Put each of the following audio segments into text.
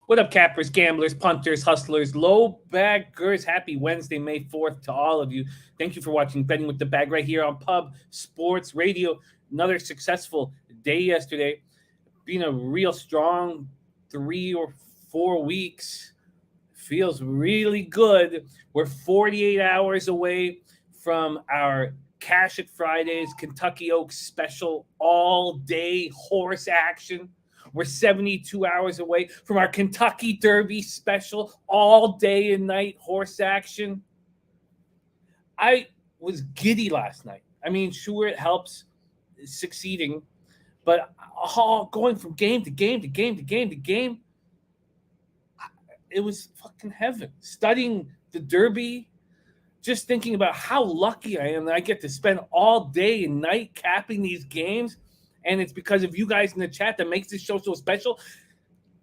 What up, cappers, gamblers, punters, hustlers, low baggers? Happy Wednesday, May 4th to all of you. Thank you for watching Betting with the Bag right here on Pub Sports Radio. Another successful day yesterday. Being a real strong 3 or 4 weeks. Feels really good. We're 48 hours away from our Cash It Fridays Kentucky Oaks special all-day horse action. We're 72 hours away from our Kentucky Derby special, all day and night horse action. I was giddy last night. I mean, sure, it helps succeeding, but going from game to game to game to game to game, it was fucking heaven. Studying the Derby, just thinking about how lucky I am that I get to spend all day and night capping these games. And it's because of you guys in the chat that makes this show so special.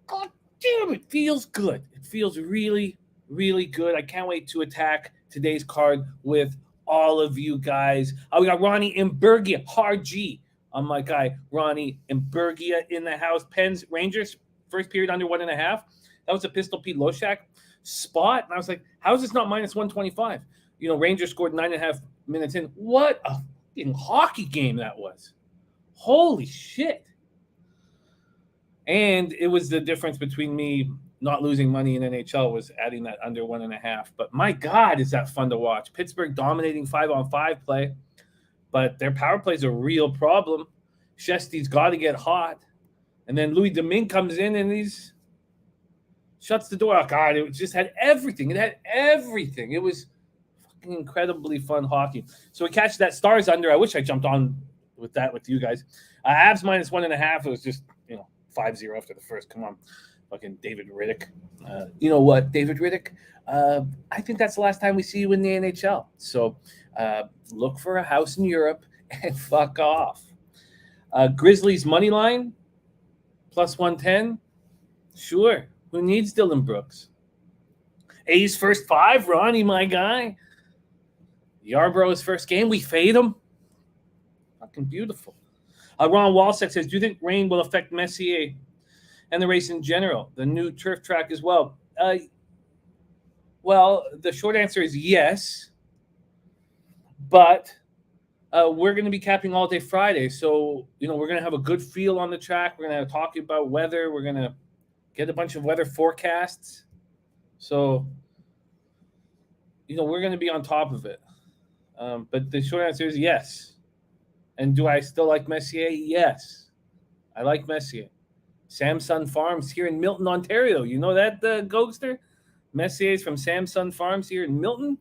God damn, it feels good. It feels really, really good. I can't wait to attack today's card with all of you guys. We got Ronnie Imbergia, hard G on my guy, Ronnie Imbergia in the house. Pens, Rangers, first period under 1.5. That was a Pistol Pete Loshak spot. And I was like, how is this not minus 125? You know, Rangers scored 9.5 minutes in. What a fucking hockey game that was. Holy shit. And it was the difference between me not losing money in NHL was adding that under 1.5. But my God, is that fun to watch. Pittsburgh dominating 5-on-5 play, but their power play is a real problem. Shesty's got to get hot. And then Louis Domingue comes in and he's shuts the door. Oh, God, it just had everything. It had everything. It was fucking incredibly fun hockey. So we catch that Stars under. I wish I jumped on with you guys. Abs minus 1.5. It was just 5-0 after the first. Come on, fucking David Riddick. You know what, David Riddick? I think that's the last time we see you in the NHL. So look for a house in Europe and fuck off. Grizzlies money line plus 110. Sure. Who needs Dylan Brooks? A's first 5. Ronnie, my guy. Yarborough's first game. We fade him. Fucking beautiful. Ron Walsek says, do you think rain will affect Messier and the race in general? The new turf track as well. Well, the short answer is yes. But we're going to be capping all day Friday. So, we're going to have a good feel on the track. We're going to talk about weather. We're going to get a bunch of weather forecasts. So, we're going to be on top of it. But the short answer is yes. And do I still like Messier? Yes. I like Messier. Samson Farms here in Milton, Ontario. You know that, Gogster? Messier's from Samson Farms here in Milton.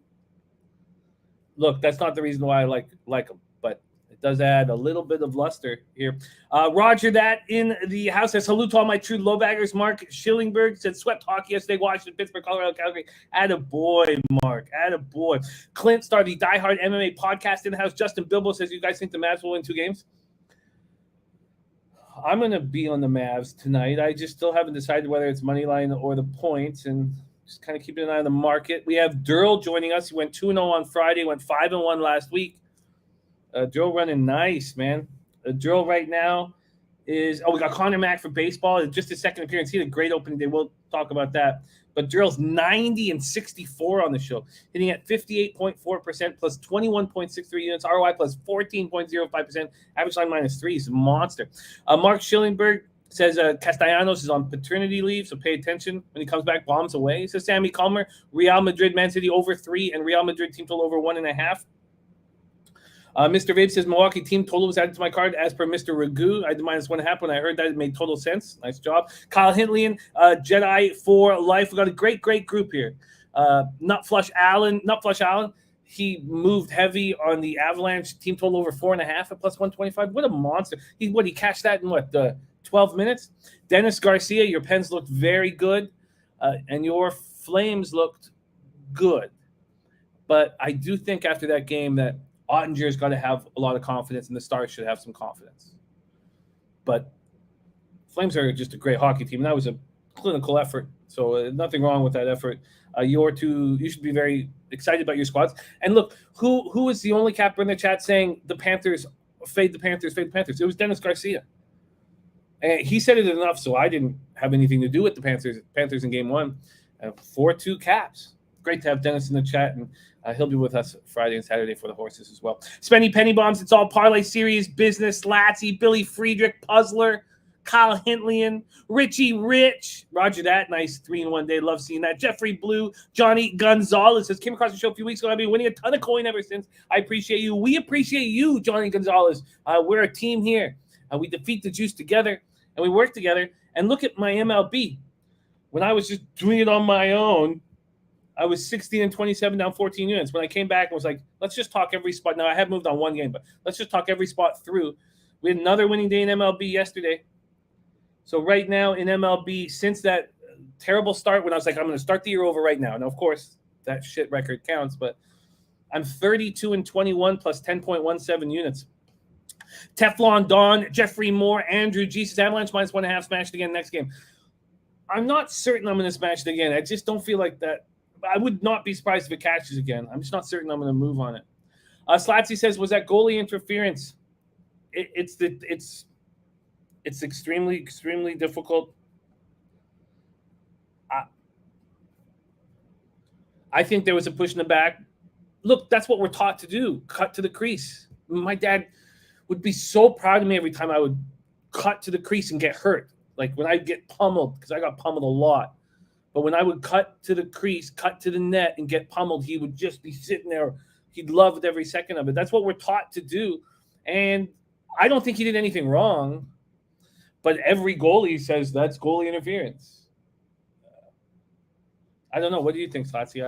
Look, that's not the reason why I like him, but it does add a little bit of luster here. Roger that in the house says, salute to all my true low baggers. Mark Schillingberg said, swept hockey yesterday, Washington, Pittsburgh, Colorado, Calgary. Attaboy, Mark. Attaboy. Clint started the Die Hard MMA podcast in the house. Justin Bilbo says, you guys think the Mavs will win 2 games? I'm going to be on the Mavs tonight. I just still haven't decided whether it's money line or the points, and just kind of keeping an eye on the market. We have Derl joining us. He went 2-0 on Friday, went 5-1 last week. Derl running nice, man. Derl right now is, we got Conor Mac for baseball. Just his second appearance. He had a great opening day. We'll talk about that. But Derl's 90-64 on the show, hitting at 58.4% plus 21.63 units, ROI plus 14.05%, average line minus 3. He's a monster. Mark Schillingberg says Castellanos is on paternity leave, so pay attention when he comes back. Bombs away. He says Sammy Calmer, Real Madrid, Man City over 3, and Real Madrid team total over 1.5. Mr. Vape says Milwaukee team total was added to my card as per Mr. Ragu. I did minus 1.5 when I heard that. It made total sense. Nice job. Kyle Hintlian, Jedi for life. We got a great group here. Nutflush Allen. He moved heavy on the Avalanche team total over 4.5 at plus 125. What a monster. He cashed that in the 12 minutes? Dennis Garcia, your Pens looked very good, and your Flames looked good. But I do think after that game that Ottinger's got to have a lot of confidence, and the Stars should have some confidence. But Flames are just a great hockey team, and that was a clinical effort. So nothing wrong with that effort. You should be very excited about your squads. And look, who is the only capper in the chat saying the Panthers fade the Panthers? It was Dennis Garcia. And he said it enough, so I didn't have anything to do with the Panthers in Game 1. 4-2 Caps. Great to have Dennis in the chat, and he'll be with us Friday and Saturday for the horses as well. Spenny Penny Bombs, it's all parlay series, business, Latsy, Billy Friedrich, Puzzler, Kyle Hintlian, Richie Rich, Roger that, nice 3-in-1 day, love seeing that. Jeffrey Blue, Johnny Gonzalez says, came across the show a few weeks ago, I've been winning a ton of coin ever since. I appreciate you. We appreciate you, Johnny Gonzalez. We're a team here. We defeat the juice together, and we work together. And look at my MLB. When I was just doing it on my own, I was 16-27 down 14 units. When I came back and was like, let's just talk every spot. Now, I have moved on one game, but let's just talk every spot through. We had another winning day in MLB yesterday. So right now in MLB, since that terrible start when I was like, I'm going to start the year over right now. Now, of course, that shit record counts, but I'm 32-21 plus 10.17 units. Teflon Dawn, Jeffrey Moore, Andrew G says Avalanche -1.5 smashed again next game. I'm not certain I'm going to smash it again. I just don't feel like that. I would not be surprised if it catches again. I'm just not certain I'm going to move on it. Slatsy says, was that goalie interference? It's extremely, extremely difficult. I think there was a push in the back. Look, that's what we're taught to do. Cut to the crease. My dad would be so proud of me every time I would cut to the crease and get hurt. Like when I get pummeled, because I got pummeled a lot. But when I would cut to the crease, cut to the net, and get pummeled, he would just be sitting there. He loved every second of it. That's what we're taught to do. And I don't think he did anything wrong. But every goalie says that's goalie interference. I don't know. What do you think, Slatsy?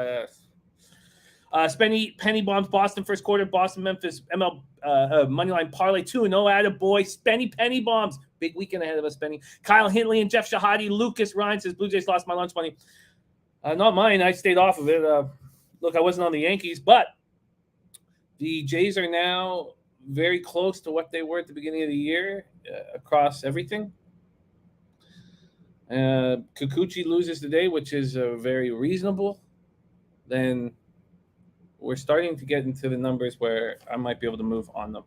Penny Bombs, Boston first quarter, Boston, Memphis, ML Moneyline Parlay 2-0. Attaboy. Spenny Penny Bombs. Big weekend ahead of us, Penny. Kyle Hintley and Jeff Shahadi. Lucas Ryan says Blue Jays lost my lunch money. Not mine. I stayed off of it. Look, I wasn't on the Yankees, but the Jays are now very close to what they were at the beginning of the year across everything. Kikuchi loses today, which is very reasonable. Then we're starting to get into the numbers where I might be able to move on them.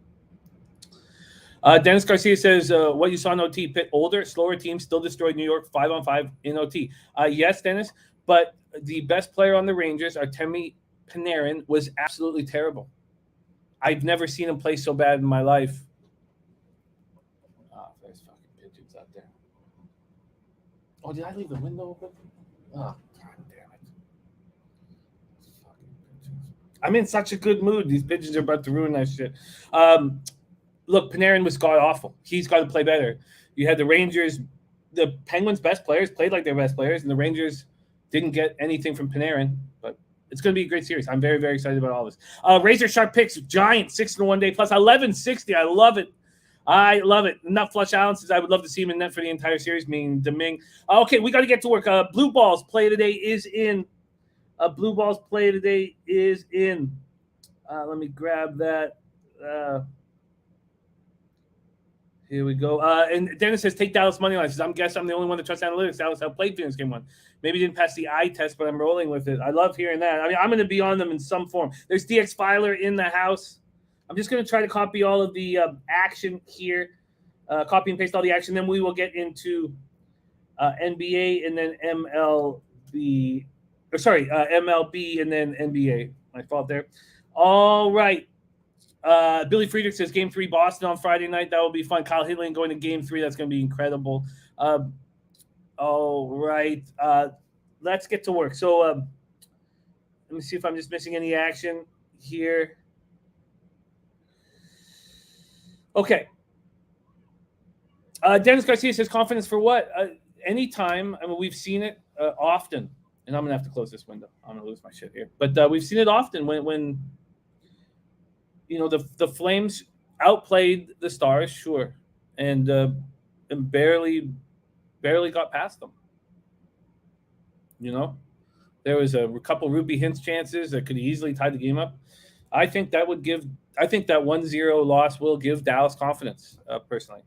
Dennis Garcia says, what you saw in OT, Pitt, older, slower team still destroyed New York 5-on-5 in OT. Yes, Dennis, but the best player on the Rangers, Artemi Panarin, was absolutely terrible. I've never seen him play so bad in my life. Oh, there's fucking pigeons out there. Oh, did I leave the window open? Oh, God damn it. Fucking pigeons. I'm in such a good mood. These pigeons are about to ruin that shit. Look, Panarin was god-awful. He's got to play better. You had the Rangers, the Penguins' best players played like their best players, and the Rangers didn't get anything from Panarin, but it's going to be a great series. I'm very, very excited about all this. Razor Sharp Picks, Giant, 6-in-1 day, plus 1160. I love it. I love it. Nut Flush Allen says, I would love to see him in net for the entire series, meaning Deming. Okay, we got to get to work. Blue Balls play today is in. Blue Balls play today is in. Let me grab that. Here we go. And Dennis says, take Dallas money line. Says, I'm guessing I'm the only one that trusts analytics. Dallas outplayed Phoenix game 1. Maybe didn't pass the eye test, but I'm rolling with it. I love hearing that. I mean, I'm going to be on them in some form. There's DX Filer in the house. I'm just going to try to copy all of the action here. Copy and paste all the action. Then we will get into NBA and then MLB. MLB and then NBA. My fault there. All right. Billy Friedrich says Game 3 Boston on Friday night. That will be fun. Kyle Hidlin going to Game 3. That's going to be incredible. All right. Let's get to work. So let me see if I'm just missing any action here. Okay. Dennis Garcia says confidence for what? Anytime. I mean, we've seen it often. And I'm going to have to close this window. I'm going to lose my shit here. But we've seen it often when you know, the Flames outplayed the Stars, sure, and barely got past them. You know, there was a couple Ruby Hintz chances that could easily tie the game up. I think that 1-0 loss will give Dallas confidence, personally.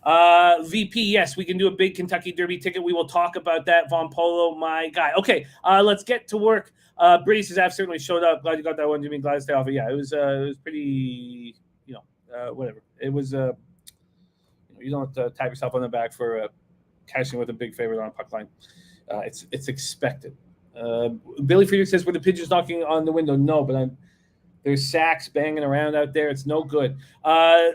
VP, yes, we can do a big Kentucky Derby ticket. We will talk about that. Von Polo, my guy. Okay, let's get to work. Brady says, I've certainly showed up. Glad you got that one, Jimmy. Glad to stay off it. Yeah, it was pretty, whatever. It was, you're You don't tap yourself on the back for cashing with a big favorite on a puck line. It's expected. Billy Friedrich says, were the pigeons knocking on the window? No, but there's sacks banging around out there. It's no good. I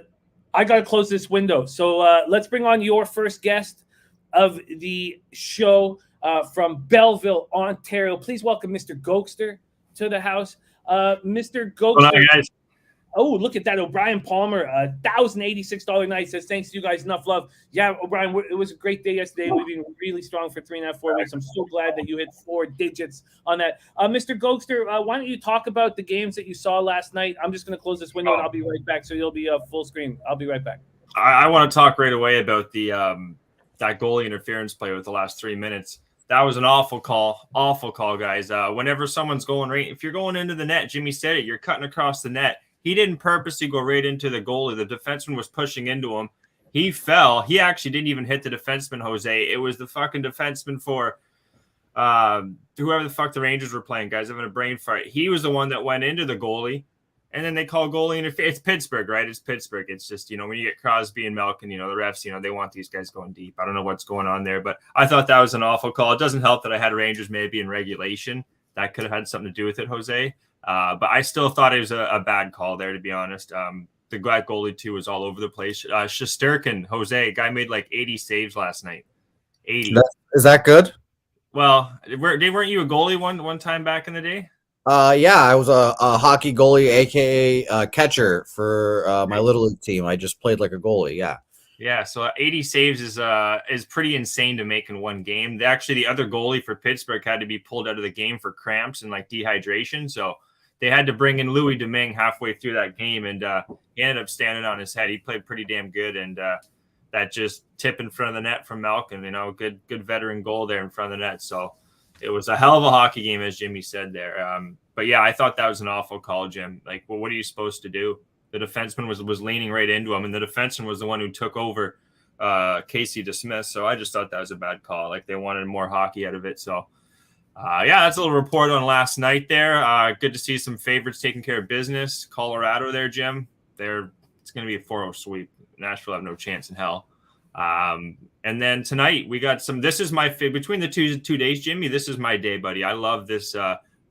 got to close this window. So let's bring on your first guest of the show from Belleville, Ontario. Please welcome Mr. Gogster to the house. Mr. Gogster. Hello, guys. Oh, look at that. O'Brien Palmer, $1,086 night says, thanks to you guys. Enough love. Yeah, O'Brien, it was a great day yesterday. We've been really strong for 3.5, 4 weeks. I'm so glad that you hit 4 digits on that. Mr. Gogster, why don't you talk about the games that you saw last night? I'm just going to close this window and I'll be right back. So you'll be full screen. I'll be right back. I want to talk right away about the that goalie interference play with the last 3 minutes. That was an awful call, guys. Whenever someone's going right, if you're going into the net, Jimmy said it, you're cutting across the net. He didn't purposely go right into the goalie. The defenseman was pushing into him. He fell. He actually didn't even hit the defenseman, Jose. It was the fucking defenseman for whoever the fuck the Rangers were playing, guys. Having a brain fight. He was the one that went into the goalie, and then they call goalie interference. It's Pittsburgh, right? It's Pittsburgh. It's just, when you get Crosby and Malkin, the refs, they want these guys going deep. I don't know what's going on there, but I thought that was an awful call. It doesn't help that I had Rangers maybe in regulation. That could have had something to do with it, Jose. But I still thought it was a bad call there, to be honest. The guy goalie, too, was all over the place. Shesterkin, Jose, guy made like 80 saves last night. 80. Is that good? Well, weren't you a goalie one time back in the day? Yeah, I was a hockey goalie, a.k.a. Catcher for my Little League team. I just played like a goalie, yeah. Yeah, so 80 saves is pretty insane to make in one game. The other goalie for Pittsburgh had to be pulled out of the game for cramps and like dehydration, so they had to bring in Louis Domingue halfway through that game, and he ended up standing on his head. He played pretty damn good, and that just tip in front of the net from Malkin, good veteran goal there in front of the net. So it was a hell of a hockey game, as Jimmy said there. But yeah, I thought that was an awful call, Jim. Like, well, what are you supposed to do? The defenseman was leaning right into him, and the defenseman was the one who took over Casey DeSmith. So I just thought that was a bad call. Like, they wanted more hockey out of it. So yeah, that's a little report on last night there. Good to see some favorites taking care of business. Colorado there, Jim. It's going to be a 4-0 sweep. Nashville have no chance in hell. And then tonight we got some. This is my between the two days, Jimmy. This is my day, buddy. I love this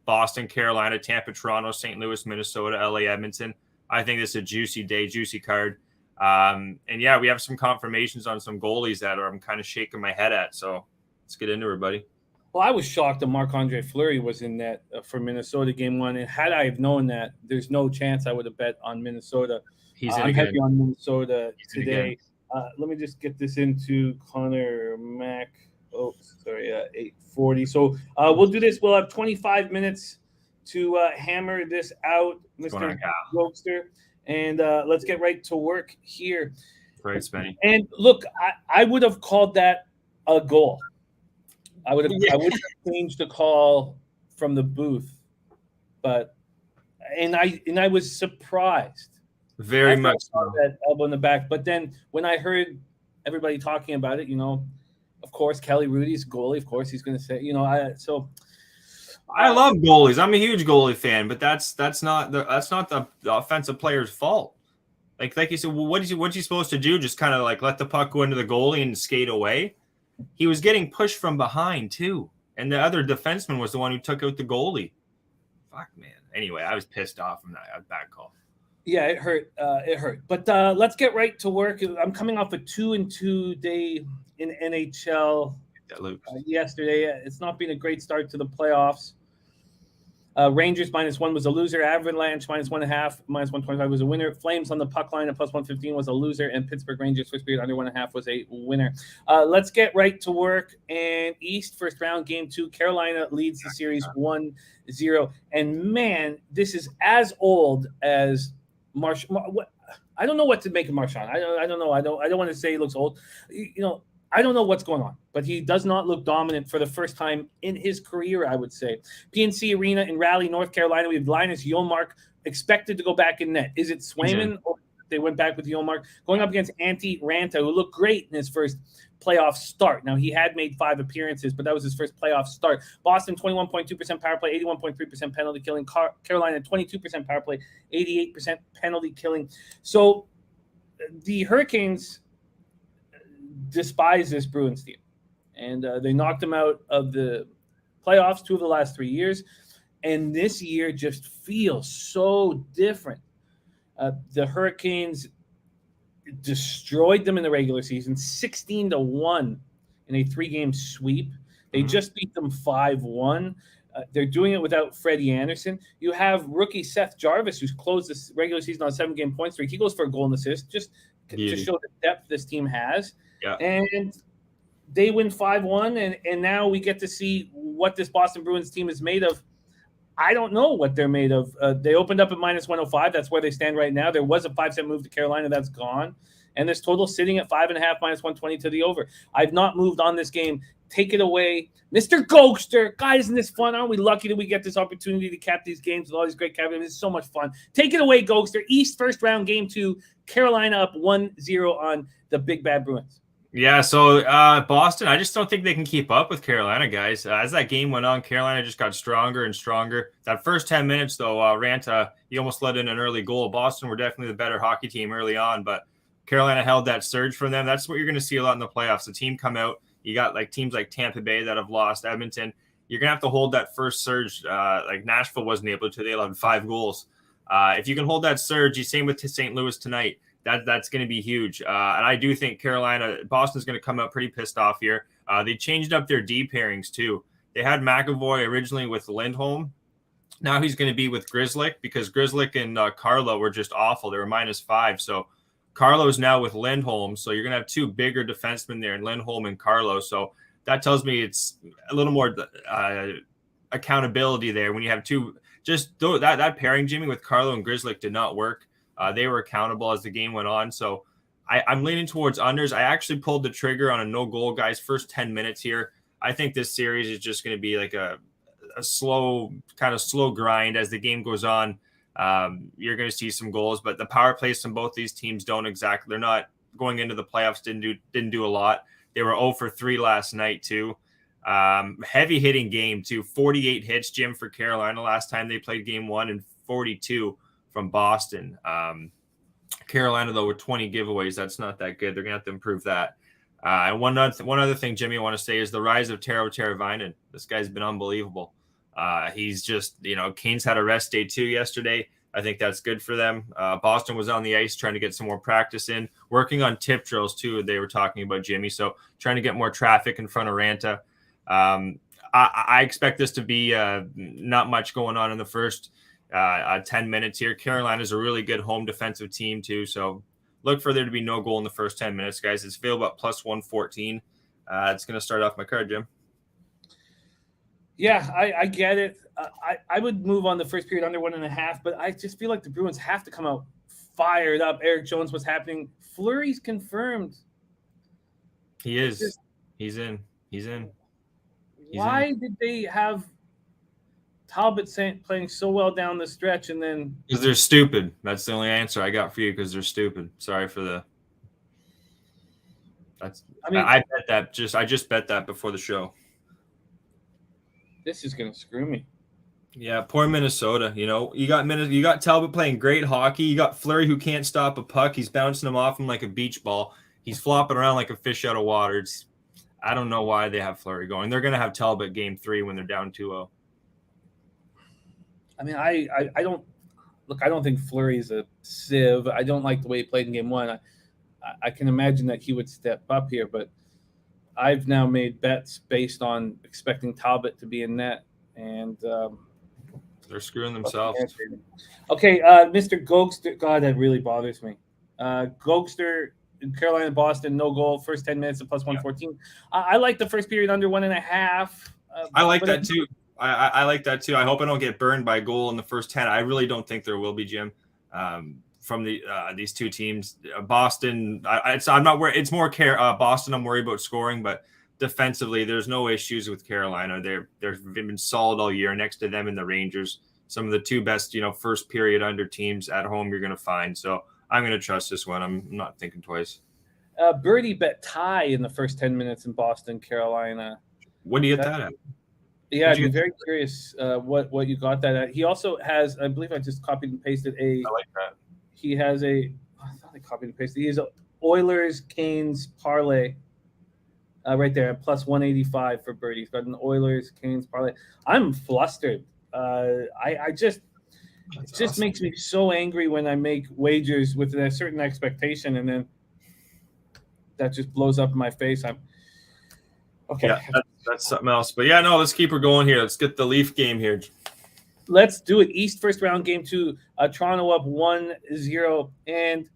Boston, Carolina, Tampa, Toronto, St. Louis, Minnesota, LA, Edmonton. I think this is a juicy day, juicy card. And yeah, we have some confirmations on some goalies that I'm kind of shaking my head at. So let's get into it, buddy. Well, I was shocked that Marc-Andre Fleury was in that for Minnesota game 1. And had I have known that, there's no chance I would have bet on Minnesota. I'm heavy on Minnesota today. Let me just get this into Conor Mac. Oh, sorry, 840. So we'll do this. We'll have 25 minutes to hammer this out, Mr. Gogster. And let's get right to work here. Right, Spenny. And look, I would have called that a goal. I would have changed the call from the booth, but I was surprised. Very much so. That elbow in the back, but then when I heard everybody talking about it, of course Kelly Rudy's goalie. Of course he's going to say, I love goalies. I'm a huge goalie fan, but that's not the offensive player's fault. Like you said, well, what's he supposed to do? Just kind of like let the puck go into the goalie and skate away. He was getting pushed from behind too, and the other defenseman was the one who took out the goalie. Fuck, man. Anyway, I was pissed off from that bad call. Yeah, it hurt. But let's get right to work. I'm coming off a 2-2 day in NHL yesterday. It's not been a great start to the playoffs. Rangers -1 was a loser. Avalanche -1.5, -125 was a winner. Flames on the puck line at +115 was a loser. And Pittsburgh Rangers first period under 1.5 was a winner. Let's get right to work. And East first round game 2. Carolina leads the series 1-0. And man, this is as old as I don't know what to make of Marchand. I don't know. I don't want to say he looks old. I don't know what's going on, but he does not look dominant for the first time in his career, I would say. PNC Arena in Raleigh, North Carolina, we have Linus Ullmark expected to go back in net. Is it Swayman or they went back with Ullmark? Going up against Antti Ranta, who looked great in his first playoff start. Now, he had made 5 appearances, but that was his first playoff start. Boston, 21.2% power play, 81.3% penalty killing. Carolina, 22% power play, 88% penalty killing. So the Hurricanes despise this Bruins team. And they knocked them out of the playoffs 2 of the last 3 years. And this year just feels so different. The Hurricanes destroyed them in the regular season, 16-1 in a 3-game sweep. They just beat them 5-1. They're doing it without Freddie Anderson. You have rookie Seth Jarvis, who's closed this regular season on a 7-game point streak. He goes for a goal and assist just to show the depth this team has. Yeah. And they win 5-1, and now we get to see what this Boston Bruins team is made of. I don't know what they're made of. They opened up at -105. That's where they stand right now. There was a 5-cent move to Carolina. That's gone. And this total sitting at 5.5 -120 to the over. I've not moved on this game. Take it away. Mr. Gogster. God, isn't this fun? Aren't we lucky that we get this opportunity to cap these games with all these great captains? It's so much fun. Take it away, Gogster. East first round, game 2. Carolina up 1-0 on the Big Bad Bruins. Yeah, so Boston, I just don't think they can keep up with Carolina, guys. As that game went on, Carolina just got stronger and stronger. That first 10 minutes, though, Ranta, he almost let in an early goal. Boston were definitely the better hockey team early on, but Carolina held that surge from them. That's what you're going to see a lot in the playoffs. The team come out. You got like teams like Tampa Bay that have lost, Edmonton. You're going to have to hold that first surge. Like Nashville wasn't able to. They allowed 5 goals. If you can hold that surge, same with St. Louis tonight. That's going to be huge. And I do think Boston's going to come out pretty pissed off here. They changed up their D pairings too. They had McAvoy originally with Lindholm. Now he's going to be with Grzelcyk because Grzelcyk and Carlo were just awful. They were -5. So Carlo's now with Lindholm. So you're going to have 2 bigger defensemen there in Lindholm and Carlo. So that tells me it's a little more accountability there when you have 2. Just that pairing, Jimmy, with Carlo and Grzelcyk did not work. They were accountable as the game went on. So I'm leaning towards unders. I actually pulled the trigger on a no goal, guys, first 10 minutes here. I think this series is just going to be like a slow grind as the game goes on. You're going to see some goals, but the power plays from both these teams they're not going into the playoffs, didn't do a lot. They were 0 for 3 last night too. Heavy hitting game too. 48 hits, Jim, for Carolina last time they played game 1 and 42 from Boston. Carolina, though, with 20 giveaways, that's not that good. They're going to have to improve that. And one other thing, Jimmy, I want to say is the rise of Tero Teravainen. This guy's been unbelievable. He's just, Canes had a rest day too yesterday. I think that's good for them. Boston was on the ice trying to get some more practice in, working on tip drills too. They were talking about, Jimmy. So trying to get more traffic in front of Ranta. I expect this to be not much going on in the first 10 minutes here. Carolina's a really good home defensive team too. So look for there to be no goal in the first 10 minutes, guys. It's available at +114. It's going to start off my card, Jim. Yeah, I get it. I would move on the first period under 1.5, but I just feel like the Bruins have to come out fired up. Eric Jones, what's happening? Fleury's confirmed. He is. He's in. Why did they have Talbot playing so well down the stretch and then? Because they're stupid. That's the only answer I got for you. Because they're stupid. Sorry for the. I bet that. I just bet that before the show. This is gonna screw me. Yeah, poor Minnesota. You got Talbot playing great hockey. You got Fleury who can't stop a puck. He's bouncing them off him like a beach ball. He's flopping around like a fish out of water. I don't know why they have Fleury going. They're going to have Talbot game 3 when they're down 2-0. I mean, I don't think Fleury's a sieve. I don't like the way he played in game 1. I can imagine that he would step up here, but I've now made bets based on expecting Talbot to be in net, and they're screwing themselves. Okay, Mr. Gogster. God, that really bothers me. Gogster, Carolina, Boston, no goal. First 10 minutes at +114. Yeah. I like the first period under 1.5. I like that too. I like that too. I hope I don't get burned by a goal in the first 10. I really don't think there will be, Jim. From these two teams, Boston. I'm not worried. It's more Boston. I'm worried about scoring, but defensively, there's no issues with Carolina. They've been solid all year. Next to them in the Rangers, some of the 2 best first period under teams at home you're going to find. So I'm going to trust this one. I'm not thinking twice. Birdie bet tie in the first 10 minutes in Boston, Carolina. What do you get that at? Yeah, I'd be very curious what you got that at. He also has, I believe I just copied and pasted I like that. He has I thought I copied and pasted. He has a Oilers Canes parlay Right there, plus 185 for birdies. Got an Oilers, Canes parlay. I'm flustered. I just That's it just awesome. makes me so angry when I make wagers with a certain expectation, and then that just blows up in my face. I'm okay. Yeah, that's something else. But yeah, no, let's keep her going here. Let's get the Leaf game here. Let's do it. East first round game 2. Toronto up 1-0, and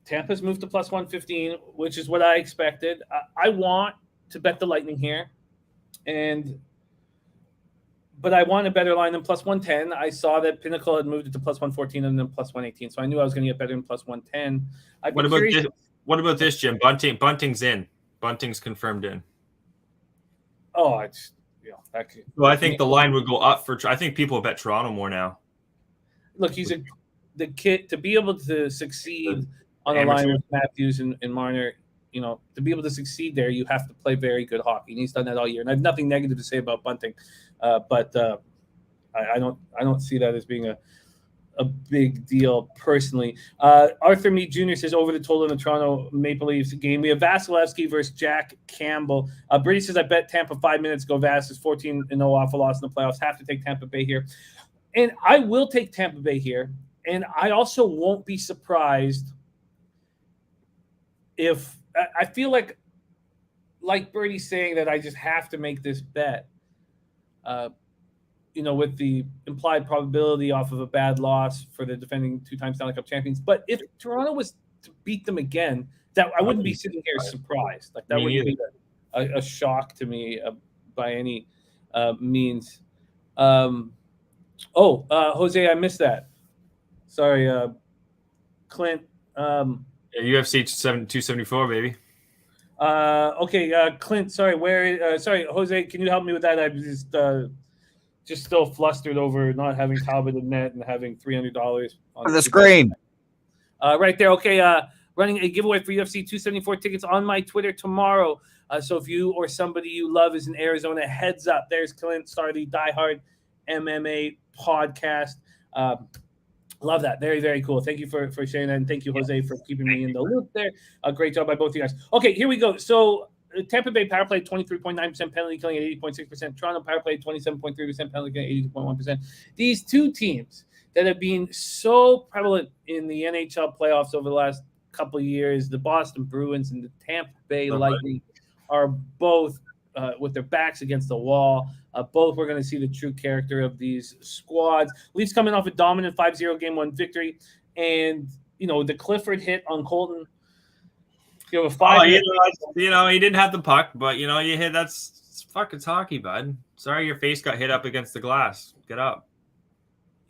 Tampa's moved to plus 115, which is what I expected. I want to bet the Lightning here, but I want a better line than plus 110. I saw that Pinnacle had moved it to plus 114 and then plus 118, so I knew I was going to get better than plus 110. What about this, Jim? Bunting's in. Bunting's confirmed in. Oh, Well, I think the line would go up for. I think people bet Toronto more now. Look, he's the kid to be able to succeed on the line with Matthews and Marner. To be able to succeed there, you have to play very good hockey, and he's done that all year. And I have nothing negative to say about Bunting, but I don't see that as being a big deal personally. Arthur Meade Jr. says over the total in the Toronto Maple Leafs game. We have Vasilevsky versus Jack Campbell. Brady says I bet Tampa 5 minutes ago. Vass is 14-0 off a loss in the playoffs. Have to take Tampa Bay here, and I will take Tampa Bay here. And I also won't be surprised if I feel like Birdie's saying that I just have to make this bet. With the implied probability off of a bad loss for the defending 2-time Stanley Cup champions. But if Toronto was to beat them again, that I wouldn't be sitting here surprised. Like that wouldn't be a shock to me by any means. Jose, I missed that. Sorry, Clint. UFC 274, baby. Okay, Clint. Sorry, sorry, Jose. Can you help me with that? I'm just still flustered over not having Talbot in net and having $300 on the screen. Right there. Okay, running a giveaway for UFC 274 tickets on my Twitter tomorrow. So if you or somebody you love is in Arizona, heads up. There's Clint, the diehard MMA podcast. Love that. Very, very cool. Thank you for sharing that. And thank you, Jose, for keeping me in the loop there. A great job by both of you guys. Okay, here we go. So Tampa Bay power play 23.9%, penalty killing at 80.6%. Toronto power play 27.3%, penalty killing at 82.1%. These two teams that have been so prevalent in the NHL playoffs over the last couple of years, the Boston Bruins and the Tampa Bay Lightning, are both with their backs against the wall. Both we're going to see the true character of these squads. Leafs coming off a dominant 5-0 Game 1 victory. And, the Clifford hit on Colton. He didn't have the puck, but, you hit. It's hockey, bud. Sorry your face got hit up against the glass. Get up.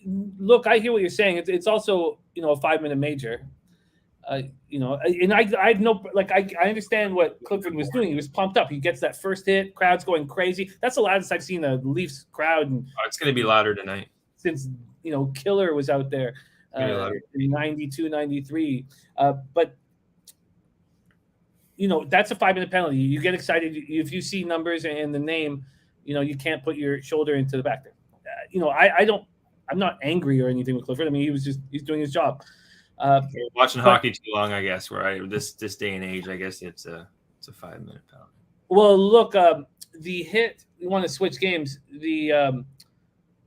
Look, I hear what you're saying. It's also, a 5-minute major. And I know, I understand what Clifford was doing. He was pumped up. He gets that first hit. Crowd's going crazy. That's the loudest I've seen the Leafs crowd. And it's going to be louder tonight. Since, Killer was out there in 92, 93. But, that's a 5-minute penalty. You get excited. If you see numbers and the name, you can't put your shoulder into the back there. I'm not angry or anything with Clifford. I mean, he's doing his job. Watching hockey too long, I guess. This day and age, I guess it's a 5-minute penalty. Well, look, the hit. We want to switch games. The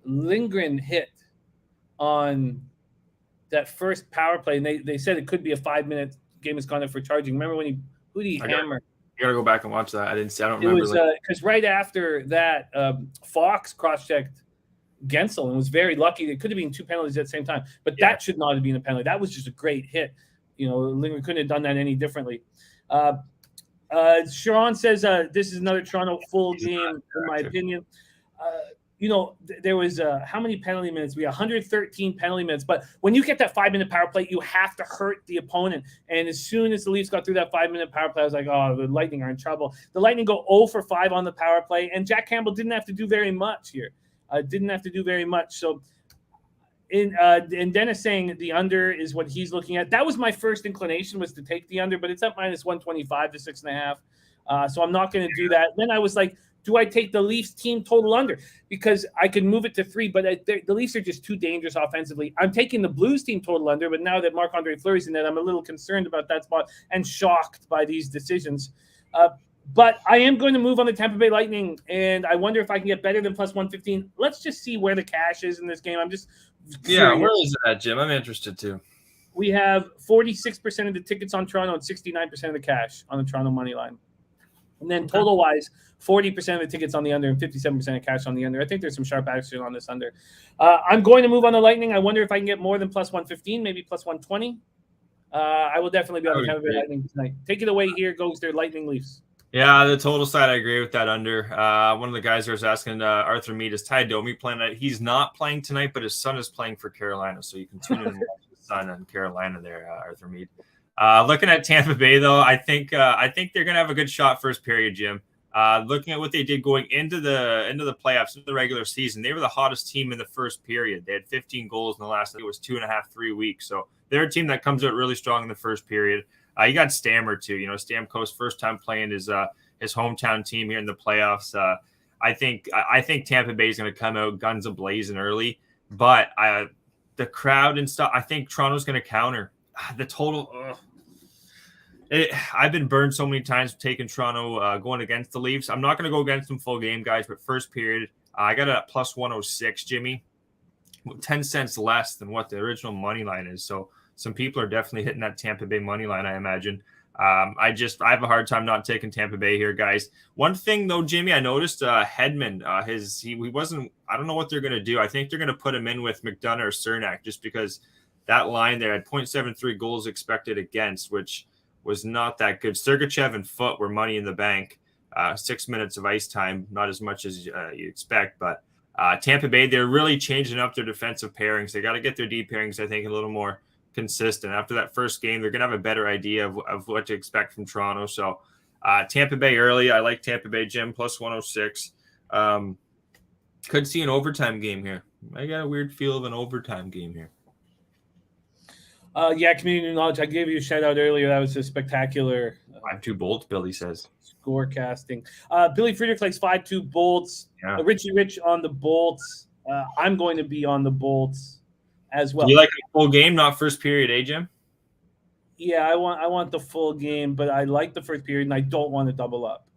Lindgren hit on that first power play, and they said it could be a 5-minute game misconduct for charging. Remember when who did he hammer? You gotta go back and watch that. I didn't see. I don't remember. It was because right after that, Fox cross-checked Gensel and was very lucky. It could have been 2 penalties at the same time, but that should not have been a penalty. That was just a great hit. Lindgren couldn't have done that any differently. Sharon says this is another Toronto full game, in my opinion. There was how many penalty minutes? We had 113 penalty minutes. But when you get that 5-minute power play, you have to hurt the opponent. And as soon as the Leafs got through that 5-minute power play, I was like, oh, the Lightning are in trouble. The Lightning go 0 for 5 on the power play, and Jack Campbell didn't have to do very much here. So, and Dennis saying the under is what he's looking at. That was my first inclination, was to take the under, but it's up minus 125 to 6.5. So I'm not going to do that. Then I was like, do I take the Leafs team total under? Because I could move it to 3, but the Leafs are just too dangerous offensively. I'm taking the Blues team total under, but now that Marc-Andre Fleury's in it, I'm a little concerned about that spot and shocked by these decisions. But I am going to move on the Tampa Bay Lightning, and I wonder if I can get better than plus 115. Let's just see where the cash is in this game. I'm just curious. Where is it at, Jim? I'm interested too. We have 46% of the tickets on Toronto and 69% of the cash on the Toronto money line. And then total-wise, 40% of the tickets on the under and 57% of cash on the under. I think there's some sharp action on this under. I'm going to move on the Lightning. I wonder if I can get more than plus 115, maybe plus 120. I will definitely be on the Tampa Bay Lightning tonight. Take it away here, Gogster, Lightning Leafs. Yeah, the total side, I agree with that under. One of the guys was asking Arthur Mead, is Ty Domi playing tonight? He's not playing tonight, but his son is playing for Carolina, so you can tune in and watch his son in Carolina there, Arthur Mead. Looking at Tampa Bay, though, I think they're going to have a good shot first period, Jim. Looking at what they did going into the playoffs, into the regular season, they were the hottest team in the first period. They had 15 goals in the last, I think it was 2.5-3 weeks. So they're a team that comes out really strong in the first period. You got Stammer too. You know, Stamkos first time playing his hometown team here in the playoffs. I think Tampa Bay is going to come out guns a-blazing early, but the crowd and stuff. I think Toronto's going to counter the total. I've been burned so many times taking Toronto going against the Leafs. I'm not going to go against them full game, guys. But first period, I got it at plus 106, Jimmy, 10 cents less than what the original money line is. So some people are definitely hitting that Tampa Bay money line, I imagine. I have a hard time not taking Tampa Bay here, guys. One thing though, Jimmy, I noticed Hedman, he wasn't. I don't know what they're going to do. I think they're going to put him in with McDonough or Cernak just because that line there had 0.73 goals expected against, which was not that good. Sergachev and Foote were money in the bank. 6 minutes of ice time, not as much as you expect, but Tampa Bay, they're really changing up their defensive pairings. They got to get their deep pairings, I think, a little more consistent. After that first game, they're going to have a better idea of what to expect from Toronto. So Tampa Bay early. I like Tampa Bay, Jim, plus 106. Could see an overtime game here. I got a weird feel of an overtime game here. Community knowledge. I gave you a shout out earlier. That was a spectacular 5-2 Bolts, Billy says. Scorecasting. Billy Friedrich likes 5-2 Bolts. Yeah. Richie Rich on the Bolts. I'm going to be on the Bolts as well. Do you like a full game, not first period, Jim? Yeah, I want the full game, but I like the first period, and I don't want to double up.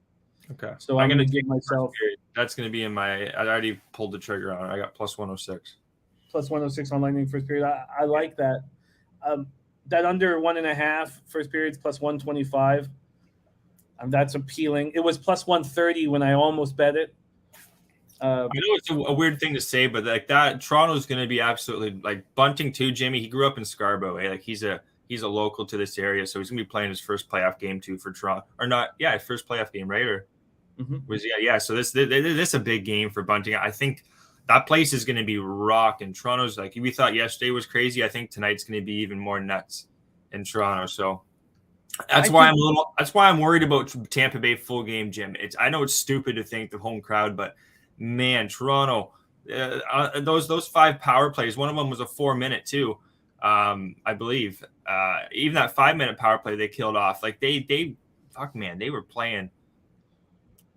Okay. So I'm going to give myself. That's going to be in my. I already pulled the trigger on it. I got plus 106. Plus 106 on Lightning first period. I like that. That under 1.5 first periods plus 125. That's appealing. It was plus 130 when I almost bet it. I know it's a weird thing to say, but like that, Toronto's going to be absolutely like Bunting too. Jimmy, he grew up in Scarborough. Like he's a local to this area, so he's going to be playing his first playoff game too for Toronto, or not? Yeah, first playoff game, right? Or was yeah. So this is a big game for Bunting. I think that place is going to be rocking. Toronto's like we thought yesterday was crazy. I think tonight's going to be even more nuts in Toronto. So that's why I'm worried about Tampa Bay full game, Jim. I know it's stupid to think the home crowd, but man, Toronto, those 5 power plays. One of them was a 4-minute too, I believe. Even that 5-minute power play they killed off. Like they were playing.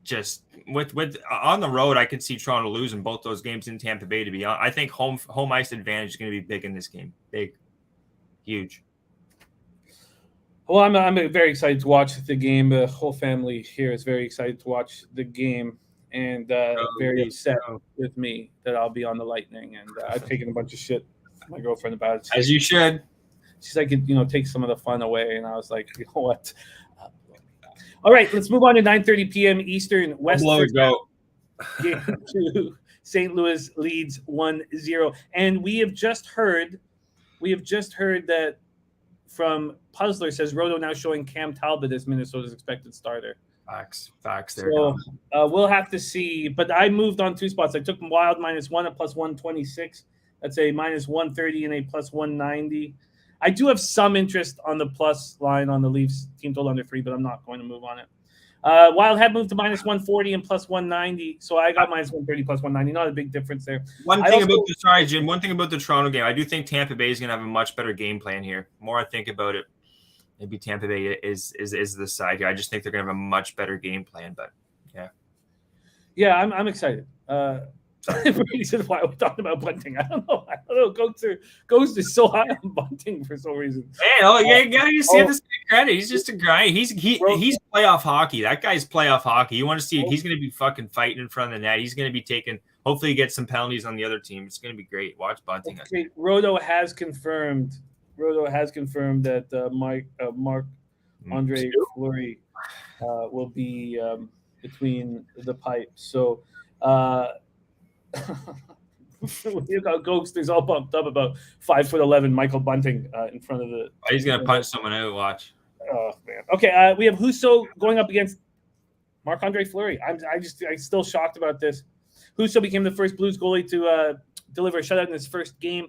Just with on the road, I could see Toronto losing both those games in Tampa Bay. To be honest, I think home ice advantage is going to be big in this game. Big, huge. Well, I'm very excited to watch the game. The whole family here is very excited to watch the game, and very upset with me that I'll be on the Lightning. And I've taken a bunch of shit from my girlfriend about it. As you should. She's like, take some of the fun away, and I was like, you know what? All right, let's move on to 9:30 p.m. Eastern. West Game 2. St. Louis leads 1-0, and we have just heard that from Puzzler says Roto now showing Cam Talbot as Minnesota's expected starter. Facts there. So we'll have to see. But I moved on 2 spots. I took Wild -1 at plus 126. That's a -130 and a plus 190. I do have some interest on the plus line on the Leafs team total under 3, but I'm not going to move on it. Wild had moved to -140 and plus 190, so I got -130 plus 190. Not a big difference there. One thing about the Toronto game, I do think Tampa Bay is going to have a much better game plan here. The more I think about it, maybe Tampa Bay is the side here. I just think they're going to have a much better game plan. But yeah, I'm excited. He said, "Why are we talking about bunting?" I don't know. Ghost is so high on bunting for some reason. Hey, you see this credit. He's just a guy. He's playoff hockey. That guy's playoff hockey. You want to see? He's going to be fucking fighting in front of the net. He's going to be taking. Hopefully, he gets some penalties on the other team. It's going to be great. Watch bunting. Okay, Rodo has confirmed that Marc-Andre Fleury will be between the pipes. So. You got Gogster's all bumped up about 5'11" Michael Bunting in front of the. He's gonna punch someone out. Watch. Oh man. Okay, we have Husso going up against Marc-Andre Fleury. I'm still shocked about this. Husso became the first Blues goalie to deliver a shutout in his first game,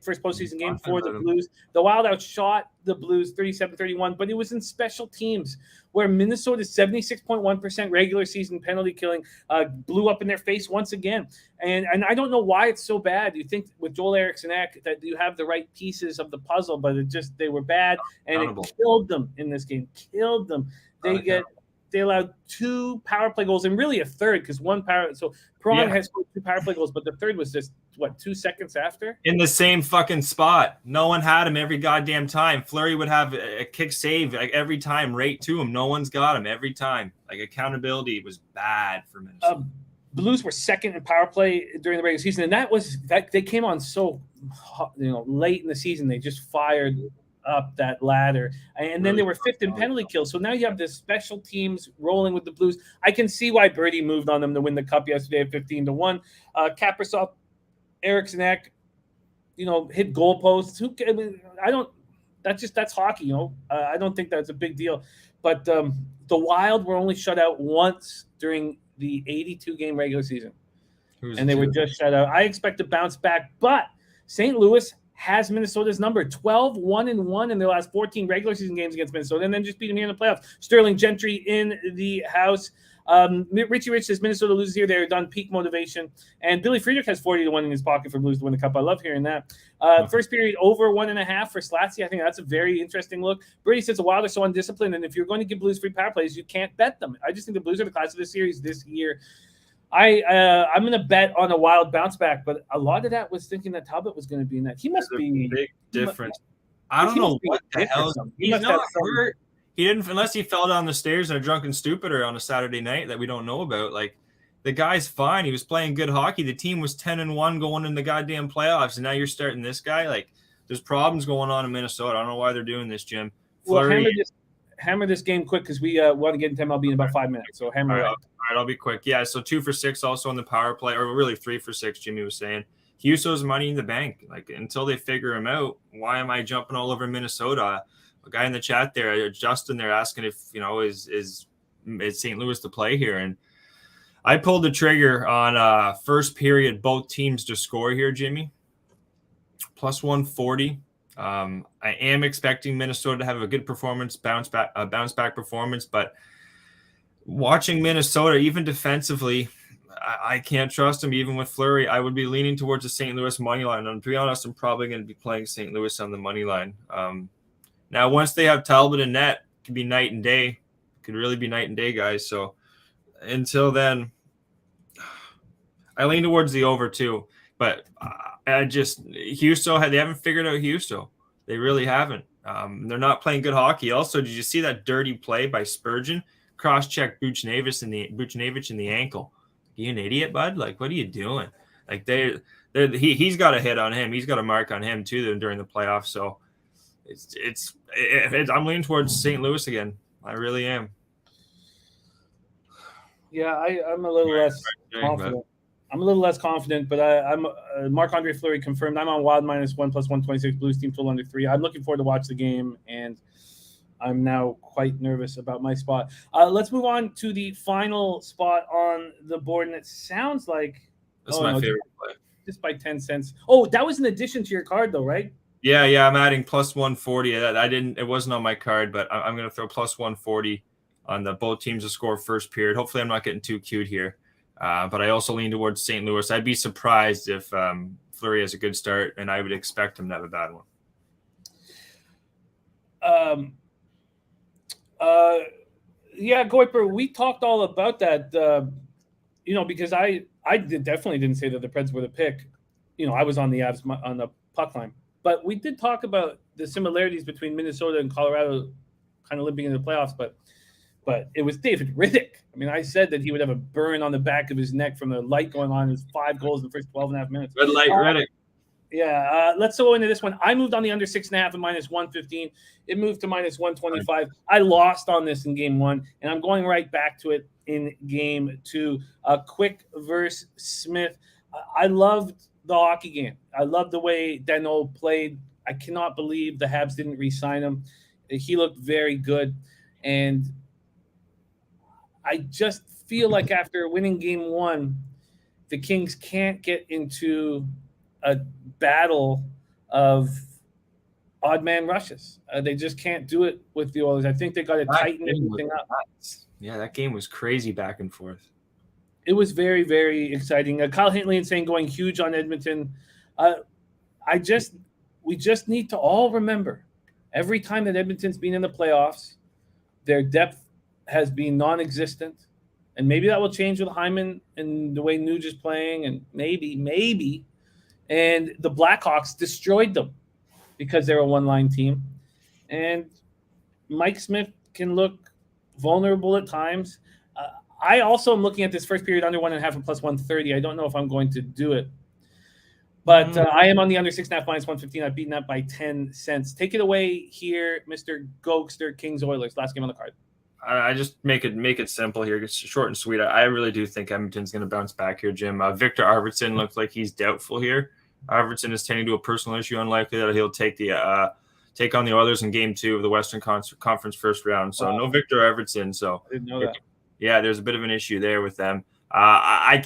first postseason game for the Blues. The Wild outshot the Blues 37-31, but it was in special teams where Minnesota's 76.1% regular season penalty killing blew up in their face once again. And I don't know why it's so bad. You think with Joel Eriksson Ek that you have the right pieces of the puzzle, but they were bad, and it killed them in this game. Killed them. They allowed 2 power play goals and really a third because one power. So Perron has scored 2 power play goals, but the third was just 2 seconds after in the same fucking spot. No one had him every goddamn time. Fleury would have a kick save like every time, right to him. No one's got him every time. Like accountability was bad for Minnesota. Blues were second in power play during the regular season, and that they came on so late in the season. They just fired up that ladder, and then they were 5th in penalty kills. So now you have this special teams rolling with the Blues. I can see why Birdie moved on them to win the cup yesterday at 15-1. Kaprizov, Eriksson Ek, hit goalposts. That's hockey. I don't think that's a big deal. But the Wild were only shut out once during the 82-game regular season, and they were just shut out. I expect to bounce back, but St. Louis has Minnesota's number 12-1-1 in their last 14 regular season games against Minnesota, and then just beat them here in the playoffs. Sterling Gentry in the house. Richie Rich says Minnesota loses here. They're done peak motivation. And Billy Friedrich has 40-1 in his pocket for Blues to win the cup. I love hearing that. First period over 1.5 for Slatsky. I think that's a very interesting look. Brady says the Wild are so undisciplined, and if you're going to give Blues free power plays, you can't bet them. I just think the Blues are the class of the series this year. I'm going to bet on a Wild bounce back, but a lot of that was thinking that Talbot was going to be in that. He must be big difference. I don't know what the hell. He's not hurt. He didn't, unless he fell down the stairs in a drunken stupor on a Saturday night that we don't know about. Like the guy's fine. He was playing good hockey. The team was 10-1 going in the goddamn playoffs, and now you're starting this guy. Like there's problems going on in Minnesota. I don't know why they're doing this, Jim. Well, hammer this game quick because we want to get into MLB in about 5 minutes. So hammer it. All right, I'll be quick. Yeah, so 2 for 6 also on the power play, or really 3 for 6, Jimmy was saying. Husso's money in the bank. Like, until they figure him out, why am I jumping all over Minnesota? A guy in the chat there, Justin, they're asking if, is St. Louis to play here? And I pulled the trigger on first period, both teams to score here, Jimmy. Plus 140. I am expecting Minnesota to have a good performance, bounce back performance, but watching Minnesota, even defensively, I can't trust them. Even with Fleury, I would be leaning towards the St. Louis money line. And to be honest, I'm probably going to be playing St. Louis on the money line. Now, once they have Talbot in net, it could be night and day. It could really be night and day, guys. So until then, I lean towards the over too. But they haven't figured out Husso. They really haven't. They're not playing good hockey. Also, did you see that dirty play by Spurgeon? Cross-check Buchnevich in the ankle. You an idiot, bud? Like, what are you doing? Like, he's got a hit on him. He's got a mark on him too during the playoffs. So I'm leaning towards St. Louis again. I really am. Yeah, I'm a little less confident. I'm a little less confident, but I'm Marc-Andre Fleury confirmed. I'm on Wild -1 plus 126. Blues team total under 3. I'm looking forward to watch the game, and I'm now quite nervous about my spot. Let's move on to the final spot on the board, and it sounds like that's my favorite play. Just by 10 cents. Oh, that was in addition to your card, though, right? Yeah. I'm adding plus 140. It wasn't on my card, but I'm going to throw plus 140 on the both teams to score first period. Hopefully, I'm not getting too cute here. But I also lean towards St. Louis. I'd be surprised if Fleury has a good start, and I would expect him to have a bad one. Yeah, Goiper, we talked all about that, because definitely didn't say that the Preds were the pick. I was on the Avs on the puck line. But we did talk about the similarities between Minnesota and Colorado kind of limping into the playoffs, but it was David Riddick. I mean, I said that he would have a burn on the back of his neck from the light going on. His 5 goals in the first 12 and a half minutes. Red light, Riddick. Yeah, let's go into this one. I moved on the under 6.5 and -115. It moved to -125. I lost on this in game 1, and I'm going right back to it in game 2. Quick versus Smith. I loved the hockey game. I loved the way Derl played. I cannot believe the Habs didn't re-sign him. He looked very good, and I just feel like after winning game 1, the Kings can't get into a battle of odd man rushes. They just can't do it with the Oilers. I think they got to tighten everything up. Yeah, that game was crazy back and forth. It was very, very exciting. Kyle Hintley saying going huge on Edmonton. We just need to all remember every time that Edmonton's been in the playoffs, their depth has been non-existent. And maybe that will change with Hyman and the way Nuge is playing, and maybe. And the Blackhawks destroyed them because they're a one-line team. And Mike Smith can look vulnerable at times. I also am looking at this first period under 1.5 and +130. I don't know if I'm going to do it. But I am on the under 6.5 -115. I've beaten that by 10 cents. Take it away here, Mr. Gogster, Kings Oilers. Last game on the card. I just make it simple here. It's short and sweet. I really do think Edmonton's going to bounce back here, Jim. Victor Arvidsson looks like he's doubtful here. Arvidsson is tending to a personal issue. Unlikely that he'll take on the Oilers in Game 2 of the Western Conference first round. So no Victor Arvidsson. So I didn't know that. Yeah, there's a bit of an issue there with them. I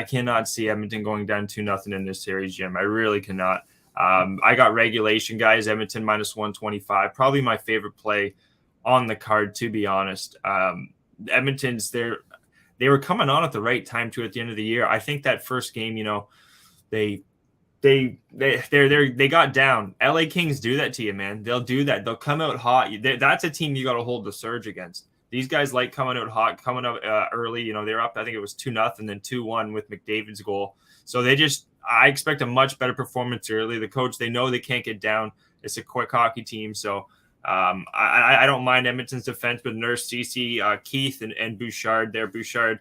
cannot see Edmonton going down 2-0 in this series, Jim. I really cannot. I got regulation, guys. Edmonton -125. Probably my favorite play on the card, to be honest. Edmonton's they were coming on at the right time too at the end of the year. I think that first game, they got down. LA Kings do that to you, man. They'll do that. They'll come out hot. That's a team you got to hold the surge against. These guys like coming out hot, coming up early. They're up. I think it was 2-0, then 2-1 with McDavid's goal. So I expect a much better performance early. The coach, they know they can't get down. It's a quick hockey team, so. I don't mind Edmonton's defense, but Nurse, Ceci, Keith, and Bouchard there. Bouchard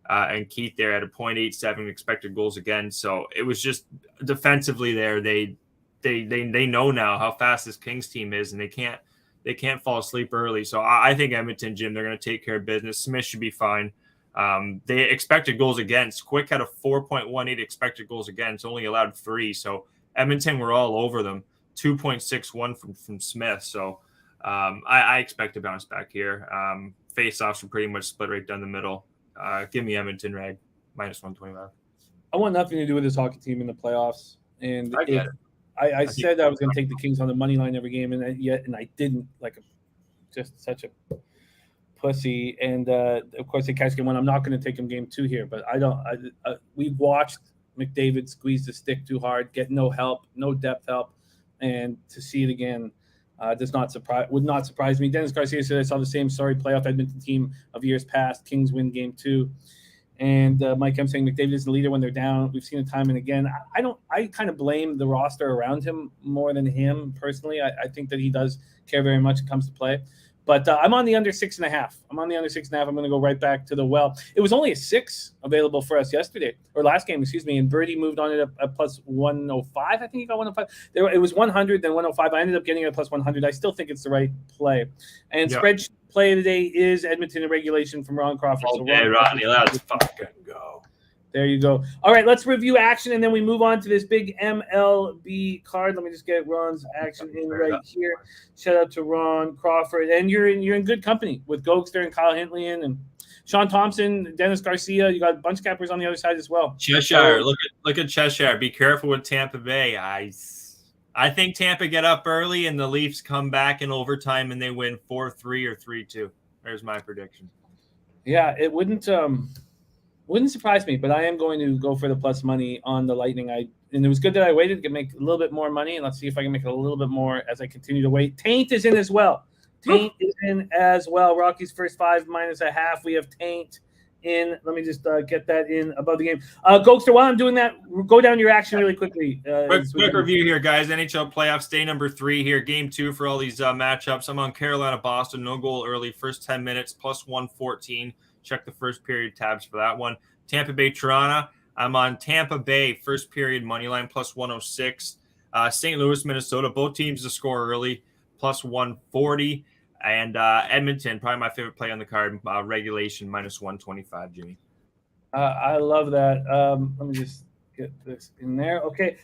and Keith there at a .87 expected goals again. So it was just defensively there. They know now how fast this Kings team is, and they can't fall asleep early. So I think Edmonton, Jim, they're going to take care of business. Smith should be fine. They expected goals against. Quick had a 4.18 expected goals against, only allowed 3. So Edmonton were all over them. 2.61 from Smith. So I expect to bounce back here. Face-offs are pretty much split right down the middle. Give me Edmonton, Rag, -125. I want nothing to do with this hockey team in the playoffs. And I get it. I said I was going to take the Kings on the money line every game, and I didn't. Just such a pussy. And of course, they catch game 1. I'm not going to take them game 2 here, but we've watched McDavid squeeze the stick too hard, get no help, no depth help. And to see it again would not surprise me. Dennis Garcia said I saw the same sorry playoff Edmonton team of years past. Kings win game 2. And Mike M saying McDavid is the leader when they're down. We've seen it time and again. I kind of blame the roster around him more than him personally. I think that he does care very much when it comes to play. But I'm on the under 6.5. I'm on the under 6.5. I'm going to go right back to the well. It was only a 6 available for us last game, and Birdie moved on it at +105. I think he got 105. It was 100, then 105. I ended up getting it at +100. I still think it's the right play. And spread play of the day is Edmonton in regulation from Ron Crawford. All day, Rodney. Let's fucking go. There you go. All right, let's review action, and then we move on to this big MLB card. Let me just get Ron's action in right here. Shout out to Ron Crawford. And you're in good company with Gogster and Kyle Hintley and Sean Thompson, Dennis Garcia. You got bunch cappers on the other side as well. Cheshire, look at Cheshire. Be careful with Tampa Bay. I think Tampa get up early and the Leafs come back in overtime and they win 4-3 or 3-2. There's my prediction. Yeah, it wouldn't surprise me, but I am going to go for the plus money on the Lightning. And it was good that I waited to make a little bit more money, and let's see if I can make it a little bit more as I continue to wait. Taint is in as well. Rocky's first 5 -0.5. We have Taint in. Let me just get that in above the game. Gogster, while I'm doing that, go down your action really quickly. Quick review here, guys. NHL playoffs, day number 3 here. Game 2 for all these matchups. I'm on Carolina-Boston. No goal early. First 10 minutes, plus 114. Check the first period tabs for that one. Tampa Bay-Toronto. I'm on Tampa Bay. First period money line, plus 106. St. Louis, Minnesota. Both teams to score early, plus 140. And Edmonton, probably my favorite play on the card, regulation, minus 125, Jimmy. I love that. Let me just get this in there. Okay.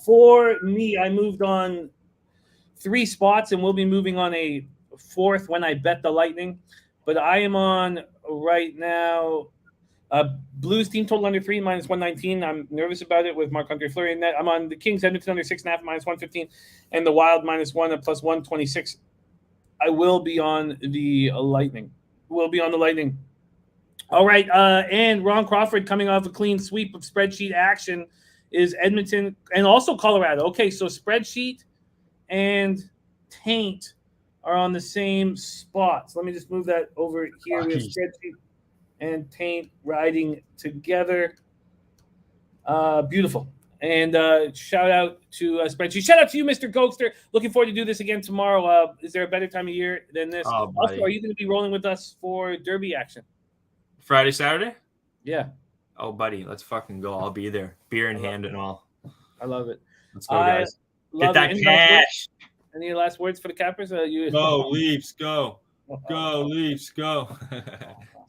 For me, I moved on 3 spots, and we'll be moving on a 4th when I bet the Lightning. But I am on right now Blues team total under 3, minus 119. I'm nervous about it with Marc-Andre Fleury in that. I'm on the Kings Edmonton under 6.5, minus 115, and the Wild minus 1 at plus 126. I will be on the Lightning. All right, and Ron Crawford coming off a clean sweep of spreadsheet action is Edmonton and also Colorado. Okay, so spreadsheet and taint are on the same spots. Let me just move that over here. We have spreadsheet and taint riding together. Beautiful. And shout out to spreadsheet. Shout out to you, Mr. Gogster. Looking forward to do this again tomorrow. Is there a better time of year than this? Oh, also, are you going to be rolling with us for Derby action? Friday, Saturday? Yeah. Oh, buddy, let's fucking go. I'll be there. Beer in hand and all. I love it. Let's go, guys. Get that Any cash. Any last words for the Cappers? Go, Leafs, go. Go, Leafs, go.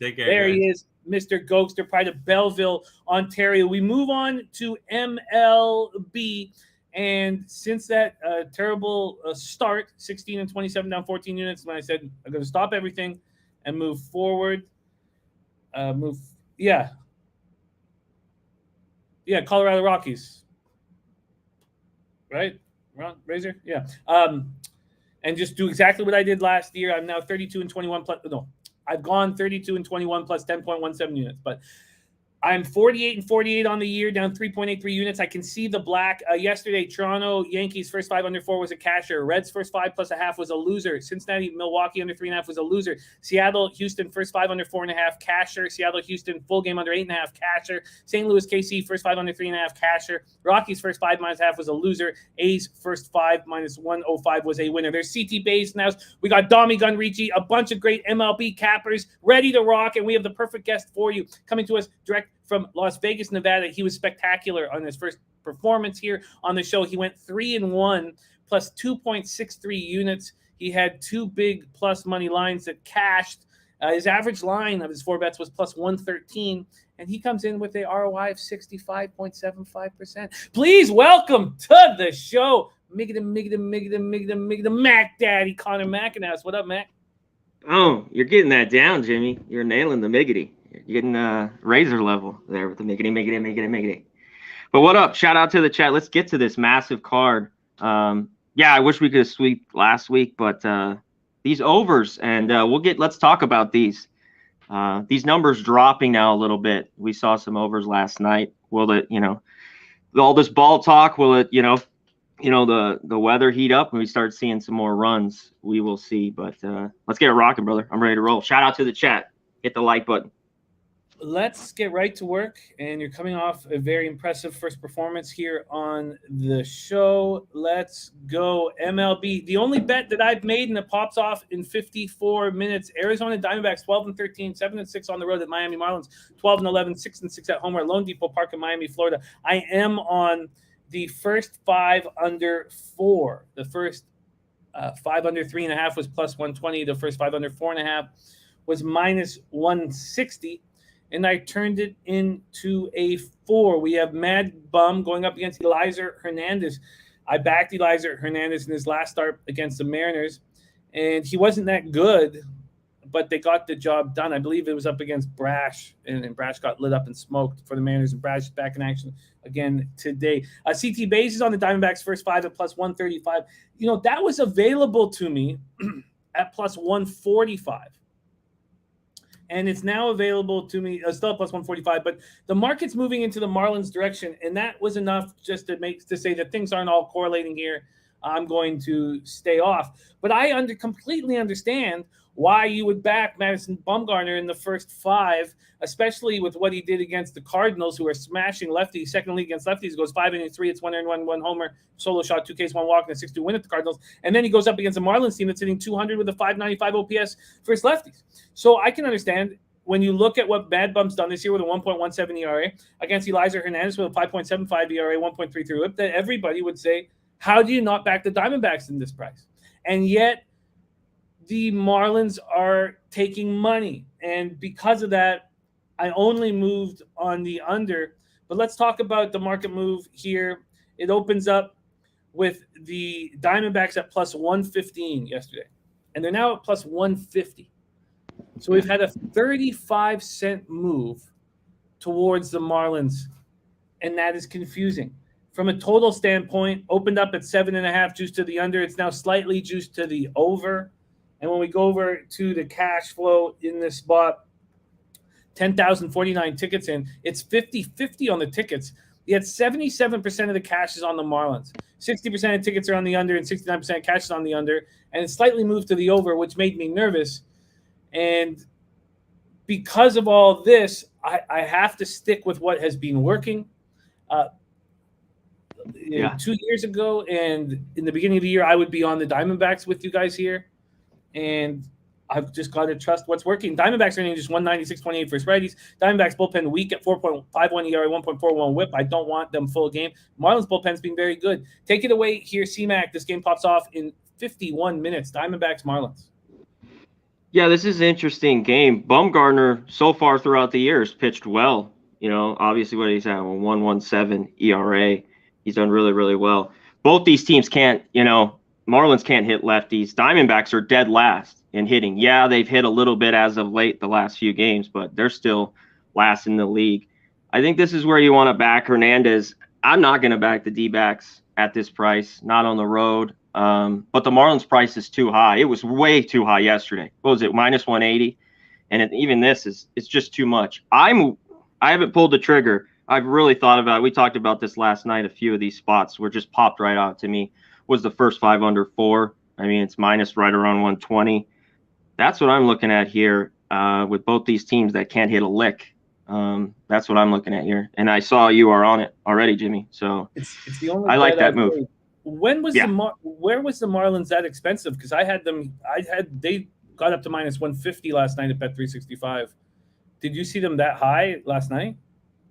Take care, there guys. he is, Mr. Gogster, pride of Belleville, Ontario. We move on to MLB. And since that terrible start, 16 and 27 down 14 units, when I said I'm going to stop everything and move forward, Colorado Rockies, right? Ron Razor, yeah. And just do exactly what I did last year. I'm now 32 and 21 plus. No, I've gone 32 and 21 plus 10.17 units, but I'm 48 and 48 on the year, down 3.83 units. I can see the black. Yesterday, Toronto Yankees first 5 under 4 was a casher. Reds first 5 plus a half was a loser. Cincinnati Milwaukee under 3.5 was a loser. Seattle Houston first 5 under 4.5 casher. Seattle Houston full game under 8.5 casher. St. Louis KC first 5 under 3.5 casher. Rockies first 5 minus half was a loser. A's first 5 minus 105 was a winner. There's CT Base now. We got Domi Gunrichi, a bunch of great MLB cappers ready to rock, and we have the perfect guest for you coming to us direct from Las Vegas, Nevada. He was spectacular on his first performance here on the show. He went 3-1 plus 2.63 units. He had 2 big plus money lines that cashed. His average line of his 4 bets was plus 113, and he comes in with a ROI of 65.75%. Please welcome to the show, Miggity Mac Daddy, Conor Mac. What up, Mac? Oh, you're getting that down, Jimmy. You're nailing the miggity. You're getting razor level there with the miggity. But what up? Shout out to the chat. Let's get to this massive card. I wish we could have swept last week, but these overs, and let's talk about these. These numbers dropping now a little bit. We saw some overs last night. Will it, all this ball talk, will it, the weather heat up and we start seeing some more runs? We will see, but let's get it rocking, brother. I'm ready to roll. Shout out to the chat. Hit the like button. Let's get right to work. And you're coming off a very impressive first performance here on the show. Let's go MLB. The only bet that I've made and it pops off in 54 minutes, Arizona Diamondbacks 12-13, 7-6 on the road at Miami Marlins, 12-11, 6-6 at home at Lone Depot Park in Miami, Florida. I am on the first 5 under 4. The first 5 under 3.5 was plus 120. The first 5 under 4.5 was minus 160. And I turned it into a 4. We have Mad Bum going up against Eliezer Hernandez. I backed Eliezer Hernandez in his last start against the Mariners, and he wasn't that good, but they got the job done. I believe it was up against Brash, and Brash got lit up and smoked for the Mariners, and Brash is back in action again today. CT Base is on the Diamondbacks first 5 at plus 135. That was available to me at plus 145. And it's now available to me, still at plus 145, but the market's moving into the Marlins direction, and that was enough just to say that things aren't all correlating here. I'm going to stay off. But I completely understand why you would back Madison Bumgarner in the first 5, especially with what he did against the Cardinals, who are smashing lefties. Second league against lefties, goes 5 innings, 3 hits, 1 earned run, 1 homer, solo shot, 2 Ks, 1 walk, and a 6-2 win at the Cardinals. And then he goes up against the Marlins team that's hitting 200 with a 595 OPS for his lefties. So I can understand when you look at what Mad Bum's done this year with a 1.17 ERA against Eliezer Hernandez with a 5.75 ERA, 1.33 whip, that everybody would say, how do you not back the Diamondbacks in this price? And yet the Marlins are taking money. And because of that, I only moved on the under. But let's talk about the market move here. It opens up with the Diamondbacks at plus 115 yesterday. And they're now at plus 150. So we've had a 35-cent move towards the Marlins. And that is confusing. From a total standpoint, opened up at 7.5 juice to the under. It's now slightly juiced to the over. And when we go over to the cash flow in this spot, 10,049 tickets in. It's 50-50 on the tickets. Yet 77% of the cash is on the Marlins. 60% of tickets are on the under and 69% of cash is on the under. And it's slightly moved to the over, which made me nervous. And because of all this, I have to stick with what has been working. 2 years ago and in the beginning of the year, I would be on the Diamondbacks with you guys here. And I've just got to trust what's working. Diamondbacks are just 196.28 versus righties. Diamondbacks bullpen weak at 4.51 ERA, 1.41 whip. I don't want them full game. Marlins bullpen's been very good. Take it away here, C-Mac. This game pops off in 51 minutes. Diamondbacks, Marlins. Yeah, this is an interesting game. Bumgarner, so far throughout the year, has pitched well. You know, obviously what he's at, a 1.17 ERA. He's done really, really well. Both these teams can't, Marlins can't hit lefties. Diamondbacks are dead last in hitting. Yeah, they've hit a little bit as of late the last few games, but they're still last in the league. I think this is where you want to back Hernandez. I'm not going to back the D-backs at this price, not on the road. But the Marlins price is too high. It was way too high yesterday. What was it, minus 180? And even this it's just too much. I haven't pulled the trigger. I've really thought about it. We talked about this last night. A few of these spots were just popped right out to me. Was the first 5 under 4. I mean, it's minus right around 120. That's what I'm looking at here with both these teams that can't hit a lick. That's what I'm looking at here. And I saw you are on it already, Jimmy. So it's the only I like that move. When was where was the Marlins that expensive? Because they got up to minus 150 last night at Bet365. Did you see them that high last night?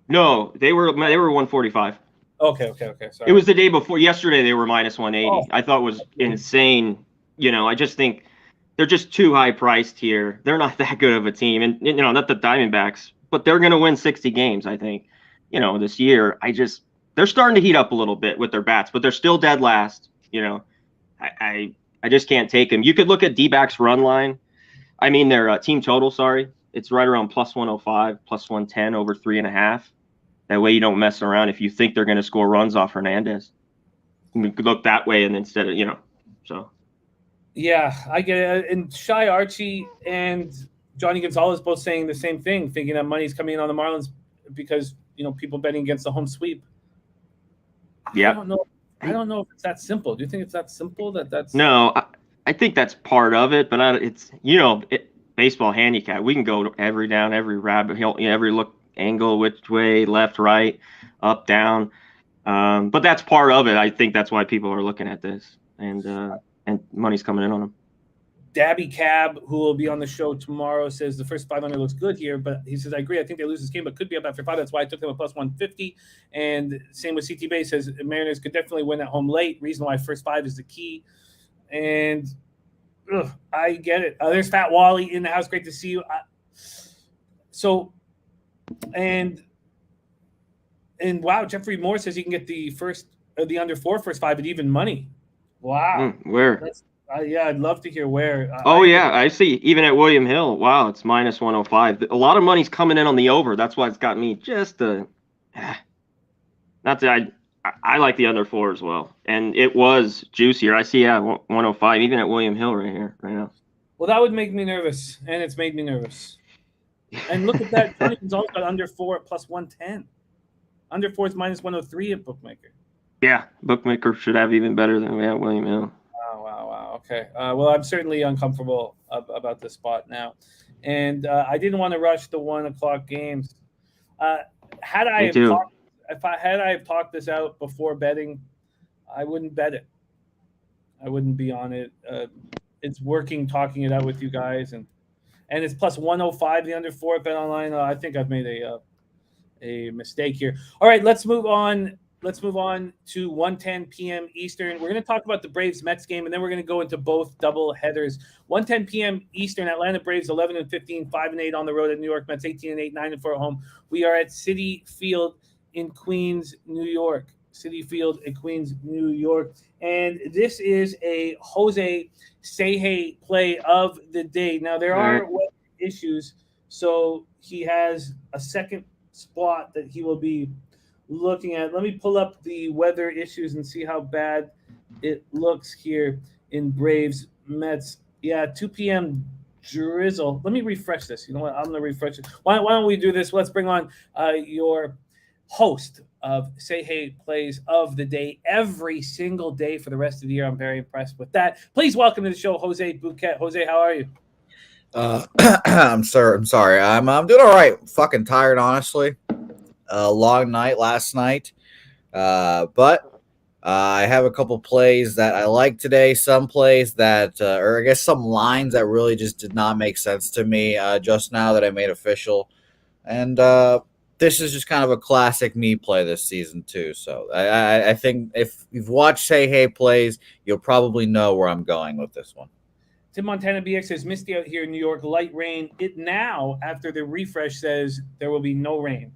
No, they were 145. Okay. Sorry. It was the day before. Yesterday they were minus 180. Oh, I thought it was insane. I just think they're just too high priced here. They're not that good of a team, and not the Diamondbacks, but they're going to win 60 games. I think, this year. They're starting to heat up a little bit with their bats, but they're still dead last. I just can't take them. You could look at D-backs run line. I mean their team total. Sorry, it's right around plus 105, plus 110 over 3.5. That way you don't mess around if you think they're going to score runs off Hernandez. You could look that way and instead of, so. Yeah, I get it. And Shy Archie and Johnny Gonzalez both saying the same thing, thinking that money's coming in on the Marlins because, people betting against the home sweep. Yeah. I don't know if it's that simple. Do you think it's that simple that's No, I think that's part of it, but it's baseball handicap. We can go every down, every rabbit hill, every look angle, which way, left, right, up, down. But that's part of it. I think that's why people are looking at this, and money's coming in on them. Dabby Cab, who will be on the show tomorrow, says the first 500 looks good here, but he says, I agree. I think they lose this game, but could be up after 5. That's why I took them at plus 150. And same with CT Bay, says Mariners could definitely win at home late. Reason why first 5 is the key. And I get it. There's Fat Wally in the house. Great to see you. And wow, Jeffrey Moore says he can get the under 4 first 5 at even money. Wow. Where? I'd love to hear where. I see. Even at William Hill, wow, it's minus 105. A lot of money's coming in on the over. That's why it's got me just I like the under 4 as well. And it was juicier. I see 105 even at William Hill right now. Well, that would make me nervous, and it's made me nervous. And look at that. Johnny Gonzalez got under 4 at plus 110. Under 4 is minus 103 at Bookmaker. Yeah, Bookmaker should have even better than we have William Hill. Wow. Okay. Well, I'm certainly uncomfortable about this spot now, and I didn't want to rush the 1:00 games. Had I Me have too. talked, if I had I have talked this out before betting, I wouldn't bet it. I wouldn't be on it. It's working talking it out with you guys, and it's plus 105 the under 4 bet online. I think I've made a mistake here. All right, let's move on. Let's move on to 1:10 p.m. Eastern. We're going to talk about the Braves-Mets game, and then we're going to go into both double headers. 1:10 p.m. Eastern, Atlanta Braves 11-15, 5-8 on the road at New York Mets 18-8, 9-4 at home. We are at Citi Field in Queens, New York. Citi Field in Queens, New York. And this is a Jose Seje play of the day. Now, there are issues, so he has a second spot that he will be looking at. Let me pull up the weather issues and see how bad it looks here in Braves Mets. Yeah, 2 p.m. drizzle. Let me refresh this. You know what? I'm going to refresh it. Why don't we do this? Let's bring on your host of Say Hey Plays of the Day every single day for the rest of the year. I'm very impressed with that. Please welcome to the show, Jose Bouquet. Jose, how are you? I'm sorry. I'm doing all right. Fucking tired, honestly. Long night last night, but I have a couple plays that I like today. Some plays that, or I guess some lines that really just did not make sense to me just now that I made official. And this is just kind of a classic me play this season too. So I think if you've watched Say Hey Plays, you'll probably know where I'm going with this one. Tim Montana BX says, misty out here in New York, light rain. It now, after the refresh, says there will be no rain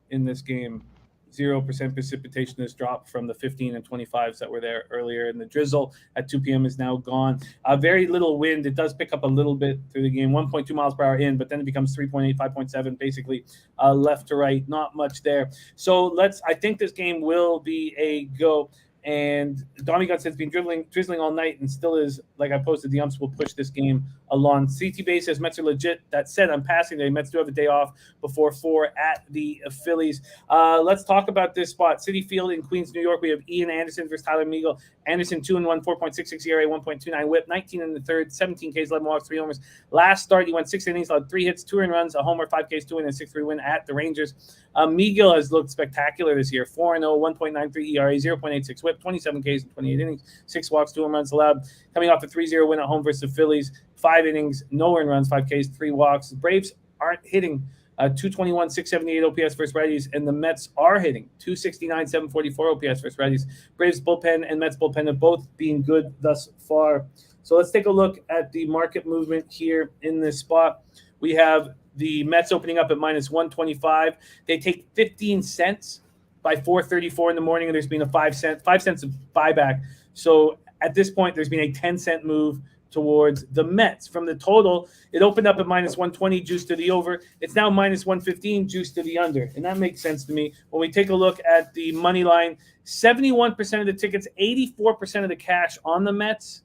in this game. 0% precipitation has dropped from the 15 and 25s that were there earlier, and the drizzle at 2 p.m. is now gone. Very little wind. It does pick up a little bit through the game, 1.2 miles per hour in, but then it becomes 3.8, 5.7, basically left to right. Not much there. So I think this game will be a go. And Donnie Gun says it's been drizzling all night and still is. Like I posted, the umps will push this game along. CT Bay says Mets are legit. That said, I'm passing today. Mets do have a day off before 4 at the Phillies. Let's talk about this spot. Citi Field in Queens, New York. We have Ian Anderson versus Tyler Meagle. Anderson 2-1, 4.66 ERA, 1.29 WHIP, 19 in the third, 17 Ks, 11 walks, 3 homers. Last start, he went 6 innings, allowed 3 hits, 2 earned runs, a homer, 5 Ks, 2 wins, and 6-3 win at the Rangers. Meagle has looked spectacular this year. 4-0, 1.93 ERA, 0.86 WHIP, 27 Ks in 28 innings, 6 walks, 2 home runs allowed. Coming off a 3-0 win at home versus the Phillies, 5 innings, no earned runs, 5 Ks, 3 walks. The Braves aren't hitting 221, 678 OPS versus righties, and the Mets are hitting 269, 744 OPS versus righties. Braves bullpen and Mets bullpen have both been good thus far. So let's take a look at the market movement here in this spot. We have the Mets opening up at minus 125. They take 15 cents by 4:34 in the morning, and there's been a 5 cents of buyback. So at this point, there's been a 10-cent move towards the Mets. From the total, it opened up at minus 120, juice to the over. It's now minus 115, juice to the under. And that makes sense to me. When we take a look at the money line, 71% of the tickets, 84% of the cash on the Mets,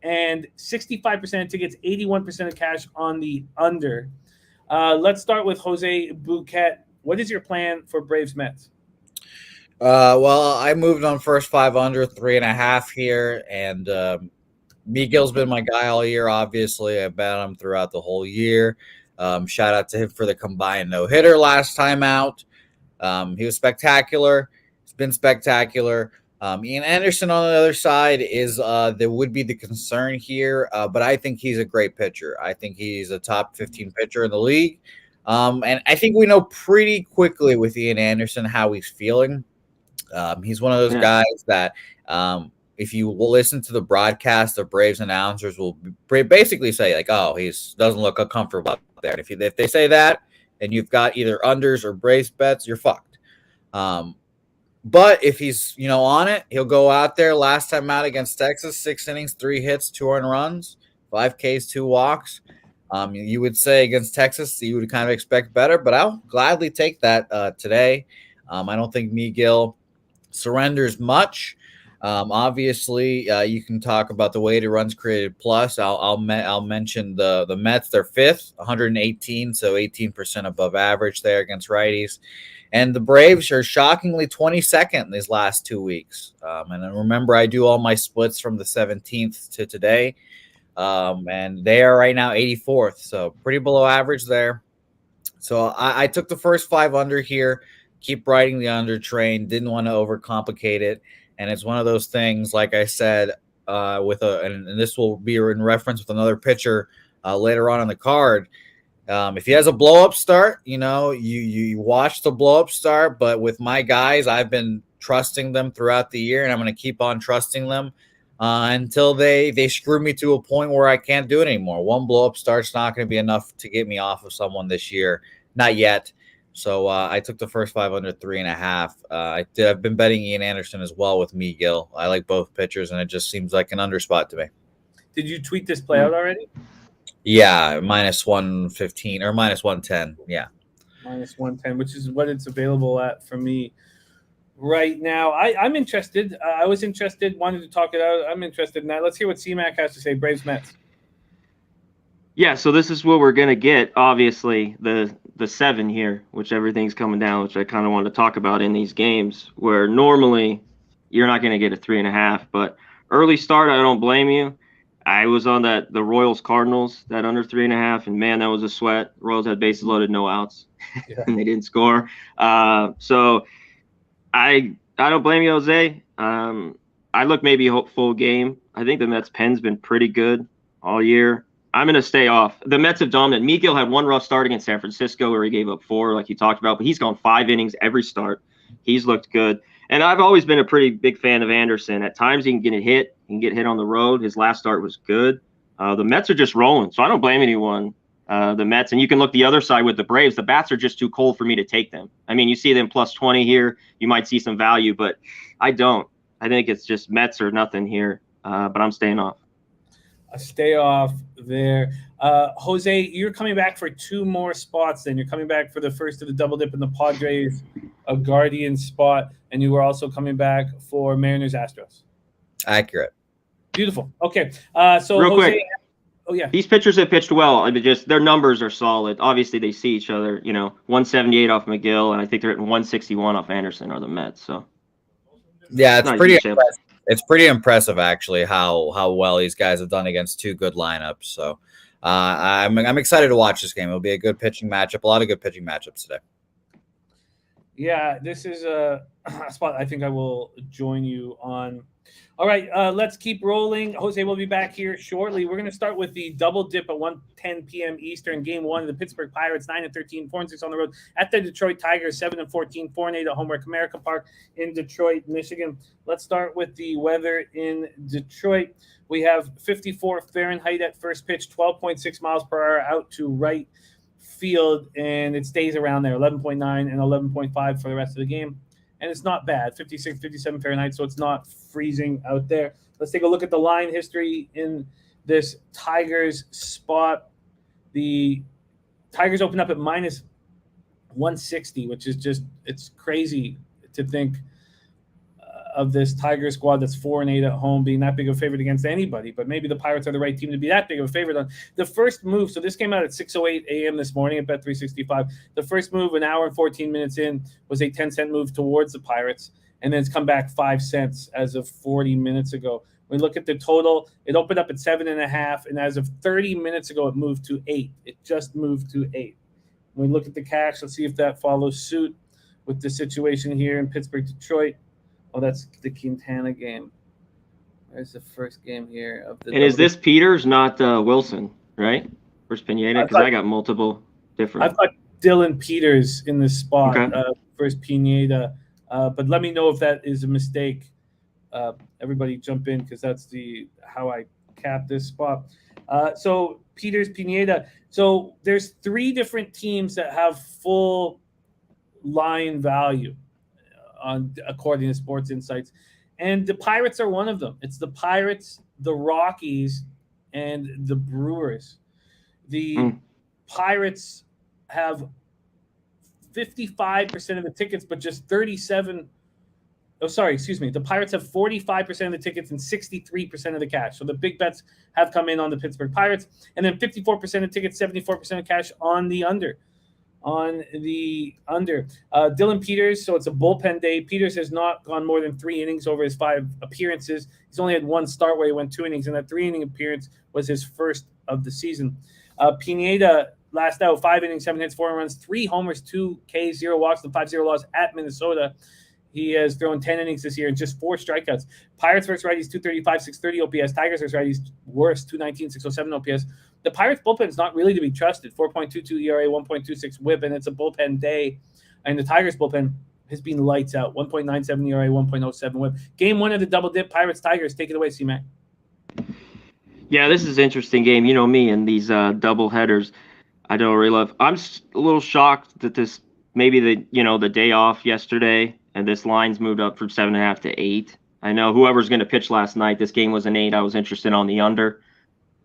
and 65% of tickets, 81% of cash on the under. Let's start with Jose Bouquet. What is your plan for Braves Mets? Well, I moved on first 5 under, 3.5 here, and Miguel's been my guy all year, obviously. I bet him throughout the whole year. Shout out to him for the combined no-hitter last time out. He was spectacular. It's been spectacular. Ian Anderson on the other side is there would be the concern here, but I think he's a great pitcher. I think he's a top 15 pitcher in the league. And I think we know pretty quickly with Ian Anderson how he's feeling. He's one of those guys that if you will listen to the broadcast, the Braves announcers will basically say like, "Oh, he doesn't look uncomfortable up there." And if they say that, and you've got either unders or Braves bets, you're fucked. But if he's on it, he'll go out there. Last time out against Texas, 6 innings, 3 hits, 2 earned runs, 5 Ks, 2 walks. You would say against Texas, you would kind of expect better, but I'll gladly take that today. I don't think Miguel surrenders much. Obviously, you can talk about the weighted runs created plus. I'll mention the Mets. They're 5th, 118, so 18% above average there against righties. And the Braves are shockingly 22nd in these last 2 weeks. And then remember, I do all my splits from the 17th to today. And they are right now 84th. So pretty below average there. So I took the first 5 under here, keep riding the under train, didn't want to overcomplicate it. And it's one of those things, like I said, and this will be in reference with another pitcher later on in the card. If he has a blow-up start, you watch the blow-up start. But with my guys, I've been trusting them throughout the year, and I'm going to keep on trusting them until they screw me to a point where I can't do it anymore. One blow-up start's not going to be enough to get me off of someone this year. Not yet. So I took the first 5 under 3.5. I've been betting Ian Anderson as well with Miguel. I like both pitchers, and it just seems like an under spot to me. Did you tweet this play out already? Yeah, -115 or -110. Yeah. -110, which is what it's available at for me right now. I'm interested. I was interested, wanted to talk it out. I'm interested in that. Let's hear what C-Mac has to say. Braves Mets. Yeah, so this is what we're going to get, obviously, the 7 here, which everything's coming down, which I kind of want to talk about in these games, where normally you're not going to get a 3.5, but early start, I don't blame you. I was on the Royals Cardinals, that under 3.5, and man, that was a sweat. Royals had bases loaded, no outs, and they didn't score. So I don't blame you, Jose. I look maybe full game. I think the Mets' pen's been pretty good all year. I'm going to stay off. The Mets have dominated. Miguel had one rough start against San Francisco where he gave up 4, like you talked about, but he's gone 5 innings every start. He's looked good. And I've always been a pretty big fan of Anderson. At times he can get a hit. He can get hit on the road. His last start was good. The Mets are just rolling, so I don't blame anyone. The Mets, and you can look the other side with the Braves. The bats are just too cold for me to take them. I mean, you see them +20 here. You might see some value, but I don't. I think it's just Mets or nothing here, but I'm staying off. Stay off there. Jose, you're coming back for 2 more spots then. You're coming back for the first of the double dip in the Padres, a Guardian spot, and you were also coming back for Mariners Astros. Accurate. Beautiful. Okay. So real Jose, quick. Oh, yeah. These pitchers have pitched well. I mean, just their numbers are solid. Obviously, they see each other. 178 off McGill, and I think they're hitting 161 off Anderson or the Mets. So yeah, it's pretty impressive. It's pretty impressive, actually, how well these guys have done against 2 good lineups. So I'm excited to watch this game. It'll be a good pitching matchup. A lot of good pitching matchups today. Yeah, this is a spot I think I will join you on. All right, let's keep rolling. Jose will be back here shortly. We're going to start with the double dip at 1:10 p.m. Eastern, Game 1 of the Pittsburgh Pirates, 9-13, 4-6 on the road at the Detroit Tigers, 7-14, 4-8 at Homework America Park in Detroit, Michigan. Let's start with the weather in Detroit. We have 54 Fahrenheit at first pitch, 12.6 miles per hour out to right field, and it stays around there, 11.9 and 11.5 for the rest of the game. And it's not bad, 56, 57 Fahrenheit, so it's not freezing out there. Let's take a look at the line history in this Tigers spot. The Tigers opened up at -160, which is just, it's crazy to think of this Tiger squad that's 4-8 at home being that big of a favorite against anybody, but maybe the Pirates are the right team to be that big of a favorite on. The first move, so this came out at 6:08 a.m. this morning at Bet365. The first move, an hour and 14 minutes in, was a 10-cent move towards the Pirates, and then it's come back 5 cents as of 40 minutes ago. When we look at the total, it opened up at 7.5, and as of 30 minutes ago, it moved to 8. It just moved to 8. When we look at the cash, let's see if that follows suit with the situation here in Pittsburgh, Detroit. Oh, that's the Quintana game. There's the first game here of the. And is this Peters, not Wilson, right? Versus Pineda, because I got multiple different. I've got Dylan Peters in this spot Okay. versus Pineda, but let me know if that is a mistake. Everybody jump in because that's how I cap this spot. So Peters, Pineda. So there's 3 different teams that have full line value. According to Sports Insights, and the Pirates are one of them. It's the Pirates, the Rockies, and the Brewers. The Pirates have 55% of the tickets, but just 37. Oh, sorry, excuse me. The Pirates have 45% of the tickets and 63% of the cash. So the big bets have come in on the Pittsburgh Pirates, and then 54% of tickets, 74% of cash on the under. on the under. Dylan Peters, so it's a bullpen day. Peters has not gone more than 3 innings over his 5 appearances. He's only had 1 start where he went 2 innings, and that 3-inning appearance was his first of the season. Pineda last out, 5 innings, 7 hits, 4 runs, 3 homers, 2 Ks, 0 walks, and 5-0 loss at Minnesota. He has thrown 10 innings this year and just 4 strikeouts. Pirates versus righties, 235, 630 OPS. Tigers versus righties, worse, 219, 607 OPS. The Pirates bullpen is not really to be trusted. 4.22 ERA, 1.26 WHIP, and it's a bullpen day. And the Tigers bullpen has been lights out. 1.97 ERA, 1.07 WHIP. Game 1 of the double dip, Pirates-Tigers. Take it away, C-Mac. Yeah, this is an interesting game. You know me and these double headers. I don't really love. I'm a little shocked that this maybe the day off yesterday and this line's moved up from 7.5 to 8. I know whoever's going to pitch last night. This game was an 8. I was interested on the under.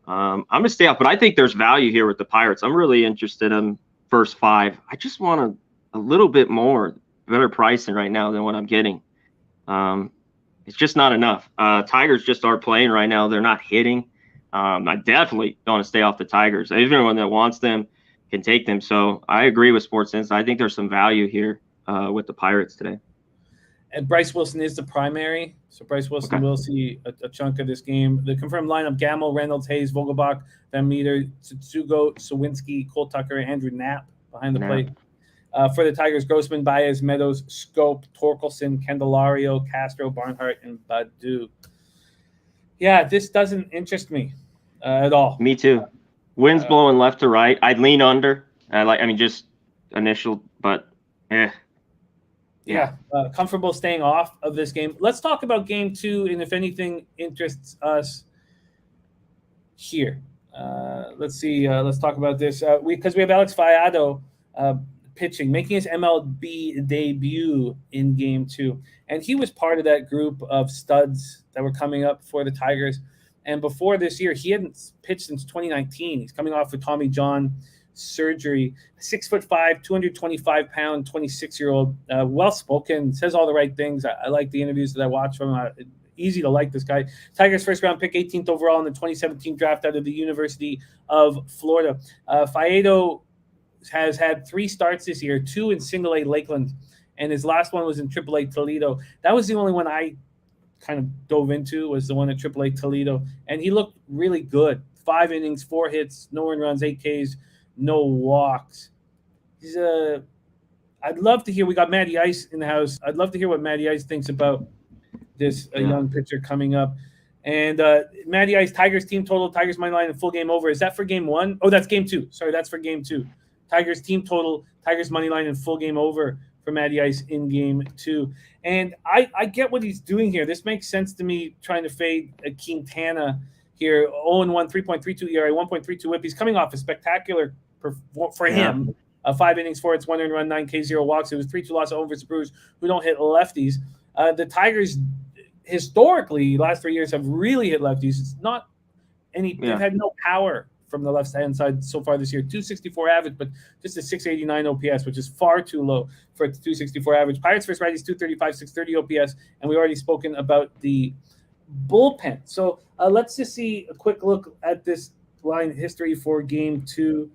I'm going to stay off, but I think there's value here with the Pirates. I'm really interested in first 5. I just want a little bit more, better pricing right now than what I'm getting. It's just not enough. Tigers just aren't playing right now. They're not hitting. I definitely don't want to stay off the Tigers. Everyone that wants them can take them. So I agree with Sports Insight. I think there's some value here with the Pirates today. And Bryce Wilson is the primary. So Bryce Wilson will see a chunk of this game. The confirmed lineup: Gamble, Reynolds, Hayes, Vogelbach, Van Meter, Tsutsugo, Sawinski, Cole Tucker, and Andrew Knapp behind the plate. For the Tigers, Grossman, Baez, Meadows, Scope, Torkelson, Candelario, Castro, Barnhart, and Badu. Yeah, this doesn't interest me at all. Me too. Wind's blowing left to right. I'd lean under. Just initial, but Yeah, comfortable staying off of this game. Let's talk about game 2, and if anything interests us here. Let's see. Let's talk about this. Because we have Alex Faedo pitching, making his MLB debut in game 2. And he was part of that group of studs that were coming up for the Tigers. And before this year, he hadn't pitched since 2019. He's coming off with Tommy John surgery. 6'5", 225-pound, 26-year-old, well-spoken, says all the right things. I like the interviews that I watch from him. Easy to like this guy. Tigers first-round pick, 18th overall in the 2017 draft out of the University of Florida. Faedo has had 3 starts this year, 2 in single-A Lakeland, and his last one was in triple-A Toledo. That was the only one I kind of dove into, was the one at triple-A Toledo, and he looked really good. 5 innings, 4 hits, no earned runs, 8 Ks, no walks. He's I'd love to hear. We got Matty Ice in the house. I'd love to hear what Matty Ice thinks about this young pitcher coming up. And Matty Ice, Tigers team total, Tigers money line, and full game over. Is that for game 1? Oh, that's game 2. Sorry, that's for game 2. Tigers team total, Tigers money line, and full game over for Matty Ice in game 2. And I get what he's doing here. This makes sense to me, trying to fade a Quintana here. 0-1, 3.32 ERA, 1.32 WHIP. He's coming off a spectacular for him. 5 innings, 4 hits, 1 earned run, 9 Ks, 0 walks. It was 3-2 loss at home versus the Brewers, who don't hit lefties. The Tigers, historically, last 3 years have really hit lefties. It's not any. They've had no power from the left-hand side so far this year. 264 average, but just a 689 OPS, which is far too low for a 264 average. Pirates versus righties, 235, 630 OPS, and we already spoken about the bullpen. So let's just see a quick look at this line history for game 2.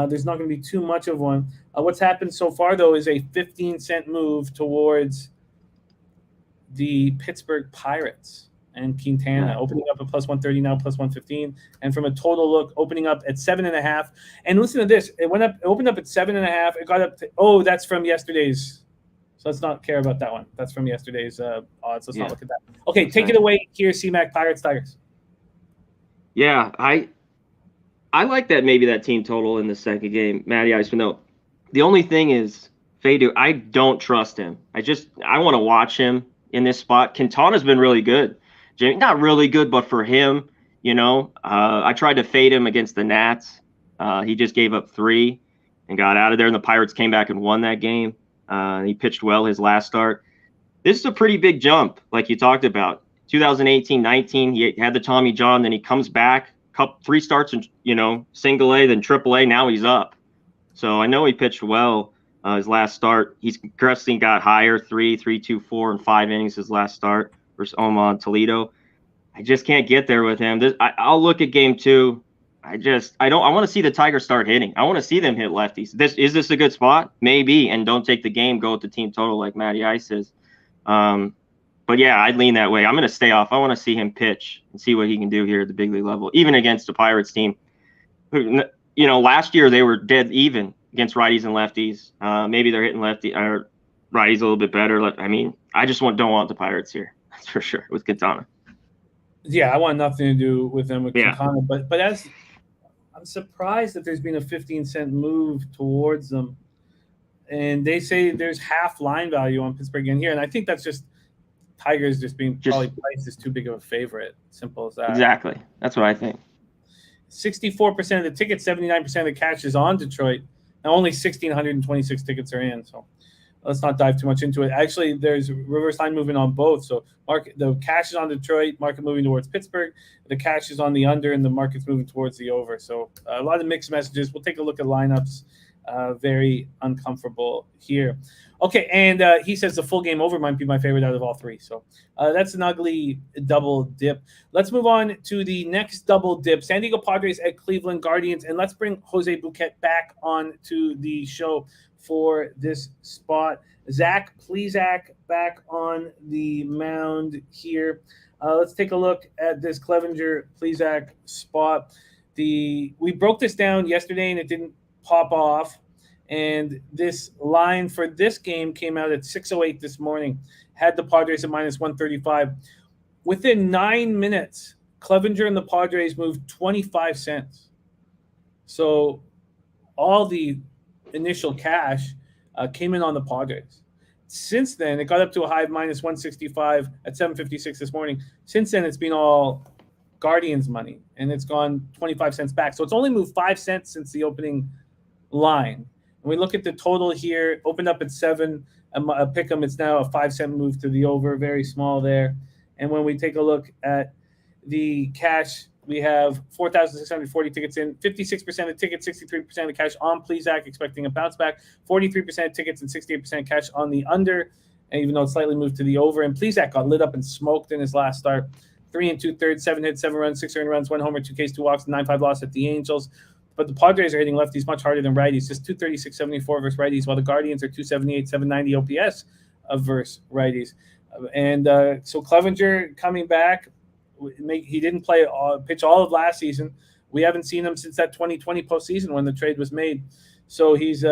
There's not going to be too much of one. What's happened so far, though, is a 15-cent move towards the Pittsburgh Pirates and Quintana, opening up at plus 130, now plus 115. And from a total look, opening up at 7.5. And listen to this. It opened up at 7.5. It got up to, that's from yesterday's. So let's not care about that one. That's from yesterday's odds. Let's not look at that. Okay, take it away here, C-Mac, Pirates, Tigers. Yeah, I like that, maybe that team total in the second game, Matty Ice. No, the only thing is, Faedo, I don't trust him. I want to watch him in this spot. Quintana's been really good. Jimmy, not really good, but for him, I tried to fade him against the Nats. He just gave up 3 and got out of there, and the Pirates came back and won that game. He pitched well his last start. This is a pretty big jump, like you talked about. 2018-19, he had the Tommy John, then he comes back. 3 starts in single A, then triple A. Now he's up. So I know he pitched well his last start. He's progressively got higher, 3, 2, 4, and 5 innings his last start versus Omaha and Toledo. I just can't get there with him. I'll look at game 2. I want to see the Tigers start hitting. I want to see them hit lefties. Is this a good spot? Maybe. And don't take the game. Go with the team total like Matty Ice says. But yeah, I'd lean that way. I'm going to stay off. I want to see him pitch and see what he can do here at the big league level, even against the Pirates team. Last year they were dead even against righties and lefties. Maybe they're hitting lefty or righties a little bit better. I mean, I just don't want the Pirates here. That's for sure with Quintana. Yeah, I want nothing to do with them with Yeah. Quintana. But as I'm surprised that there's been a 15-cent move towards them. And they say there's half line value on Pittsburgh in here. And I think that's just Tigers probably priced as too big of a favorite. Simple as that. Exactly. That's what I think. 64% of the tickets, 79% of the cash is on Detroit. Now only 1,626 tickets are in. So let's not dive too much into it. Actually, there's reverse line movement on both. So the cash is on Detroit, market moving towards Pittsburgh. The cash is on the under, and the market's moving towards the over. So a lot of mixed messages. We'll take a look at lineups. Very uncomfortable here. Okay, and he says the full game over might be my favorite out of all three. So that's an ugly double dip. Let's move on to the next double dip. San Diego Padres at Cleveland Guardians. And let's bring Jose Bouquet back on to the show for this spot. Zach Plesac back on the mound here. Let's take a look at this Clevenger Plesac spot. We broke this down yesterday, and it didn't pop off. And this line for this game came out at 6:08 this morning. Had the Padres at minus 135. Within 9 minutes, Clevenger and the Padres moved 25 cents. So all the initial cash came in on the Padres. Since then, it got up to a high of minus 165 at 7:56 this morning. Since then, it's been all Guardians money, and it's gone 25 cents back. So it's only moved 5 cents since the opening line. When we look at the total here, opened up at 7, a pick 'em, it's now a 5-cent move to the over, very small there. And when we take a look at the cash, we have 4,640 tickets in, 56% of tickets, 63% of cash on Plesac, expecting a bounce back, 43% of tickets and 68% cash on the under, and even though it's slightly moved to the over. And Plesac got lit up and smoked in his last start. 3 2/3, 7 hits, 7 runs, 6 earned runs, 1 homer, 2 Ks, 2 walks, 9-5 loss at the Angels. But the Padres are hitting lefties much harder than righties, just 236.74 versus righties, while the Guardians are 278, 790 OPS versus righties. And so Clevenger coming back, he didn't pitch all of last season. We haven't seen him since that 2020 postseason when the trade was made. So he's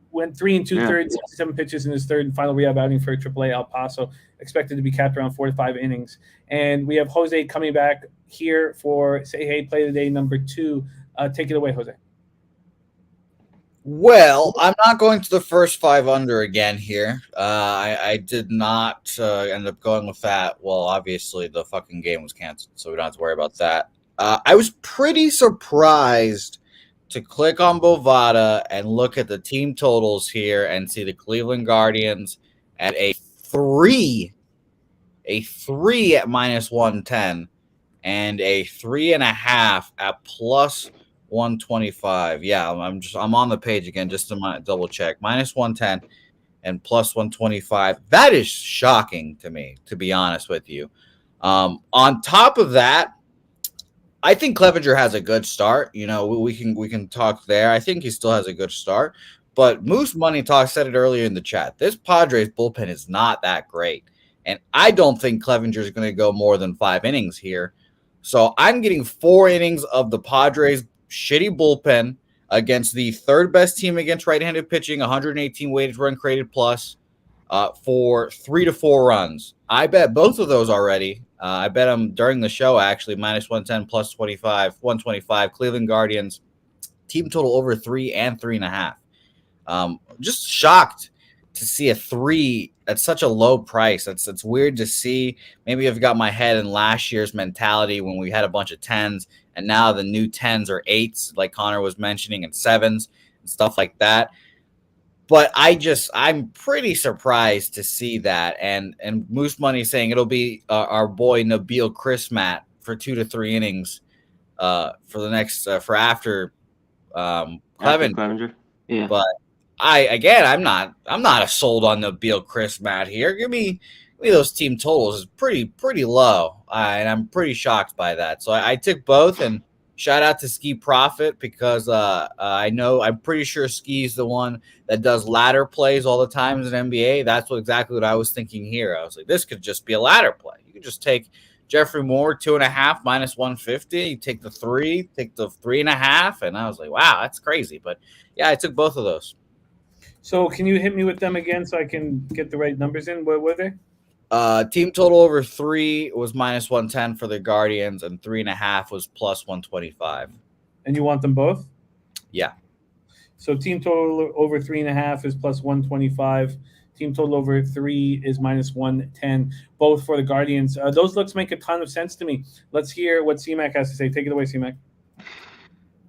went 3 2/3, 67 pitches in his third and final rehab outing for AAA El Paso, expected to be capped around 4 to 5 innings. And we have Jose coming back here for Say Hey Play the Day number 2. Take it away, Jose. Well, I'm not going to the first 5 under again here. I did not end up going with that. Well, obviously the fucking game was canceled, so we don't have to worry about that. I was pretty surprised to click on Bovada and look at the team totals here and see the Cleveland Guardians at a 3 at minus 110 and a 3.5 at plus 125. Yeah, I'm on the page again just to double check. Minus 110 and plus 125. That is shocking to me, to be honest with you. On top of that, I think Clevenger has a good start. You know, we can talk there. I think he still has a good start. But Moose Money Talk said it earlier in the chat. This Padres bullpen is not that great. And I don't think Clevenger is going to go more than 5 innings here. So I'm getting 4 innings of the Padres' shitty bullpen against the third best team against right-handed pitching, 118 weighted run created plus, for 3 to 4 runs. I bet both of those already. I bet them during the show, actually, minus 110, plus 125. Cleveland Guardians, team total over 3 and 3.5. Just shocked to see a 3 at such a low price. It's weird to see. Maybe I've got my head in last year's mentality when we had a bunch of 10s, and now the new 10s are 8s, like Connor was mentioning, and 7s and stuff like that. But I'm pretty surprised to see that. And Moose Money saying it'll be our boy Nabil Chrismat for 2 to 3 innings for the next for after Clevenger. Yeah. But I'm not a sold on Nabil Chrismat here. Give me those team totals. It's pretty low, and I'm pretty shocked by that. So I took both, and shout out to Ski Profit because I'm pretty sure Ski's the one that does ladder plays all the time in NBA. That's exactly what I was thinking here. I was like, this could just be a ladder play. You could just take Jeffrey Moore 2.5 minus 150. You take the 3, take the 3.5, and I was like, wow, that's crazy. But yeah, I took both of those. So can you hit me with them again so I can get the right numbers in? What were they? Team total over 3 was minus 110 for the Guardians, and 3.5 was plus 125. And you want them both? Yeah. So team total over 3.5 is plus 125. Team total over 3 is minus 110, both for the Guardians. Those looks make a ton of sense to me. Let's hear what C-Mac has to say. Take it away, C-Mac.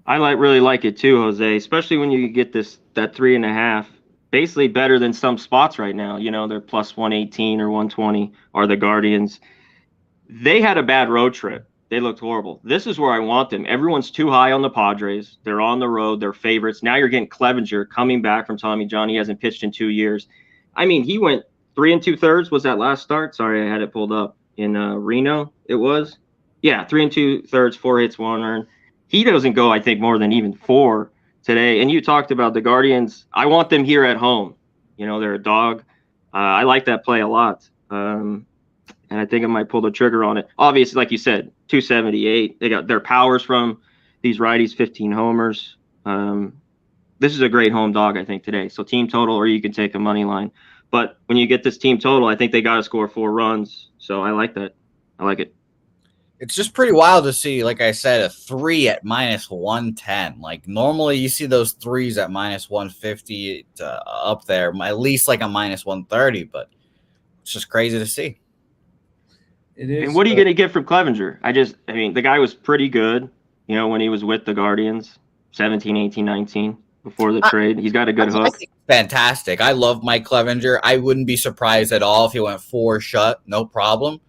I really like it too, Jose, especially when you get that 3.5. Basically better than some spots right now. You know, they're plus 118 or 120 are the Guardians. They had a bad road trip. They looked horrible. This is where I want them. Everyone's too high on the Padres. They're on the road. They're favorites. Now you're getting Clevenger coming back from Tommy John. He hasn't pitched in 2 years. I mean, he went 3 2/3 was that last start. Sorry, I had it pulled up in Reno. It was. Yeah, 3 2/3, 4 hits, 1 earned. He doesn't go, I think, more than even 4 today. And you talked about the Guardians. I want them here at home. You know, they're a dog. I like that play a lot. And I think I might pull the trigger on it. Obviously, like you said, 278. They got their powers from these righties, 15 homers. This is a great home dog, I think, today. So team total, or you can take a money line. But when you get this team total, I think they got to score 4 runs. So I like that. I like it. It's just pretty wild to see, like I said, a 3 at minus 110. Like normally you see those 3s at minus 150 up there, at least like a minus 130, but it's just crazy to see. It is. And what are you going to get from Clevenger? I mean, the guy was pretty good, you know, when he was with the Guardians, 17, 18, 19 before the trade. He's got a good hook. Fantastic. I love Mike Clevenger. I wouldn't be surprised at all if he went 4 shut, no problem.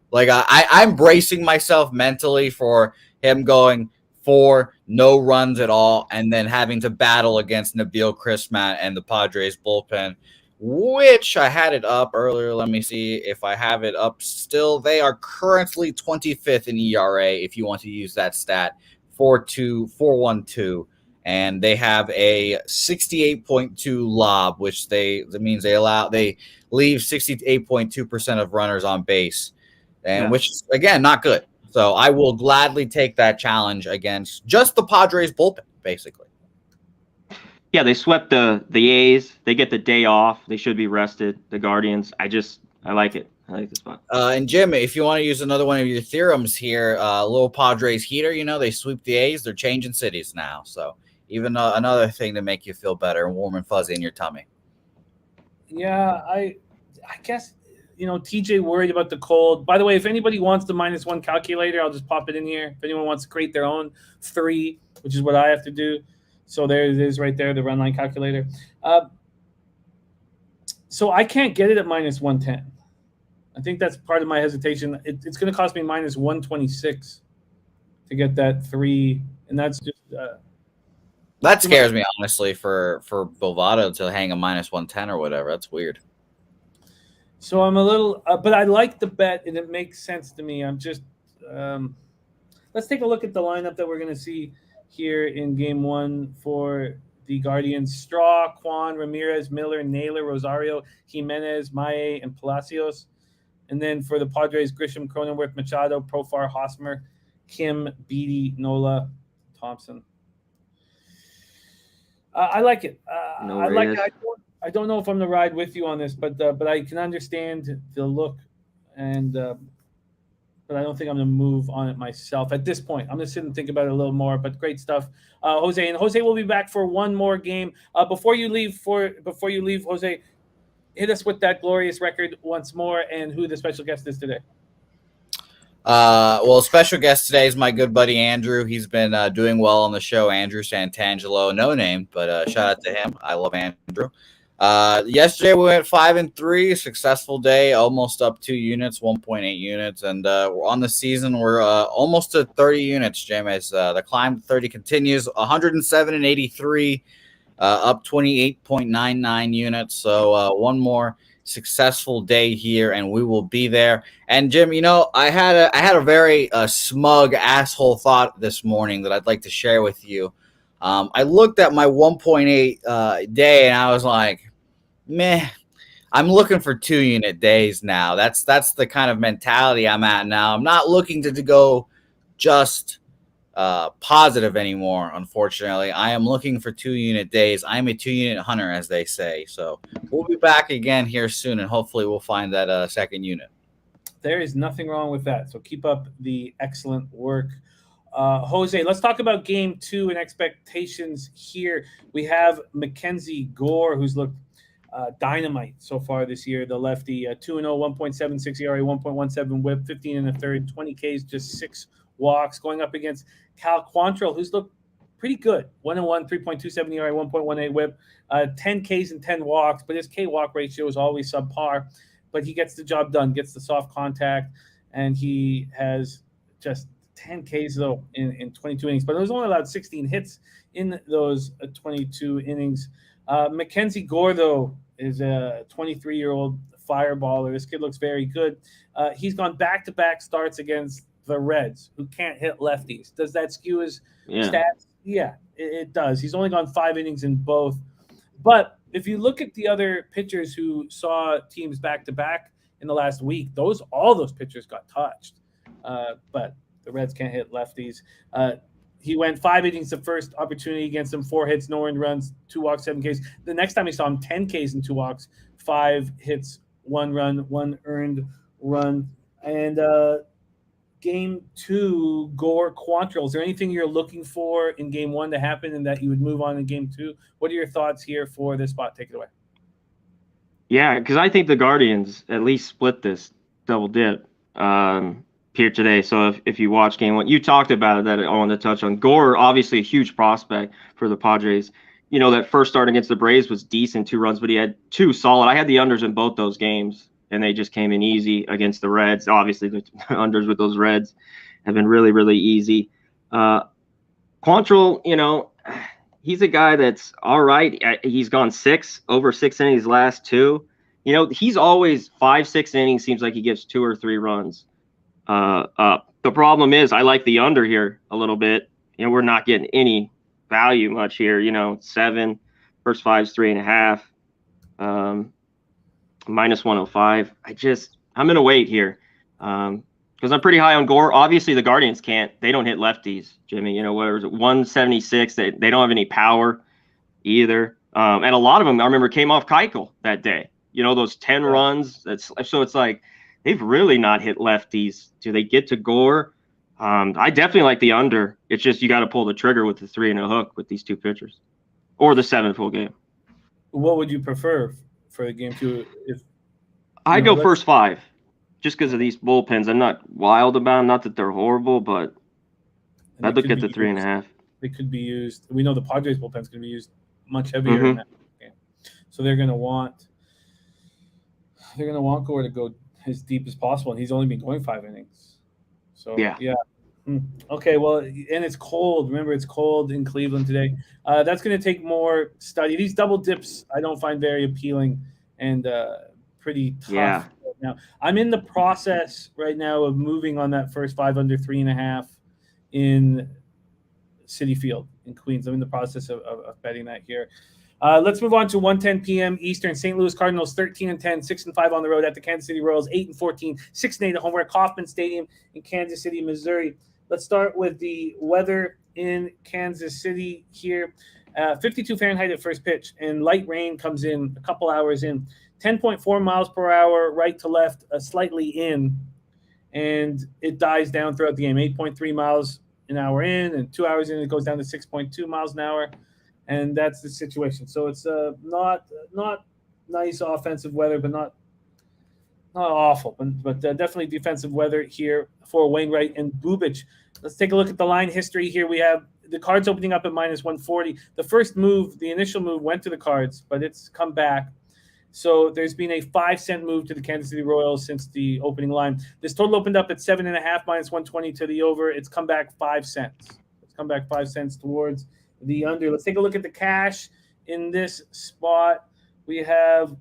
Like I'm bracing myself mentally for him going 4, no runs at all, and then having to battle against Nabil Crismat and the Padres bullpen, which I had it up earlier. Let me see if I have it up still. They are currently 25th in ERA, if you want to use that stat, 4.12, and they have a 68.2 lob, which that means they leave 68.2% of runners on base. And which is, again, not good. So I will gladly take that challenge against just the Padres bullpen, basically. Yeah, they swept the A's. They get the day off. They should be rested. The Guardians. I like it. I like this spot. And Jim, if you want to use another one of your theorems here, little Padres heater, you know, they sweep the A's. They're changing cities now. So even another thing to make you feel better and warm and fuzzy in your tummy. Yeah, I guess. You know, TJ worried about the cold. By the way, if anybody wants the -1 calculator, I'll just pop it in here. If anyone wants to create their own 3, which is what I have to do. So there it is right there, the run line calculator. So I can't get it at -110. I think that's part of my hesitation. It's going to cost me -126 to get that 3. And that's just that scares me, honestly, for Bovado to hang a -110 or whatever. That's weird. So I'm a little, but I like the bet, and it makes sense to me. I'm just, let's take a look at the lineup that we're going to see here in Game 1 for the Guardians. Straw, Kwan, Ramirez, Miller, Naylor, Rosario, Jimenez, Maye, and Palacios. And then for the Padres, Grisham, Cronenworth, Machado, Profar, Hosmer, Kim, Beatty, Nola, Thompson. I like it. I like it. I don't know if I'm going to ride with you on this, but I can understand the look, and but I don't think I'm going to move on it myself at this point. I'm going to sit and think about it a little more. But great stuff, Jose. And Jose will be back for one more game. Before you leave, Jose, hit us with that glorious record once more, and who the special guest is today. Well, special guest today is my good buddy Andrew. He's been doing well on the show. Andrew Santangelo, no name, but shout out to him. I love Andrew. Yesterday we went 5-3, successful day, almost up 2 units, 1.8 units, and we're on the season. We're almost to 30 units, Jim, as the climb to 30 continues. 107-83, up 28.99 units. So one more successful day here, and we will be there. And Jim, I had a very smug asshole thought this morning that I'd like to share with you. I looked at my 1.8 day, and I was like, meh. I'm looking for 2-unit days now. That's the kind of mentality I'm at now. I'm not looking to go just positive anymore, unfortunately. I am looking for 2-unit days. I'm a 2-unit hunter, as they say. So we'll be back again here soon, and hopefully we'll find that second unit. There is nothing wrong with that. So keep up the excellent work. Jose, let's talk about game 2 and expectations here. We have Mackenzie Gore, who's looked dynamite so far this year. The lefty, 2-0, 1.76 ERA, 1.17 WHIP, 15 and a third, 20 Ks, just 6 walks, going up against Cal Quantrill, who's looked pretty good. 1-1, 3.27 ERA, 1.18 WHIP, 10 Ks and 10 walks, but his K-walk ratio is always subpar. But he gets the job done, gets the soft contact, and he has just 10 Ks, though, in 22 innings. But it was only allowed 16 hits in those 22 innings. Mackenzie Gore, though, is a 23-year-old fireballer. This kid looks very good. He's gone back-to-back starts against the Reds, who can't hit lefties. Does that skew his stats? Yeah, it does. He's only gone 5 innings in both. But if you look at the other pitchers who saw teams back-to-back in the last week, all those pitchers got touched. But the Reds can't hit lefties. He went 5 innings the first opportunity against them, 4 hits, no earned runs, 2 walks, 7 Ks. The next time he saw him, 10 Ks and 2 walks, 5 hits, 1 run, 1 earned run. And game 2, Gore Quantrill. Is there anything you're looking for in game 1 to happen and that you would move on in game 2? What are your thoughts here for this spot? Take it away. Yeah, because I think the Guardians at least split this double dip here today. So if you watch game 1, you talked about it, that I wanted to touch on. Gore, obviously a huge prospect for the Padres. That first start against the Braves was decent, 2 runs, but he had 2 solid. I had the unders in both those games, and they just came in easy against the Reds. Obviously, the unders with those Reds have been really, really easy. Quantrill, he's a guy that's all right. He's gone over 6 innings last 2. He's always 5-6 innings. Seems like he gets 2 or 3 runs up. The problem is I like the under here a little bit. We're not getting any value much here. 7, first 5's 3.5, minus 105. I'm going to wait here because I'm pretty high on Gore. Obviously, the Guardians they don't hit lefties, Jimmy. Where is it? 176. They don't have any power either. And a lot of them, I remember, came off Keuchel that day. Those 10 runs. So it's like they've really not hit lefties. Do they get to Gore? I definitely like the under. It's just you got to pull the trigger with the 3 and a hook with these 2 pitchers, or the 7 full game. What would you prefer for the game 2? If I go first 5, just because of these bullpens. I'm not wild about them. Not that they're horrible, but I'd look at the 3.5. They could be used. We know the Padres bullpen is going to be used much heavier in that game, so they're going to want Gore to go as deep as possible, and he's only been going 5 innings. So yeah. Okay, well, and it's cold. Remember, it's cold in Cleveland today. That's going to take more study. These double dips I don't find very appealing and pretty tough right now. I'm in the process right now of moving on that first 5 under 3.5 in Citi Field in Queens. I'm in the process of betting that here. Let's move on to 1:10 p.m. Eastern. St. Louis Cardinals 13-10, 6-5 on the road at the Kansas City Royals, 8-14, 6-8 at home. We're at Kauffman Stadium in Kansas City, Missouri. Let's start with the weather in Kansas City here. 52 Fahrenheit at first pitch, and light rain comes in a couple hours in. 10.4 miles per hour, right to left, slightly in, and it dies down throughout the game. 8.3 miles an hour in, and 2 hours in, it goes down to 6.2 miles an hour. And that's the situation. So it's not nice offensive weather, but not awful, but definitely defensive weather here for Wainwright and Bubic. Let's take a look at the line history here. We have the Cards opening up at minus 140. The initial move went to the Cards, but it's come back. So there's been a 5-cent move to the Kansas City Royals since the opening line. This total opened up at 7.5 minus 120 to the over. It's come back 5 cents. It's come back 5 cents towards the under. Let's take a look at the cash in this spot. We have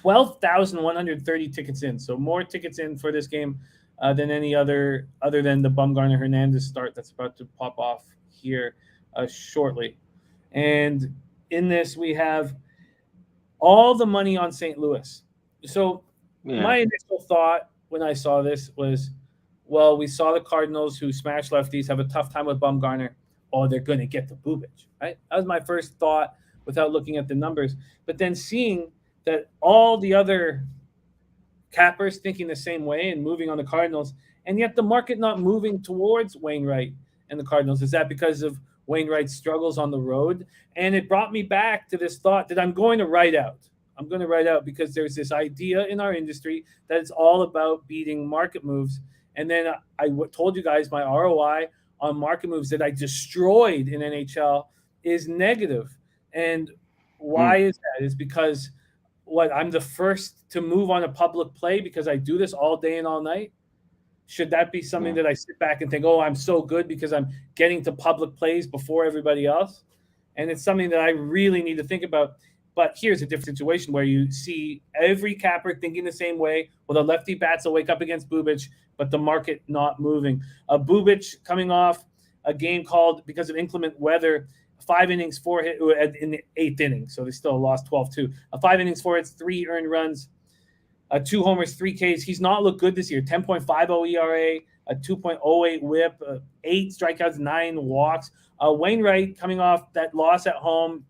12,130 tickets in. So more tickets in for this game than any other than the Bumgarner Hernandez start that's about to pop off here shortly. And in this, we have all the money on St. Louis. So my initial thought when I saw this was, well, we saw the Cardinals, who smash lefties, have a tough time with Bumgarner. Oh, they're going to get the Bubic, right? That was my first thought without looking at the numbers. But then seeing that all the other cappers thinking the same way and moving on the Cardinals, and yet the market not moving towards Wainwright and the Cardinals. Is that because of Wainwright's struggles on the road? And it brought me back to this thought that I'm going to write out. I'm going to write out because there's this idea in our industry that it's all about beating market moves. And then I told you guys my ROI on market moves that I destroyed in NHL is negative. And why is that? Is because I'm the first to move on a public play because I do this all day and all night? Should that be something that I sit back and think, oh, I'm so good because I'm getting to public plays before everybody else? And it's something that I really need to think about. But here's a different situation where you see every capper thinking the same way. Well, the lefty bats will wake up against Bubic, but the market not moving. Bubic coming off a game called because of inclement weather, 5 innings, 4 hit in the 8th inning. So they still lost 12-2. 5 innings, 4 hits, 3 earned runs, 2 homers, 3 Ks. He's not looked good this year. 10.50 ERA, a 2.08 whip, 8 strikeouts, 9 walks. Wainwright coming off that loss at home,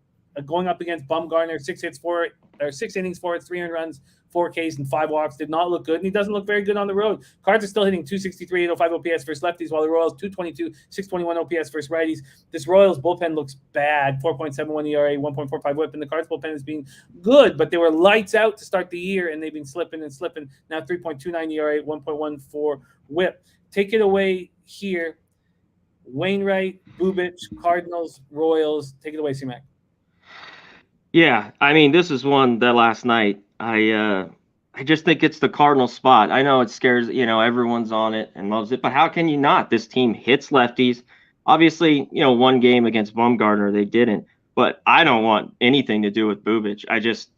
going up against Bumgarner, 6 innings, 4 hits, 3 earned runs, 4 Ks, and 5 walks. Did not look good, and he doesn't look very good on the road. Cards are still hitting 263, 805 OPS versus lefties, while the Royals 222, 621 OPS versus righties. This Royals bullpen looks bad, 4.71 ERA, 1.45 whip, and the Cards bullpen has been good, but they were lights out to start the year, and they've been slipping and slipping. Now 3.29 ERA, 1.14 whip. Take it away here. Wainwright, Bubic, Cardinals, Royals. Take it away, C-Mac. Yeah, I mean, this is one that last night I just think it's the Cardinal spot. I know it scares, everyone's on it and loves it, but how can you not? This team hits lefties. Obviously, one game against Bumgarner they didn't, but I don't want anything to do with Bubic. I just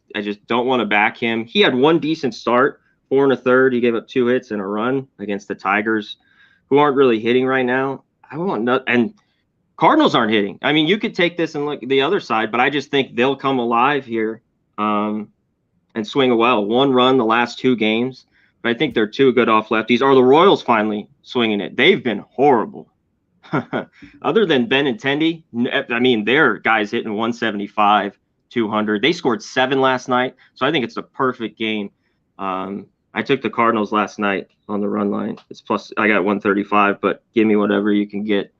don't want to back him. He had one decent start, 4 1/3. He gave up 2 hits and a run against the Tigers, who aren't really hitting right now. And Cardinals aren't hitting. I mean, you could take this and look at the other side, but I just think they'll come alive here and swing well. 1 run the last 2 games, but I think they're too good off lefties. Are the Royals finally swinging it? They've been horrible. Other than Benintendi, I mean, their guys hitting 175, 200. They scored 7 last night, so I think it's a perfect game. I took the Cardinals last night on the run line. It's plus, I got 135, but give me whatever you can get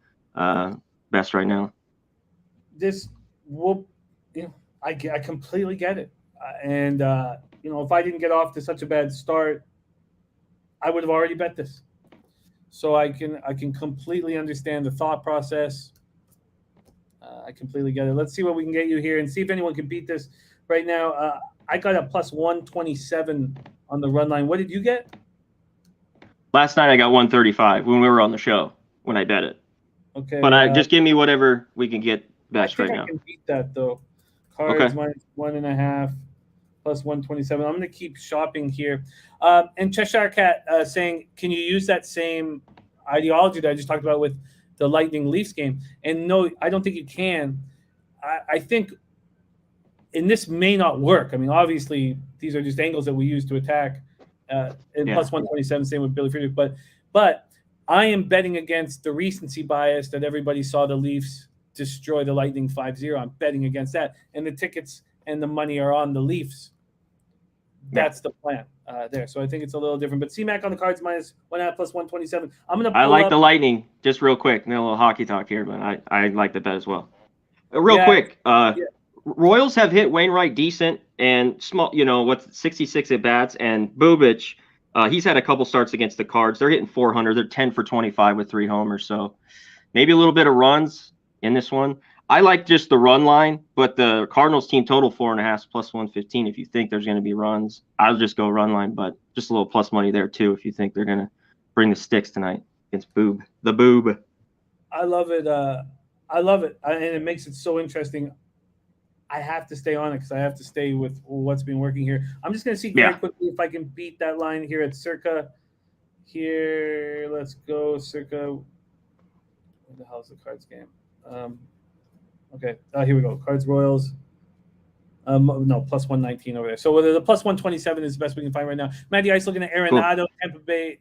best right now. This will, I completely get it. And if I didn't get off to such a bad start, I would have already bet this. So I can completely understand the thought process. I completely get it. Let's see what we can get you here and see if anyone can beat this right now. I got a plus 127 on the run line. What did you get? Last night I got 135 when we were on the show, when I bet it. Okay. But just give me whatever we can get best right now. I can beat that, though. Cards minus 1.5, plus 127. I'm going to keep shopping here. And Cheshire Cat saying, can you use that same ideology that I just talked about with the Lightning Leafs game? And no, I don't think you can. I think, and this may not work. I mean, obviously, these are just angles that we use to attack. Plus 127, same with Billy Friedrich. But I am betting against the recency bias that everybody saw the Leafs destroy the Lightning 5-0. I'm betting against that. And the tickets and the money are on the Leafs. That's the plan there. So I think it's a little different. But C-Mac on the Cards minus 1.5 plus 127. I like the Lightning. Just real quick. No little hockey talk here, but I like the bet as well. Quick. Royals have hit Wainwright decent and small, 66 at bats, and Bubic, he's had a couple starts against the Cards. They're hitting 400. They're 10 for 25 with 3 homers. So maybe a little bit of runs in this one. I like just the run line, but the Cardinals team total 4.5 plus 115. If you think there's going to be runs, I'll just go run line, but just a little plus money there too if you think they're going to bring the sticks tonight against the Boob. I love it. I love it, and it makes it so interesting. I have to stay on it because I have to stay with what's been working here. I'm just going to see very quickly if I can beat that line here at circa. Here, let's go circa. What the hell is the Cards game? Okay, here we go. Cards Royals. No, plus 119 over there. So the plus 127 is the best we can find right now. Matty Ice looking at Arenado, Tampa Bay,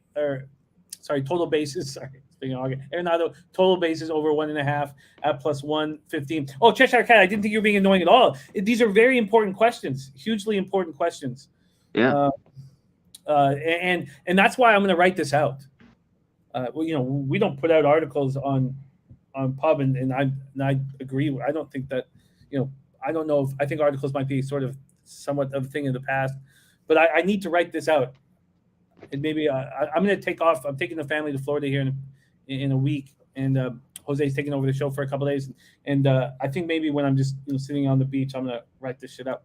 total bases. Sorry, speaking of Arenado, total bases over 1.5 at plus 115. Oh, Cheshire Cat, I didn't think you were being annoying at all. These are very important questions, hugely important questions. Yeah. And that's why I'm going to write this out. We don't put out articles on Pub, and I agree. I don't think that, I don't know if I think articles might be sort of somewhat of a thing in the past, but I need to write this out. And maybe I'm going to take off. I'm taking the family to Florida here in a week, and Jose's taking over the show for a couple of days. And I think maybe when I'm just sitting on the beach, I'm going to write this shit out.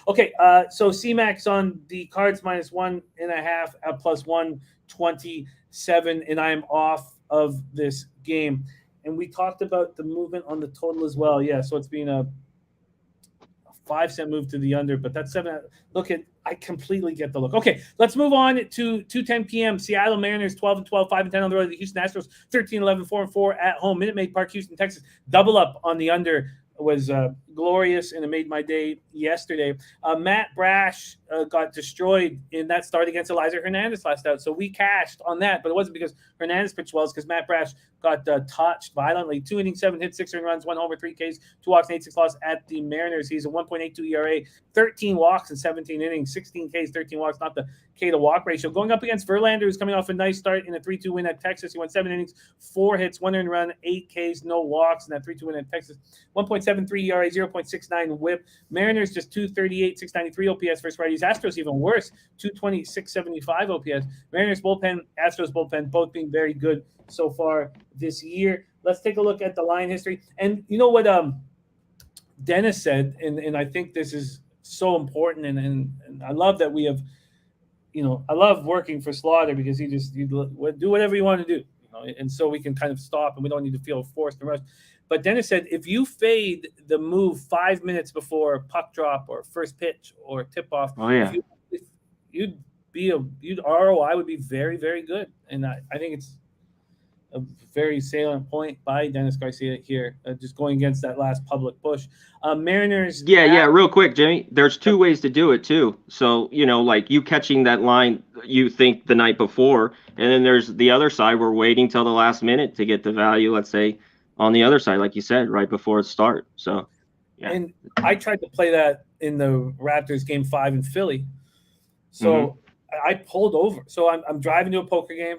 Okay, so C-Max on the Cards minus 1.5 at plus 127, and I am off of this game. And we talked about the movement on the total as well. Yeah, so it's been a 5-cent move to the under, but that's 7. Look at, I completely get the look. Okay, let's move on to 2:10 p.m. Seattle Mariners 12-12, 5-10 on the road. The Houston Astros 13-11, 4-4 at home. Minute Maid Park, Houston, Texas. Double up on the under was glorious, and it made my day yesterday. Matt Brash got destroyed in that start against Eliza Hernandez last out, so we cashed on that, but it wasn't because Hernandez pitched well. It's because Matt Brash got touched violently. 2 innings, 7 hits, 6 earned runs, 1 homer, 3 Ks, 2 walks, and 8-6 loss at the Mariners. He's a 1.82 ERA, 13 walks in 17 innings, 16 Ks, 13 walks, not the K to walk ratio. Going up against Verlander, who's coming off a nice start in a 3-2 win at Texas. He went 7 innings, 4 hits, 1 earned run, 8 Ks, no walks in that 3-2 win at Texas. 1.73 ERA, 0.69 whip. Mariners just 238, 693 OPS versus righties. Astros even worse, 220, 675 OPS. Mariners bullpen, Astros bullpen, both being very good so far this year. Let's take a look at the line history. And you know what Dennis said, and I think this is so important, and I love that we have, I love working for Slaughter because you do whatever you want to do, and so we can kind of stop and we don't need to feel forced and rushed. But Dennis said, if you fade the move 5 minutes before puck drop or first pitch or tip off, you'd ROI would be very, very good. And I think it's a very salient point by Dennis Garcia here, just going against that last public push. Mariners. Yeah. Real quick, Jimmy, there's 2 ways to do it too. So, like you catching that line, you think the night before, and then there's the other side. We're waiting till the last minute to get the value, let's say, on the other side, like you said, right before it start. So, yeah. And I tried to play that in the Raptors game 5 in Philly. So I pulled over. So I'm driving to a poker game.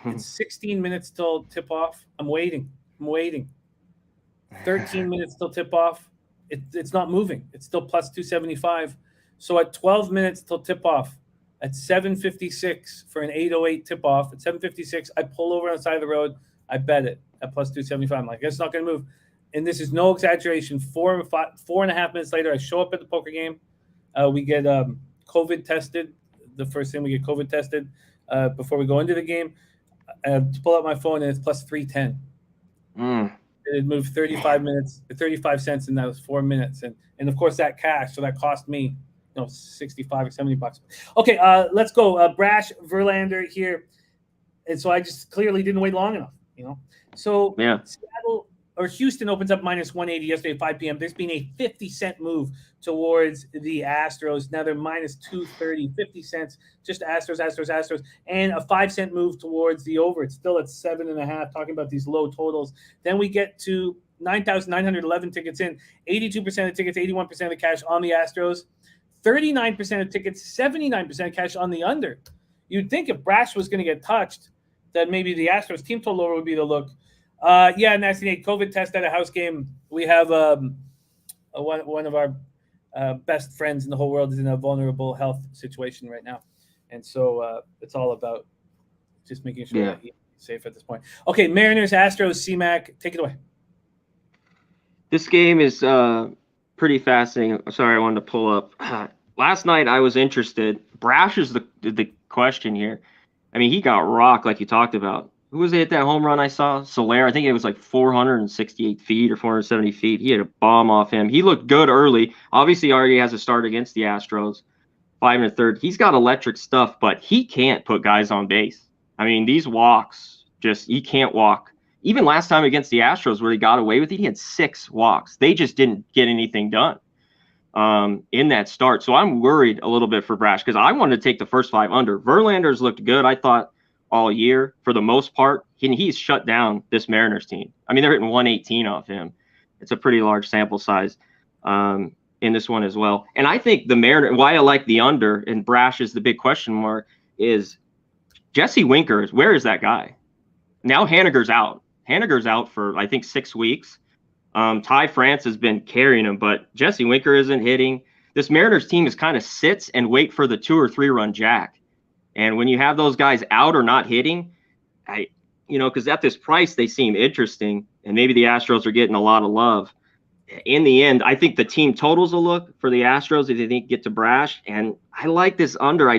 It's 16 minutes till tip off. I'm waiting. 13 minutes till tip off. It's not moving. It's still plus 275. So at 12 minutes till tip off, at 7:56 for an 8:08 tip off, at 7:56, I pull over on the side of the road. I bet it at plus 275. I'm like, it's not going to move. And this is no exaggeration. 4.5 minutes later, I show up at the poker game. We get COVID tested. The first thing we get COVID tested before we go into the game. To pull out my phone, and it's plus 310. It moved 35 cents, and that was 4 minutes. And of course, that cash. So that cost me, $65 or $70. Okay, let's go. Brash Verlander here. And so I just clearly didn't wait long enough. So Seattle or Houston opens up minus 180 yesterday at 5 p.m. There's been a 50-cent move towards the Astros. Now they're minus 230, 50 cents, just Astros, and a 5-cent move towards the over. It's still at 7.5, talking about these low totals. Then we get to 9,911 tickets in, 82% of tickets, 81% of the cash on the Astros, 39% of tickets, 79% of cash on the under. You'd think if Brash was going to get touched, that maybe the Astros team total over would be the look. Nasty Nate, COVID test at a house game. We have one of our best friends in the whole world is in a vulnerable health situation right now. And so it's all about just making sure that he's safe at this point. Okay, Mariners, Astros, C-Mac, take it away. This game is pretty fascinating. Sorry, I wanted to pull up. Last night I was interested. Brash is the question here. I mean, he got rocked like you talked about. who was it that home run I saw? Soler. I think it was like 468 feet or 470 feet. He had a bomb off him. He looked good early. Obviously, already has a start against the Astros. 5 1/3. He's got electric stuff, but he can't put guys on base. I mean, these walks, he can't walk. Even last time against the Astros where he got away with it, he had 6 walks. They just didn't get anything done in that start. So I'm worried a little bit for Brash because I wanted to take the first 5 under. Verlander's looked good, I thought, all year for the most part. He's shut down this Mariners team. I mean, they're hitting 118 off him. It's a pretty large sample size in this one as well. And I think the Mariners, why I like the under and Brash is the big question mark, is Jesse Winker. Where is that guy? Now Haniger's out. Haniger's out for, I think, 6 weeks. Ty France has been carrying him, but Jesse Winker isn't hitting. This Mariners team is kind of sits and wait for the 2 or 3 run jack. And when you have those guys out or not hitting, because at this price, they seem interesting. And maybe the Astros are getting a lot of love. In the end, I think the team totals will look for the Astros if they think get to Brash. And I like this under.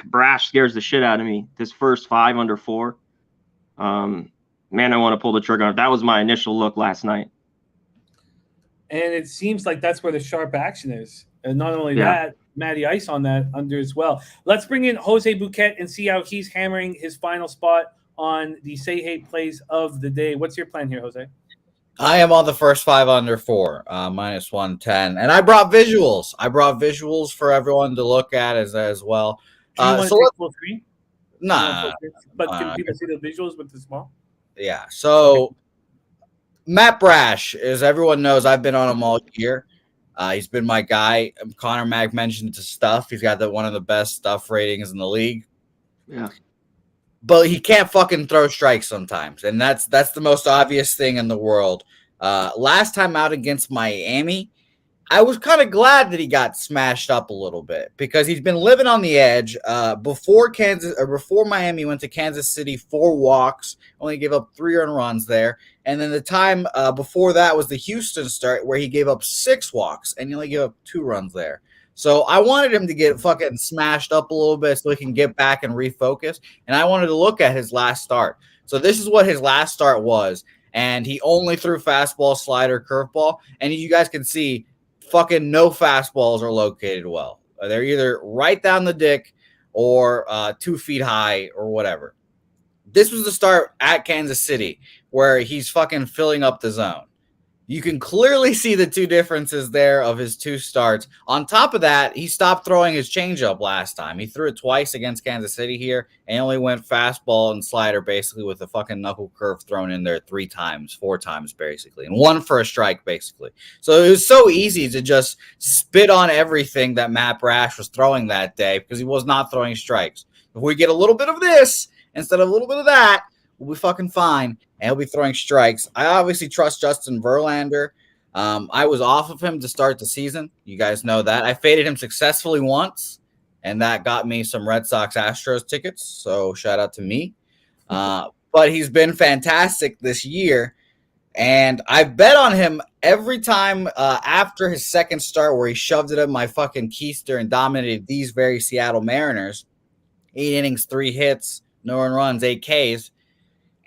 Brash scares the shit out of me. This first 5 under 4. Man, I want to pull the trigger on it. That was my initial look last night. And it seems like that's where the sharp action is. And not only that, Matty Ice on that under as well. Let's bring in Jose Bouquet and see how he's hammering his final spot on the Say Hey plays of the day. What's your plan here, Jose? I am on the first 5 under 4, minus 110. And I brought visuals. I brought visuals for everyone to look at as well. Do you want to take full screen? Nah. But can people see the visuals with the small? Yeah. So Matt Brash, as everyone knows, I've been on him all year. He's been my guy. Conor Mac mentioned his stuff. He's got one of the best stuff ratings in the league. Yeah. But he can't fucking throw strikes sometimes. And that's the most obvious thing in the world. Last time out against Miami, I was kind of glad that he got smashed up a little bit because he's been living on the edge. Before Miami went to Kansas City, 4 walks, only gave up 3 earned runs there. And then the time before that was the Houston start where he gave up 6 walks and he only gave up 2 runs there. So I wanted him to get fucking smashed up a little bit so he can get back and refocus. And I wanted to look at his last start. So this is what his last start was. And he only threw fastball, slider, curveball. And you guys can see fucking no fastballs are located well. They're either right down the dick or 2 feet high or whatever. This was the start at Kansas City where he's fucking filling up the zone. You can clearly see the 2 differences there of his 2 starts. On top of that, he stopped throwing his changeup last time. He threw it twice against Kansas City here and only went fastball and slider basically with a fucking knuckle curve thrown in there 3 times, 4 times basically, and 1 for a strike basically. So it was so easy to just spit on everything that Matt Brash was throwing that day because he was not throwing strikes. If we get a little bit of this instead of a little bit of that, we'll be fucking fine, and he'll be throwing strikes. I obviously trust Justin Verlander. I was off of him to start the season. You guys know that. I faded him successfully once, and that got me some Red Sox-Astros tickets, so shout out to me. But he's been fantastic this year, and I bet on him every time after his second start where he shoved it in my fucking keister and dominated these very Seattle Mariners. 8 innings, 3 hits, no earned runs, 8 Ks.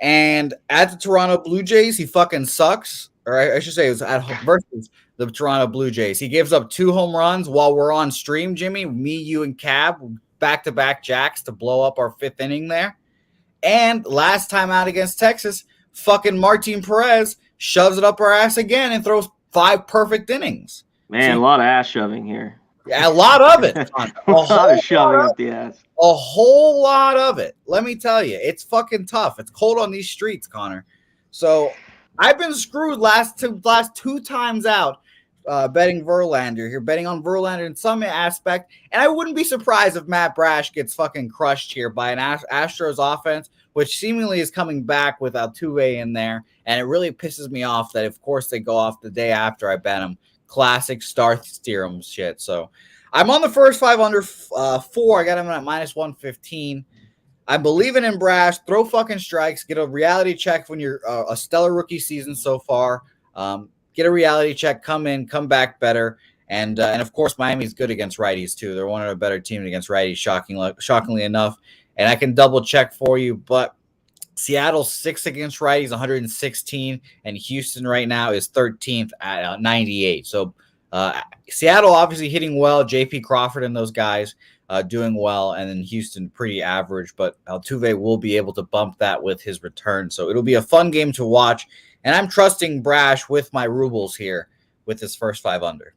And at the Toronto Blue Jays, he fucking sucks. Or I should say it was versus the Toronto Blue Jays. He gives up 2 home runs while we're on stream, Jimmy. Me, you, and Cab, back-to-back jacks to blow up our 5th inning there. And last time out against Texas, fucking Martin Perez shoves it up our ass again and throws 5 perfect innings. Man, a lot of ass shoving here. Yeah, a lot of it. A lot of shoving up the ass. A whole lot of it. Let me tell you, it's fucking tough. It's cold on these streets, Connor. So I've been screwed last 2 times out betting Verlander here, betting on Verlander in some aspect. And I wouldn't be surprised if Matt Brash gets fucking crushed here by an Astros offense, which seemingly is coming back with Altuve in there. And it really pisses me off that, of course, they go off the day after I bet them. Classic Star Theorem shit. So I'm on the first 5 under 4. I got him at minus 115. I'm believing in Brash. Throw fucking strikes. Get a reality check when you're a stellar rookie season so far. Get a reality check. Come in. Come back better. And of course, Miami's good against righties too. They're one of the better teams against righties, shockingly enough. And I can double check for you, but Seattle's 6th against righties, 116, and Houston right now is 13th at 98. So Seattle obviously hitting well. J.P. Crawford and those guys doing well, and then Houston pretty average. But Altuve will be able to bump that with his return. So it'll be a fun game to watch. And I'm trusting Brash with my rubles here with his first 5 under.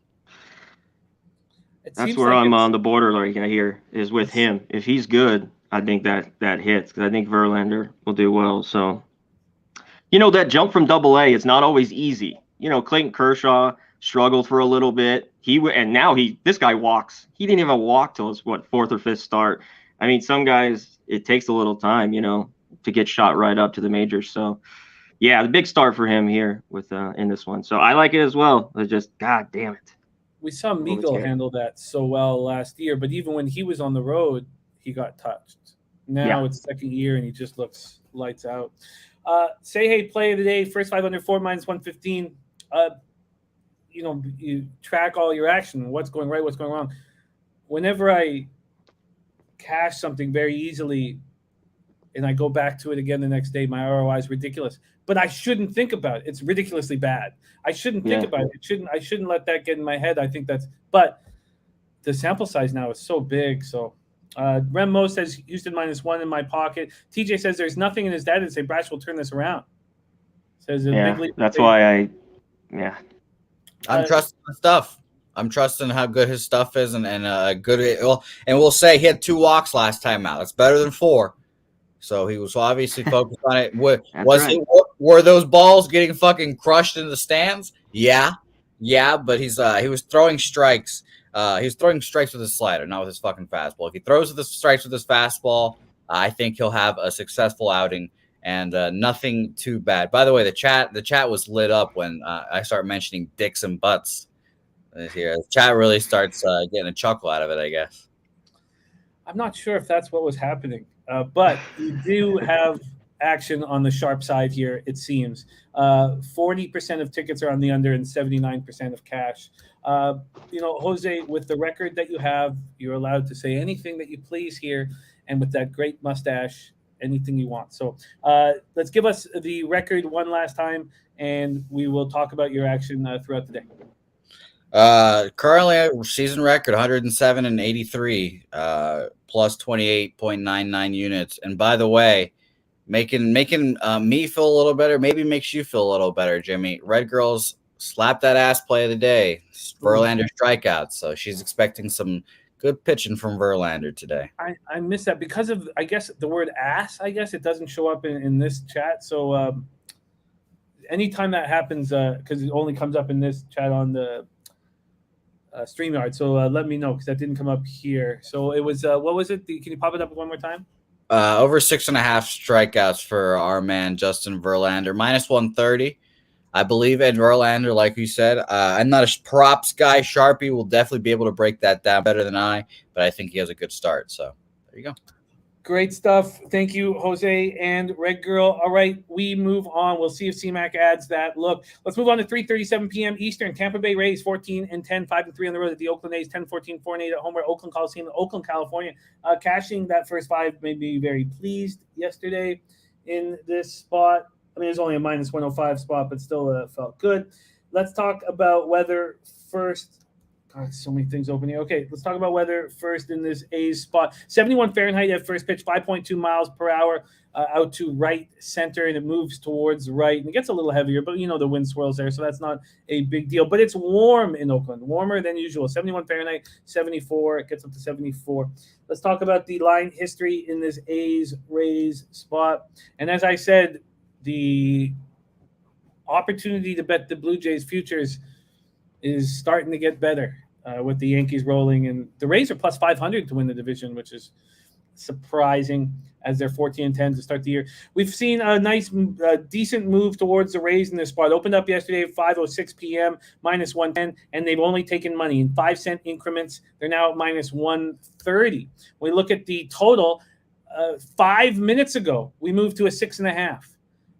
That's where I'm on the border right here is with him. If he's good, I think that hits because I think Verlander will do well. So, that jump from Double-A is not always easy. Clayton Kershaw struggled for a little bit. This guy walks. He didn't even walk till his 4th or 5th start. I mean, some guys it takes a little time, to get shot right up to the majors. So, yeah, the big start for him here with in this one. So I like it as well. It's just God damn it. We saw Miguel handle that so well last year, but even when he was on the road, he got touched. Now it's second year, and he just looks lights out. Say hey, play of the day, first 5 under, 4 minus 115. You track all your action, what's going right, what's going wrong. Whenever I cash something very easily and I go back to it again the next day, my ROI is ridiculous. But I shouldn't think about it. It's ridiculously bad. I shouldn't think about it. I shouldn't let that get in my head. I think but the sample size now is so big. So Remo says Houston -1 in my pocket. TJ says there's nothing in his data to say Brash will turn this around. Says that's why I'm trusting the stuff. I'm trusting how good his stuff is and good. Well, and we'll say he had 2 walks last time out. It's better than 4. So he was obviously focused on it. Were those balls getting fucking crushed in the stands? Yeah, but he was throwing strikes. He was throwing strikes with his slider, not with his fucking fastball. If he throws the strikes with his fastball, I think he'll have a successful outing and nothing too bad. By the way, the chat was lit up when I start mentioning dicks and butts here. The chat really starts getting a chuckle out of it, I guess. I'm not sure if that's what was happening. But we do have action on the sharp side here, it seems. 40% of tickets are on the under and 79% of cash. Jose, with the record that you have, you're allowed to say anything that you please here. And with that great mustache, anything you want. So let's give us the record one last time, and we will talk about your action throughout the day. Currently season record 107 and 83, plus 28.99 units. And by the way, making me feel a little better, maybe makes you feel a little better, Jimmy. Red Girls slapped that ass play of the day. Verlander strikeouts. So she's expecting some good pitching from Verlander today. I miss that because of, I guess, the word ass. I guess it doesn't show up in this chat. So anytime that happens, because it only comes up in this chat on the StreamYard. So let me know because that didn't come up here. So it was, what was it? Can you pop it up one more time? Over 6.5 strikeouts for our man, Justin Verlander, -130. I believe Ed Verlander, like you said, I'm not a props guy. Sharpie will definitely be able to break that down better than I, but I think he has a good start. So there you go. Great stuff. Thank you, Jose and Red Girl. All right, we move on. We'll see if CMAC adds that. Look, let's move on to 3:37 p.m. Eastern. Tampa Bay Rays 14-10, 5-3 on the road at the Oakland A's, 10-14, 4-8 at home at Oakland Coliseum, Oakland, California. Cashing that first 5 made me very pleased yesterday in this spot. I mean, there's only a -105 spot, but still felt good. Let's talk about weather first. God, so many things open here. Okay, let's talk about weather first in this A's spot. 71 Fahrenheit at first pitch, 5.2 miles per hour out to right center, and it moves towards right. And it gets a little heavier, but the wind swirls there, so that's not a big deal. But it's warm in Oakland, warmer than usual. 71 Fahrenheit, 74. It gets up to 74. Let's talk about the line history in this A's-Rays spot. And as I said, the opportunity to bet the Blue Jays futures is starting to get better with the Yankees rolling, and the Rays are plus 500 to win the division, which is surprising as they're 14-10 to start the year. We've seen a nice, decent move towards the Rays in this spot. Opened up yesterday at 5:06 p.m., -110, and they've only taken money in 5-cent increments. They're now at -130. When we look at the total, 5 minutes ago, we moved to a 6.5.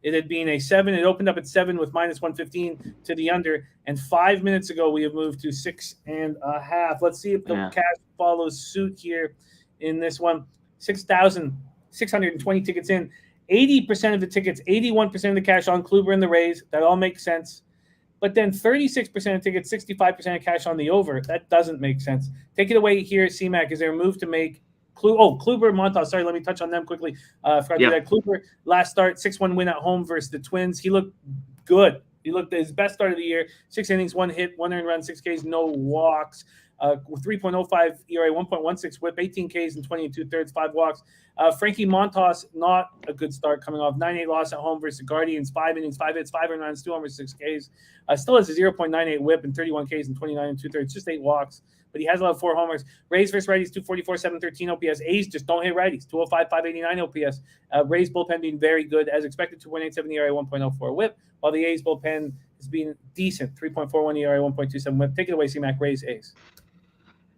It had been a 7. It opened up at 7 with -115 to the under. And 5 minutes ago, we have moved to 6.5. Let's see if the cash follows suit here in this one. 6,620 tickets in. 80% of the tickets, 81% of the cash on Kluber and the Rays. That all makes sense. But then 36% of tickets, 65% of cash on the over. That doesn't make sense. Take it away here, C-Mac. Is there a move to make Kluber and Montas? Sorry, let me touch on them quickly. Forgot to do that. Kluber, last start, 6-1 win at home versus the Twins. He looked good. He looked his best start of the year. 6 innings, 1 hit, 1 earned run, 6 Ks, no walks. 3.05 ERA, 1.16 whip, 18 Ks and 20 2/3, 5 walks. Frankie Montas, not a good start coming off. 9-8 loss at home versus the Guardians. 5 innings, 5 hits, 5 earned runs, 2 homers, 6 Ks. Still has a 0.98 whip and 31 Ks and 29 2/3, just 8 walks. But he has allowed 4 homers. Rays versus righties, 244, 713 OPS. A's just don't hit righties, 205, 589 OPS. Rays bullpen being very good, as expected, 2.87 ERA, 1.04 whip, while the A's bullpen has been decent, 3.41 ERA, 1.27 whip. Take it away, C-Mac. Rays, A's.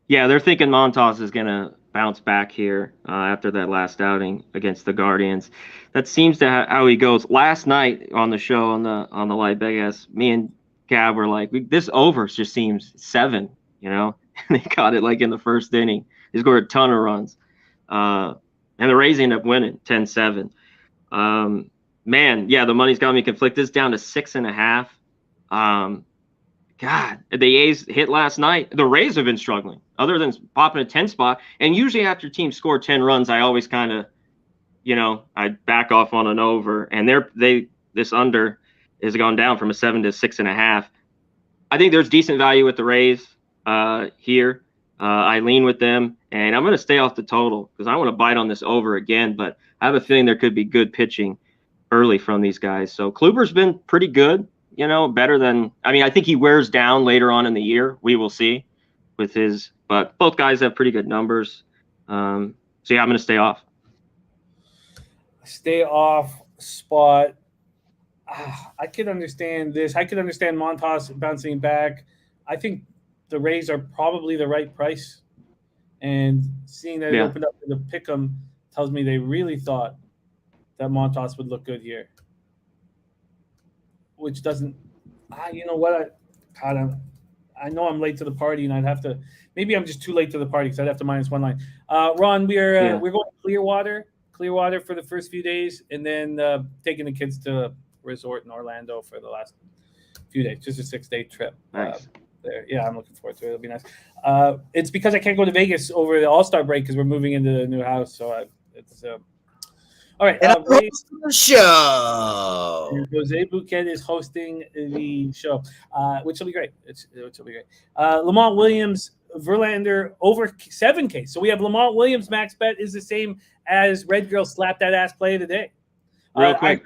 Yeah, they're thinking Montas is going to bounce back here after that last outing against the Guardians. That seems to how he goes. Last night on the show on the live bet, me and Gab were like, this over just seems 7, and they got it like in the first inning. He scored a ton of runs, and the Rays end up winning 10-7. Man, yeah, the money's got me conflicted. It's down to 6.5. God, the A's hit last night. The Rays have been struggling, other than popping a 10 spot. And usually after teams score 10 runs, I always kind of, I back off on an over. And this under has gone down from a 7 to 6.5. I think there's decent value with the Rays here. I lean with them, and I'm going to stay off the total because I want to bite on this over again. But I have a feeling there could be good pitching early from these guys. So Kluber's been pretty good. Better than, I think he wears down later on in the year. We will see but both guys have pretty good numbers. So yeah, I'm going to stay off. Stay off spot. I could understand this. I could understand Montas bouncing back. I think the Rays are probably the right price. And seeing that it opened up to the pick'em tells me they really thought that Montas would look good here. Which doesn't, you know what? I know I'm late to the party, and I'd have to. Maybe I'm just too late to the party because I'd have to minus 1 line. Ron, we're going to Clearwater for the first few days, and then taking the kids to a resort in Orlando for the last few days. Just a 6-day trip. Nice. There, yeah, I'm looking forward to it. It'll be nice. It's because I can't go to Vegas over the All-Star break because we're moving into the new house, so it's. All right. Show. Jose Bouquet is hosting the show, which will be great. Which will be great. Lamont Williams, Verlander over 7K. So we have Lamont Williams max bet is the same as Red Girl slap that ass play of the day. Real quick,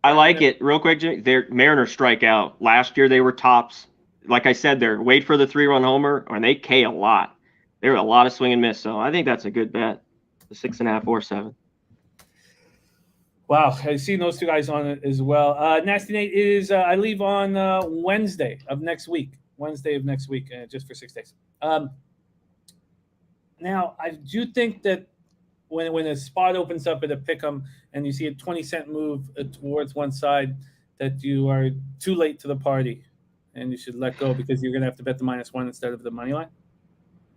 I like it. Real quick, their Mariners strike out. Last year they were tops. Like I said, they're wait for the 3-run homer, and they K a lot. There were a lot of swing and miss. So I think that's a good bet. The 6.5 or 7. Wow, I've seen those two guys on it as well. Nasty Nate is I leave on Wednesday of next week, just for 6 days. Now, I do think that when a spot opens up at a pick'em and you see a 20-cent move towards one side, that you are too late to the party and you should let go because you're going to have to bet the -1 instead of the money line.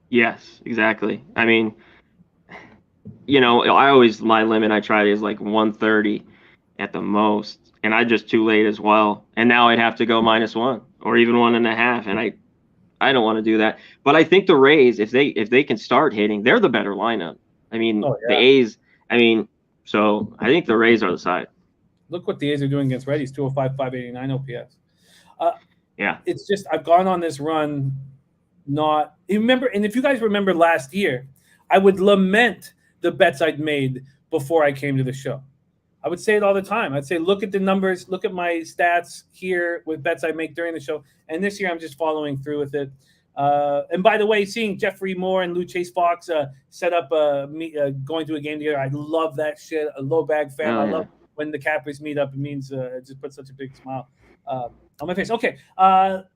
Yes, exactly. My limit I try is like 130 at the most, and I just too late as well. And now I'd have to go -1 or even 1.5, and I don't want to do that. But I think the Rays, if they can start hitting, they're the better lineup. The A's. So I think the Rays are the side. Look what the A's are doing against righties: 205, 589 OPS. Yeah, it's just I've gone on this run. And if you guys remember last year, I would lament the bets I'd made before I came to the show. I would say it all the time. I'd say, look at the numbers, look at my stats here with bets I make during the show. And this year I'm just following through with it. And by the way, seeing Jeffrey Moore and Lou Chase Fox set up going to a game together, I love that shit. A low bag fan. I love when the Cappers meet up. It means it just puts such a big smile on my face. Okay,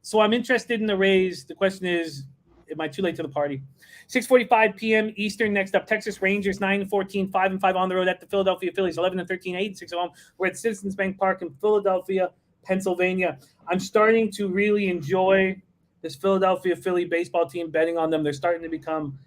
so I'm interested in the Rays. The question is, am I too late to the party? 6:45 p.m. Eastern. Next up, Texas Rangers 9-14, 5-5 on the road at the Philadelphia Phillies 11-13, 8-6 at home. We're at Citizens Bank Park in Philadelphia, Pennsylvania. I'm starting to really enjoy this Philadelphia Philly baseball team. Betting on them, they're starting to become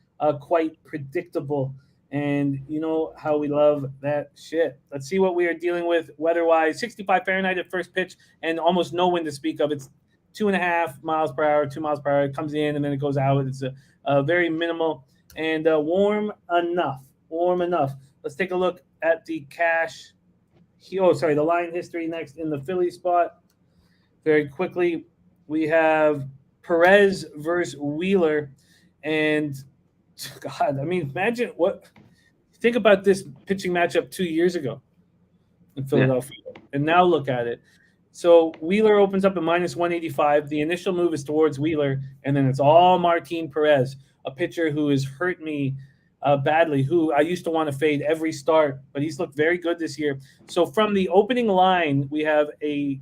quite predictable. And you know how we love that shit. Let's see what we are dealing with weather-wise. 65 Fahrenheit at first pitch and almost no wind to speak of. It's 2.5 miles per hour, 2 miles per hour. It comes in and then it goes out. It's a very minimal and warm enough. Warm enough. Let's take a look at the cash. The line history next in the Philly spot. Very quickly, we have Perez versus Wheeler. And God, I mean, imagine think about this pitching matchup 2 years ago in Philadelphia. Yeah. And now look at it. So Wheeler opens up at -185. The initial move is towards Wheeler, and then it's all Martin Perez, a pitcher who has hurt me badly, who I used to want to fade every start, but he's looked very good this year. So from the opening line, we have a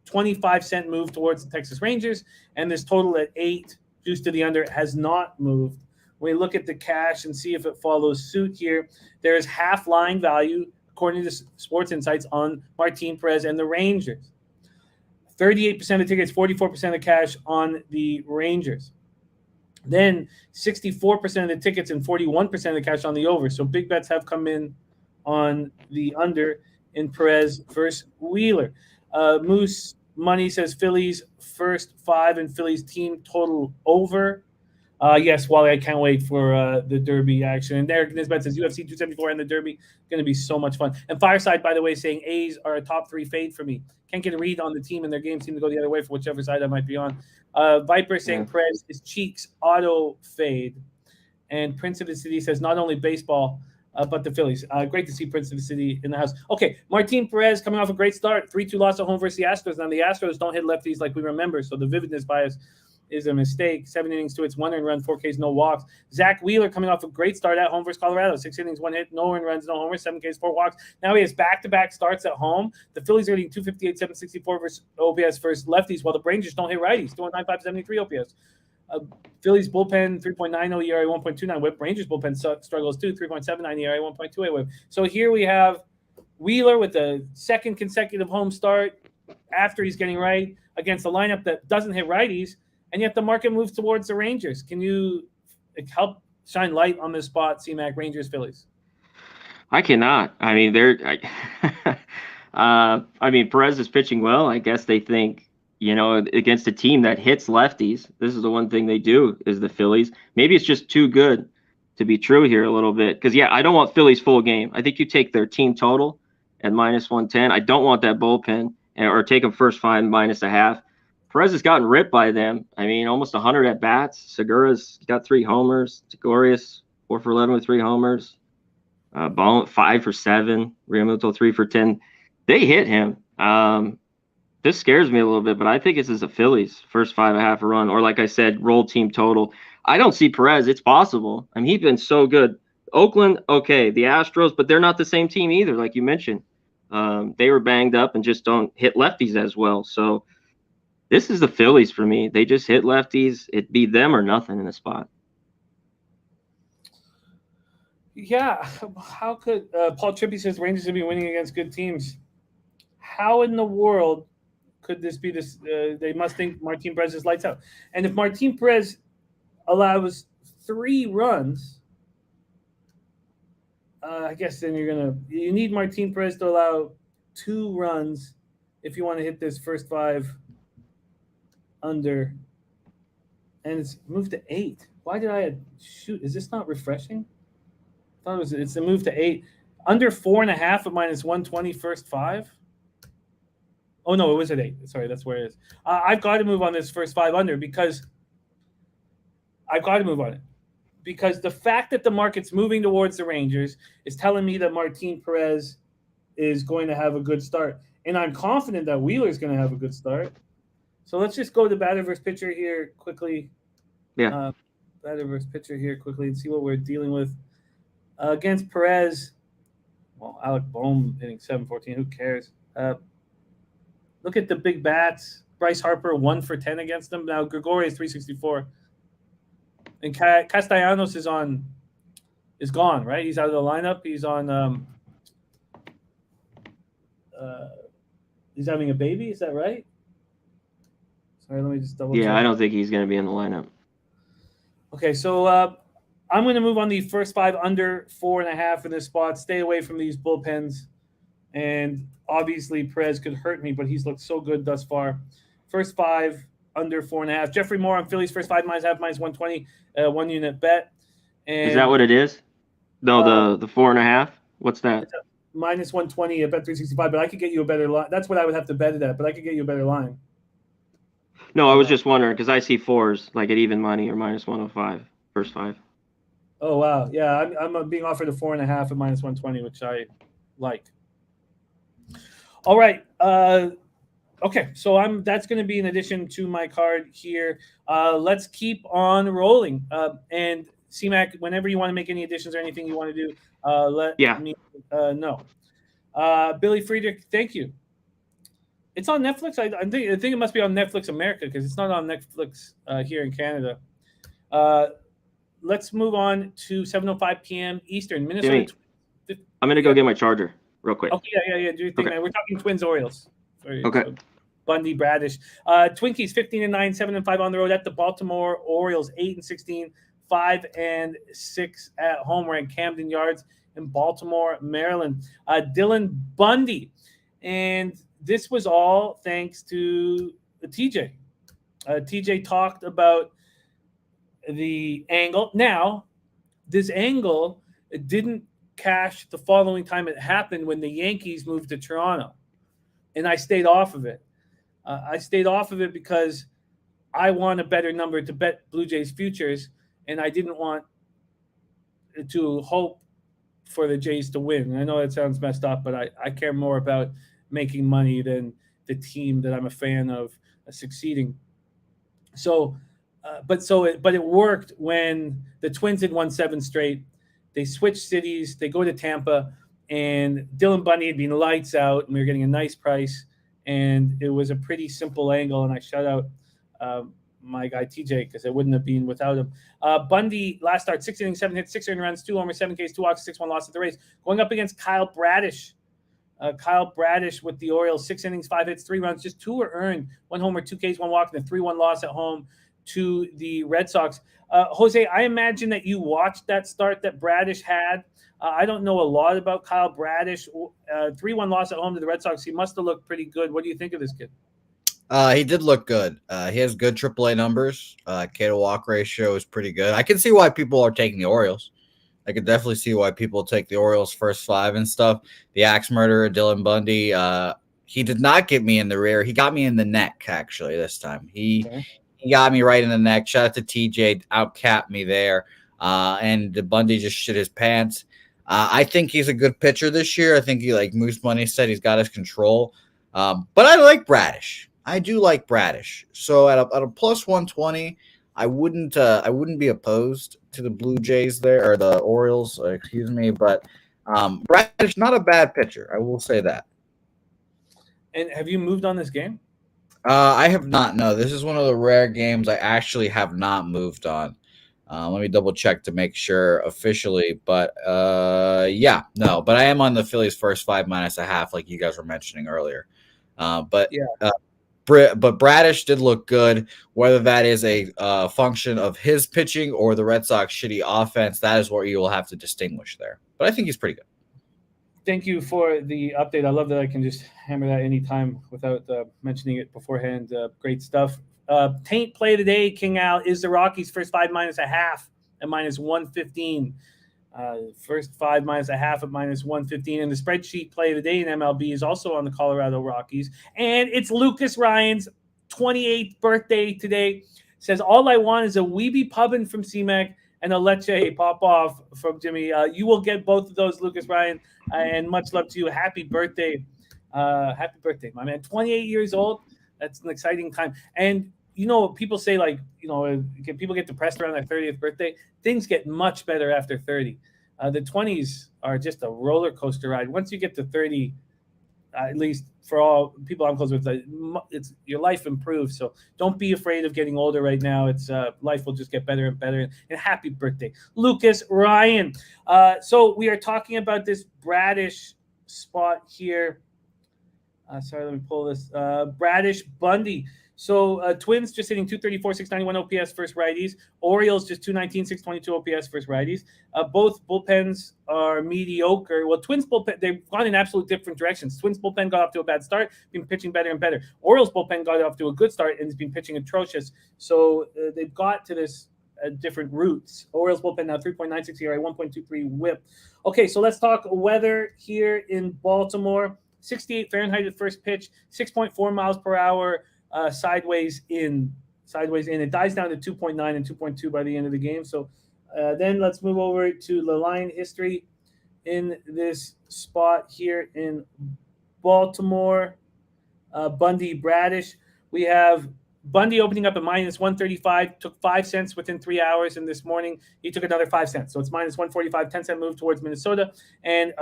25-cent move towards the Texas Rangers, and this total at 8, juice to the under, has not moved. When we look at the cash and see if it follows suit here, there is half line value, according to Sports Insights, on Martin Perez and the Rangers. 38% of tickets, 44% of cash on the Rangers. Then 64% of the tickets and 41% of the cash on the over. So big bets have come in on the under in Perez versus Wheeler. Moose Money says Phillies first 5 and Phillies team total over. Yes, Wally, I can't wait for the Derby action. And Derek Nisbet says UFC 274 and the Derby going to be so much fun. And Fireside, by the way, saying A's are a top 3 fade for me. Can't get a read on the team, and their games seem to go the other way for whichever side I might be on. Viper saying Perez is Cheeks auto fade. And Prince of the City says not only baseball, but the Phillies. Great to see Prince of the City in the house. Okay, Martin Perez coming off a great start. 3-2 loss at home versus the Astros. Now, the Astros don't hit lefties like we remember, so the vividness bias is a mistake. 7 innings to its 1 earned run, 4 Ks, no walks. Zach Wheeler coming off a great start at home versus Colorado. 6 innings, 1 hit, no earned runs, no homers, 7 Ks, 4 walks. Now he has back-to-back starts at home. The Phillies are hitting 258, 764 versus OPS versus lefties, while the Rangers don't hit righties. 295, 73 OPS. Phillies bullpen 3.90 ERA, 1.29 whip. Rangers bullpen struggles too, 3.79 ERA, 1.28 whip. So here we have Wheeler with the second consecutive home start after he's getting right against a lineup that doesn't hit righties. And yet the market moves towards the Rangers. Can you help shine light on this spot, C-Mac, Rangers, Phillies? I cannot. I mean, Perez is pitching well. I guess they think, against a team that hits lefties, this is the one thing they do is the Phillies. Maybe it's just too good to be true here a little bit. Because, I don't want Phillies full game. I think you take their team total at -110. I don't want that bullpen, or take them first 5 -0.5. Perez has gotten ripped by them. I mean, almost 100 at bats. Segura's got 3 homers. Gregorius 4 for 11 with 3 homers. Ball 5 for 7. Realmuto 3 for 10. They hit him. This scares me a little bit, but I think this is the Phillies first 5.5 a run, or like I said, roll team total. I don't see Perez. It's possible. I mean, he's been so good. Oakland, okay, the Astros, but they're not the same team either, like you mentioned. They were banged up and just don't hit lefties as well. So this is the Phillies for me. They just hit lefties. It'd be them or nothing in the spot. Yeah. How could Paul Trippy says Rangers will be winning against good teams? How in the world could this be this? They must think Martin Perez is lights out. And if Martin Perez allows 3 runs, I guess then you need Martin Perez to allow 2 runs if you want to hit this first 5 under, and it's moved to 8. Why did I shoot? Is this not refreshing? I thought it's a move to 8. Under 4.5 at -120 first 5. Oh no, it was at 8. Sorry, that's where it is. I've got to move on this first 5 under because the fact that the market's moving towards the Rangers is telling me that Martin Perez is going to have a good start, and I'm confident that Wheeler's going to have a good start. So let's just go to batter versus pitcher here quickly. Yeah. Batter versus pitcher here quickly and see what we're dealing with. Against Perez, well, Alec Boehm hitting 714. Who cares? Look at the big bats. Bryce Harper 1 for 10 against them. Now Gregorius is 364. And Castellanos is gone, right? He's out of the lineup. He's on he's having a baby, is that right? Sorry, let me just double check. I don't think he's going to be in the lineup. Okay, so I'm going to move on the first 5 under 4.5 in this spot. Stay away from these bullpens. And obviously, Perez could hurt me, but he's looked so good thus far. First 5 under 4.5. Jeffrey Moore on Phillies first 5 -half -120, 1 unit bet. And is that what it is? No, the 4.5. What's that? -120 at bet 365. But I could get you a better line. That's what I would have to bet it at. But I could get you a better line. No, I was just wondering because I see 4s like at even money or -105 first 5. Oh wow, yeah, I'm being offered a 4.5 at -120, which I like. All right. Okay, so that's going to be in addition to my card here. Let's keep on rolling. And C-Mac, whenever you want to make any additions or anything you want to do, let me know. Billy Friedrich, thank you. It's on Netflix. I think it must be on Netflix America because it's not on Netflix here in Canada. Let's move on to 7:05 p.m. Eastern. Minnesota. Jimmy, I'm going to go get my charger real quick. Okay, yeah. Do your thing, man. We're talking Twins Orioles. Sorry, okay. So Bundy, Bradish. Twinkies 15-9, 7-5 on the road at the Baltimore Orioles, 8-16, 5-6 at home. We're in Camden Yards in Baltimore, Maryland. Dylan Bundy. And this was all thanks to TJ. TJ talked about the angle. Now, this angle didn't cash the following time it happened when the Yankees moved to Toronto. And I stayed off of it. I stayed off of it because I want a better number to bet Blue Jays futures, and I didn't want to hope for the Jays to win. And I know that sounds messed up, but I care more about making money than the team that I'm a fan of succeeding. So, but it worked when the Twins had won 7 straight. They switched cities. They go to Tampa, and Dylan Bundy had been lights out, and we were getting a nice price. And it was a pretty simple angle, and I shut out my guy TJ because it wouldn't have been without him. Bundy last start, 6 innings, 7 hits, 6 earned runs, 2 homers, 7 Ks, 2 walks, 6-1 loss at the Rays. Going up against Kyle Bradish. Kyle Bradish with the Orioles, 6 innings, 5 hits, 3 runs, just 2 were earned, 1 homer, 2 Ks, 1 walk, and a 3-1 loss at home to the Red Sox. Jose, I imagine that you watched that start that Bradish had. I don't know a lot about Kyle Bradish. 3-1 loss at home to the Red Sox. He must have looked pretty good. What do you think of this kid? He did look good. He has good AAA numbers. K to walk ratio is pretty good. I can see why people are taking the Orioles. I could definitely see why people take the Orioles first 5 and stuff. The axe murderer, Dylan Bundy, he did not get me in the rear. He got me in the neck, actually, this time. He got me right in the neck. Shout out to TJ, outcapped me there. And the Bundy just shit his pants. I think he's a good pitcher this year. I think he, like Moose Money said, he's got his control. But I like Bradish. I do like Bradish. So at a plus 120, I wouldn't be opposed to the Blue Jays there, or the Orioles, excuse me. But Bradish, not a bad pitcher. I will say that. And have you moved on this game? I have not. No, this is one of the rare games I actually have not moved on. Let me double check to make sure officially, but yeah, no. But I am on the Phillies first 5 -1/2, like you guys were mentioning earlier. But Bradish did look good. Whether that is a function of his pitching or the Red Sox shitty offense, that is what you will have to distinguish there. But I think he's pretty good. Thank you for the update. I love that I can just hammer that anytime without mentioning it beforehand. Great stuff. Taint play today, King Al, is the Rockies first 5 -1/2 at -115. First 5 -1/2 at -115. And the spreadsheet play of the day in MLB is also on the Colorado Rockies. And it's Lucas Ryan's 28th birthday today. Says, all I want is a weeby pubbin from C-Mac and a leche pop off from Jimmy. You will get both of those, Lucas Ryan, and much love to you. Happy birthday. Happy birthday, my man. 28 years old. That's an exciting time. And, you know, people say, like, you know, people get depressed around their 30th birthday. Things get much better after 30. The 20s are just a roller coaster ride. Once you get to 30, at least for all people I'm close with, it's your life improves. So don't be afraid of getting older right now. It's life will just get better and better. And happy birthday, Lucas Ryan. So we are talking about this Bradish spot here. Sorry, let me pull this. Bradish Bundy. So Twins just hitting 234, 691 OPS versus righties. Orioles just 219, 622 OPS versus righties. Both bullpens are mediocre. Well, Twins bullpen, they've gone in absolute different directions. Twins bullpen got off to a bad start, been pitching better and better. Orioles bullpen got off to a good start and has been pitching atrocious. So they've got to this different routes. Orioles bullpen now 3.96 ERA, 1.23 WHIP. Okay, so let's talk weather here in Baltimore. 68 Fahrenheit at first pitch, 6.4 miles per hour. Sideways in. It dies down to 2.9 and 2.2 by the end of the game. So then let's move over to the line history in this spot here in Baltimore. Bundy Bradish. We have Bundy opening up at minus 135, took 5 cents within 3 hours, and this morning he took another 5 cents. So it's minus 145, 10-cent move towards Minnesota, and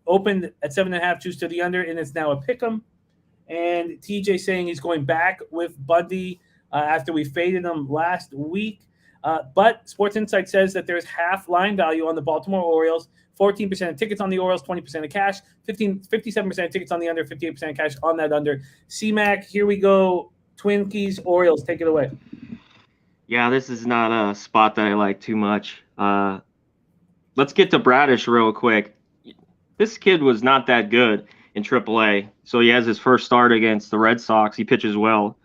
opened at 7.5, juice to the under, and it's now a pick'em. And TJ saying he's going back with Bundy after we faded him last week. But Sports Insight says that there's half line value on the Baltimore Orioles, 14% of tickets on the Orioles, 20% of cash, 57% of tickets on the under, 58% of cash on that under. C-Mac, here we go. Twinkies, Orioles, take it away. Yeah, this is not a spot that I like too much. Let's get to Bradish real quick. This kid was not that good in AAA. So he has his first start against the Red Sox. He pitches well.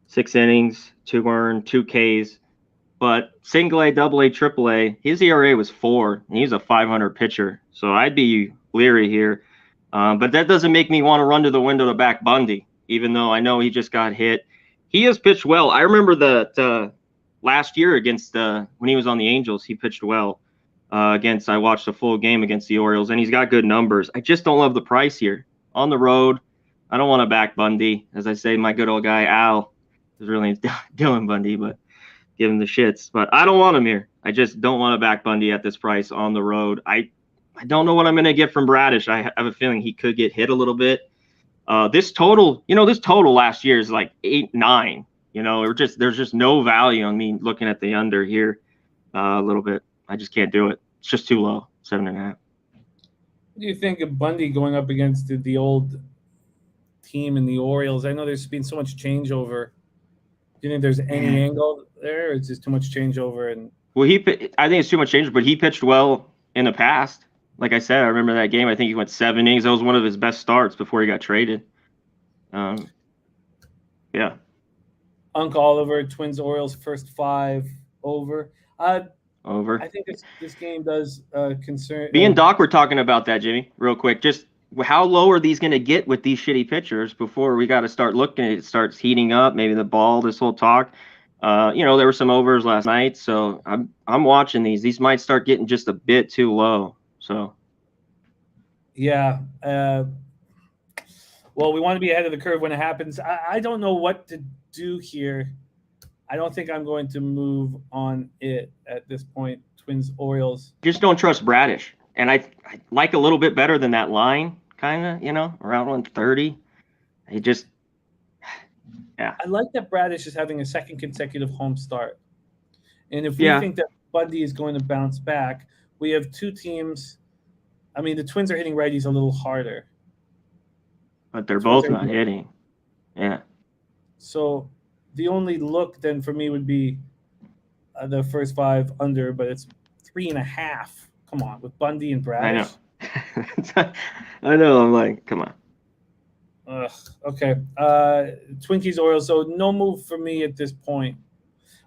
6 innings, 2 earned, 2 Ks. But single A, double A, triple A, his ERA was 4. And he's a 500 pitcher. So I'd be leery here. But that doesn't make me want to run to the window to back Bundy, even though I know he just got hit. He has pitched well. I remember that last year against when he was on the Angels, he pitched well. I watched a full game against the Orioles, and he's got good numbers. I just don't love the price here. On the road, I don't want to back Bundy. As I say, my good old guy, Al, is really Dylan Bundy, but give him the shits. But I don't want him here. I just don't want to back Bundy at this price on the road. I don't know what I'm going to get from Bradish. I have a feeling he could get hit a little bit. This total last year is like 8-9. There's just no value on me looking at the under here a little bit. I just can't do it. It's just too low, 7.5. What do you think of Bundy going up against the old team in the Orioles? I know there's been so much changeover. Do you think there's any angle there, or is just too much changeover? Well, I think it's too much change, but he pitched well in the past. Like I said, I remember that game. I think he went 7 innings. That was one of his best starts before he got traded. Yeah. Unc Oliver, Twins Orioles first 5 over. Over. I think this game does concern. Me and Doc were talking about that, Jimmy, real quick. Just how low are these going to get with these shitty pitchers before we got to start looking at it starts heating up? Maybe the ball, this whole talk. There were some overs last night, so I'm watching these. These might start getting just a bit too low. So. Yeah. Well, we want to be ahead of the curve when it happens. I don't know what to do here. I don't think I'm going to move on it at this point. Twins, Orioles. Just don't trust Bradish. And I like a little bit better than that line, kind of, around 130. Yeah. I like that Bradish is having a second consecutive home start. And if we think that Bundy is going to bounce back, we have two teams. I mean, the Twins are hitting righties a little harder. But they're both not hitting. Yeah. So the only look then for me would be the first 5 under, but it's 3.5. Come on, with Bundy and Bradish. I know. I'm like, come on. Okay. Twinkies, Orioles. So no move for me at this point.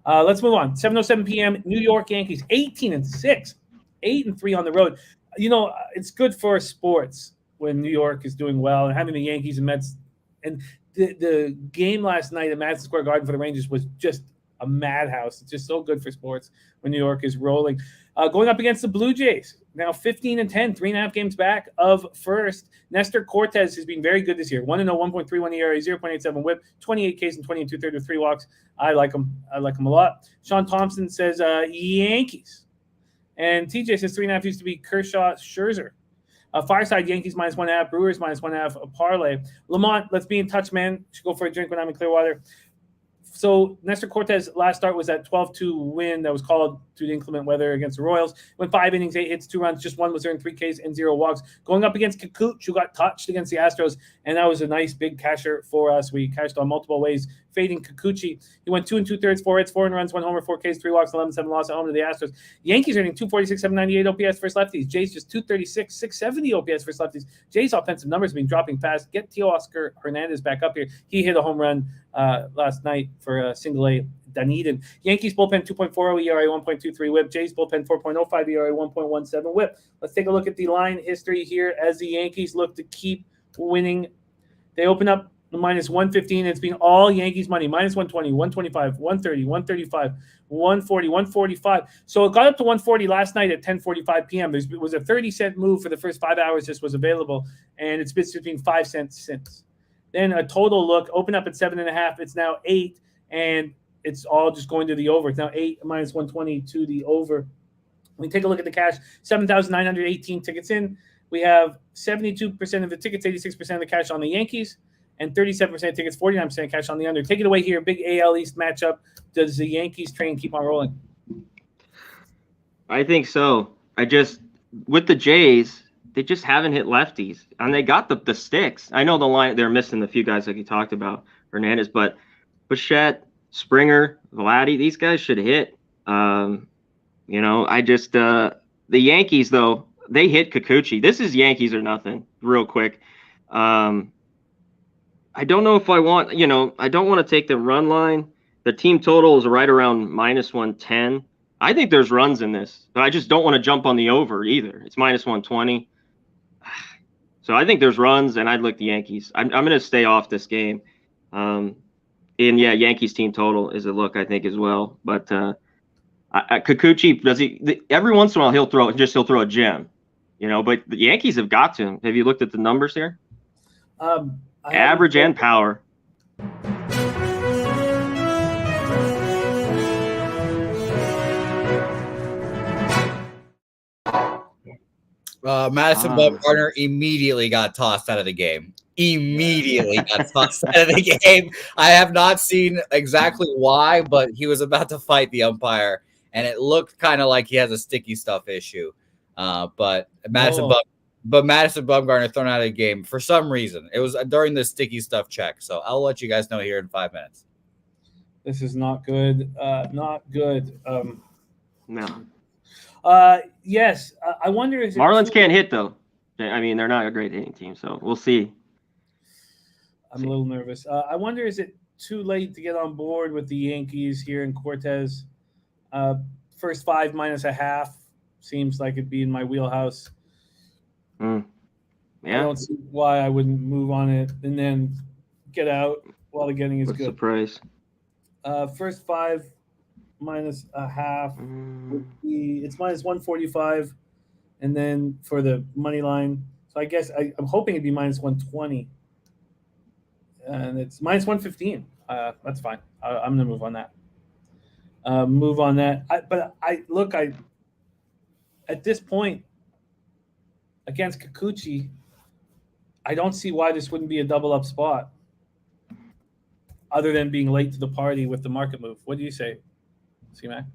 Let's move on. 7:07 p.m. New York Yankees, 18-6, 8-3 on the road. It's good for sports when New York is doing well, and having the Yankees and Mets. And the game last night at Madison Square Garden for the Rangers was just a madhouse. It's just so good for sports when New York is rolling. Going up against the Blue Jays, now 15-10, 3.5 games back of first. Nestor Cortez has been very good this year. 1-0, 1.31 ERA, 0.87 WHIP, 28 Ks and 20 2/3 with 3 walks. I like him. I like him a lot. Sean Thompson says Yankees. And TJ says 3.5 used to be Kershaw, Scherzer. Fireside, Yankees -1.5, Brewers -1.5, a parlay. Lamont, let's be in touch, man. Should go for a drink when I'm in Clearwater. So Nestor Cortez last start was that 12-2 win that was called due to inclement weather against the Royals. Went 5 innings, 8 hits, 2 runs, just 1 was earned, 3 Ks and 0 walks. Going up against Kikuch, who got touched against the Astros, and that was a nice big casher for us. We cashed on multiple ways, fading Kikuchi. He went 2 2/3, 4 hits, 4 runs, 1 homer, 4 Ks, 3 walks, 11-7 loss at home to the Astros. Yankees are hitting 246, 798 OPS versus lefties. Jays just 236, 670 OPS versus lefties. Jays' offensive numbers have been dropping fast. Get Teoscar Hernandez back up here. He hit a home run last night for a single A. Dunedin. Yankees bullpen 2.40 ERA, 1.23 WHIP. Jays bullpen 4.05 ERA, 1.17 WHIP. Let's take a look at the line history here as the Yankees look to keep winning. They open up minus 115. It's been all Yankees money. Minus 120, 125, 130, 135, 140, 145. So it got up to 140 last night at 10:45 p.m. There was a 30-cent move for the first 5 hours this was available, and it's been between 5 cents since. Then a total look, open up at 7.5. It's now 8, and it's all just going to the over. It's now 8 minus 120 to the over. We take a look at the cash. 7,918 tickets in. We have 72% of the tickets, 86% of the cash on the Yankees, and 37% of tickets, 49% cash on the under. Take it away here. Big AL East matchup. Does the Yankees train keep on rolling? I think so. With the Jays, they just haven't hit lefties. And they got the sticks. I know the line, they're missing the few guys like you talked about, Hernandez, but Bichette, Springer, Vladdy, these guys should hit. The Yankees, though, they hit Kikuchi. This is Yankees or nothing, real quick. I don't know if I want, I don't want to take the run line. The team total is right around minus 110. I think there's runs in this, but I just don't want to jump on the over either. It's minus 120. So I think there's runs, and I'd look the Yankees. I'm going to stay off this game. And yeah, Yankees team total is a look, I think, as well. But Kikuchi, every once in a while he'll throw a gem, But the Yankees have got to him. Have you looked at the numbers here? Average and power. Madison Bumgarner immediately got tossed out of the game. Tossed out of the game. I have not seen exactly why, but he was about to fight the umpire, and it looked kind of like he has a sticky stuff issue. But Madison Bumgarner thrown out of the game for some reason. It was during the sticky stuff check. So I'll let you guys know here in 5 minutes. This is not good. Not good. No. Yes. I wonder if Marlins can't hit, though. I mean, they're not a great hitting team, so we'll see. I'm a little nervous. I wonder, is it too late to get on board with the Yankees here in Cortez? First 5 minus a half seems like it'd be in my wheelhouse. Yeah. I don't see why I wouldn't move on it and then get out while the getting is What's good. the price? First 5 minus a half would be, it's minus 145, and then for the money line, so I guess I'm hoping it'd be minus 120, and it's minus 115. That's fine. I'm gonna move on that. At this point against Kikuchi, I don't see why this wouldn't be a double up spot, other than being late to the party with the market move. What do you say, C-Mac?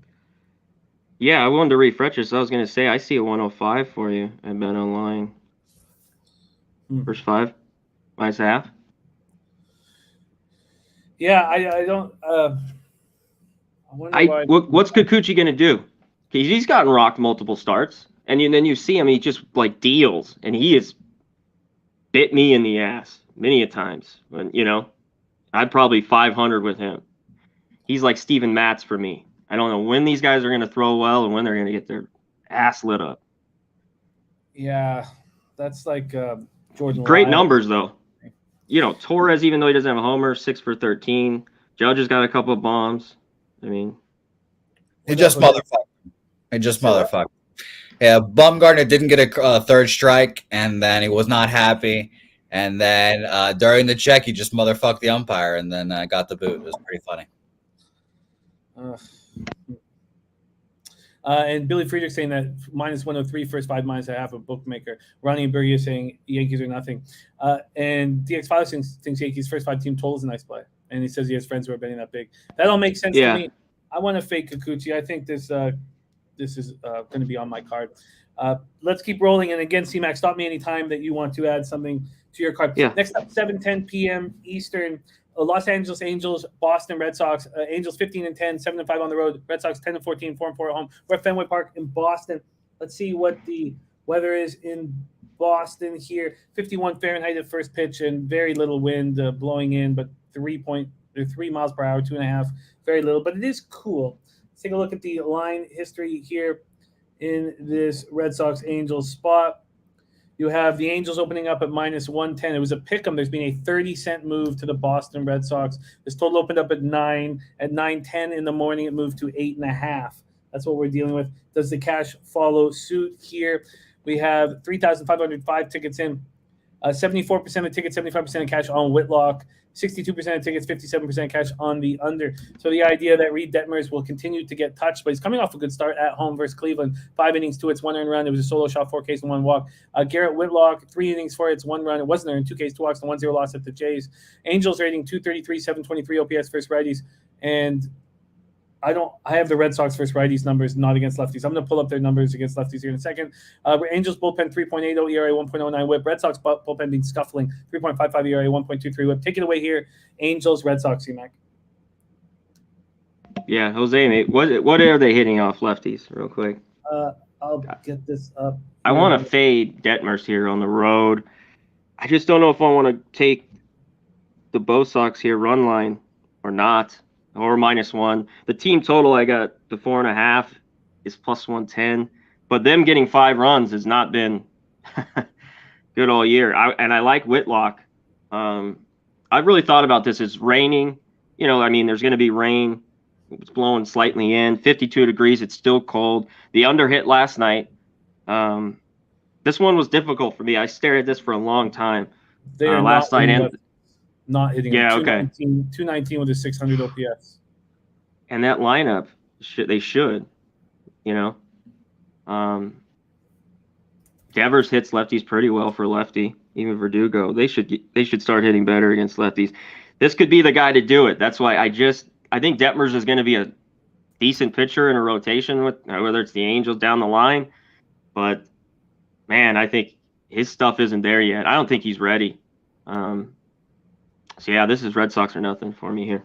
Yeah, I wanted to refresh this. I was going to say, I see a 105 for you at Bet Online. First 5, minus half. Yeah, I don't. I wonder why. What's Kikuchi going to do? He's gotten rocked multiple starts, and then you see him, he just like deals, and he has bit me in the ass many a times. When I'd probably 500 with him. He's like Steven Matz for me. I don't know when these guys are going to throw well and when they're going to get their ass lit up. Yeah, that's like Jordan. Great numbers, though. Torres, even though he doesn't have a homer, 6 for 13. Judge has got a couple of bombs. I mean, It just motherfucker. Yeah, Bumgarner didn't get a third strike, and then he was not happy. And then during the check, he just motherfucked the umpire, and then got the boot. It was pretty funny. And Billy Friedrich saying that minus 103, first 5 minus a half, a bookmaker. Ronnie Bergia saying Yankees are nothing. And DX Files thinks Yankees first 5 team total is a nice play. And he says he has friends who are betting that big. That all makes sense to me. I want to fake Kikuchi. I think this is going to be on my card. Let's keep rolling. And again, C-Mac, stop me anytime that you want to add something to your card. Yeah. Next up, 7:10 p.m. Eastern. Los Angeles Angels, Boston Red Sox. Angels 15-10, 7-5 on the road. Red Sox 10-14, 4-4 at home. We're at Fenway Park in Boston. Let's see what the weather is in Boston here. 51 Fahrenheit at first pitch and very little wind blowing in, but 3 miles per hour, 2.5, very little, but it is cool. Let's take a look at the line history here in this Red Sox Angels spot. You have the Angels opening up at -110. It was a pick 'em. There's been a 30-cent move to the Boston Red Sox. This total opened up at 9. At 9:10 in the morning, it moved to 8.5. That's what we're dealing with. Does the cash follow suit here? We have 3,505 tickets in. 74% of tickets, 75% of cash on Whitlock. 62% of tickets, 57% cash on the under. So the idea that Reed Detmers will continue to get touched, but he's coming off a good start at home versus Cleveland. 5 innings, 2 hits, 1 earned run. It was a solo shot, 4 Ks and 1 walk. Garrett Whitlock, 3 innings, 4 hits, 1 run. It wasn't earned, 2 Ks, 2 walks, and 1-0 loss at the Jays. Angels rating 233, 723 OPS versus righties. And I have the Red Sox versus righties numbers, not against lefties. I'm going to pull up their numbers against lefties here in a second. Angels bullpen 3.80 ERA, 1.09 WHIP. Red Sox bullpen being scuffling 3.55 ERA, 1.23 WHIP. Take it away here, Angels, Red Sox, C-Mac. Yeah, Jose, mate, what are they hitting off lefties, real quick? I'll get this up. I want to fade Detmers here on the road. I just don't know if I want to take the Bo Sox here run line or not. Or -1. The team total, I got the 4.5 is +110, but them getting 5 runs has not been good all year. I like Whitlock. I've really thought about this. It's raining. There's going to be rain. It's blowing slightly in. 52 degrees. It's still cold. The under hit last night. This one was difficult for me. I stared at this for a long time. Last night. Not hitting. Yeah, okay. 219 with a 600 OPS. And that lineup, they should. Devers hits lefties pretty well for lefty. Even Verdugo, they should start hitting better against lefties. This could be the guy to do it. That's why I think Detmers is going to be a decent pitcher in a rotation with whether it's the Angels down the line. But man, I think his stuff isn't there yet. I don't think he's ready. So yeah, this is Red Sox or nothing for me here.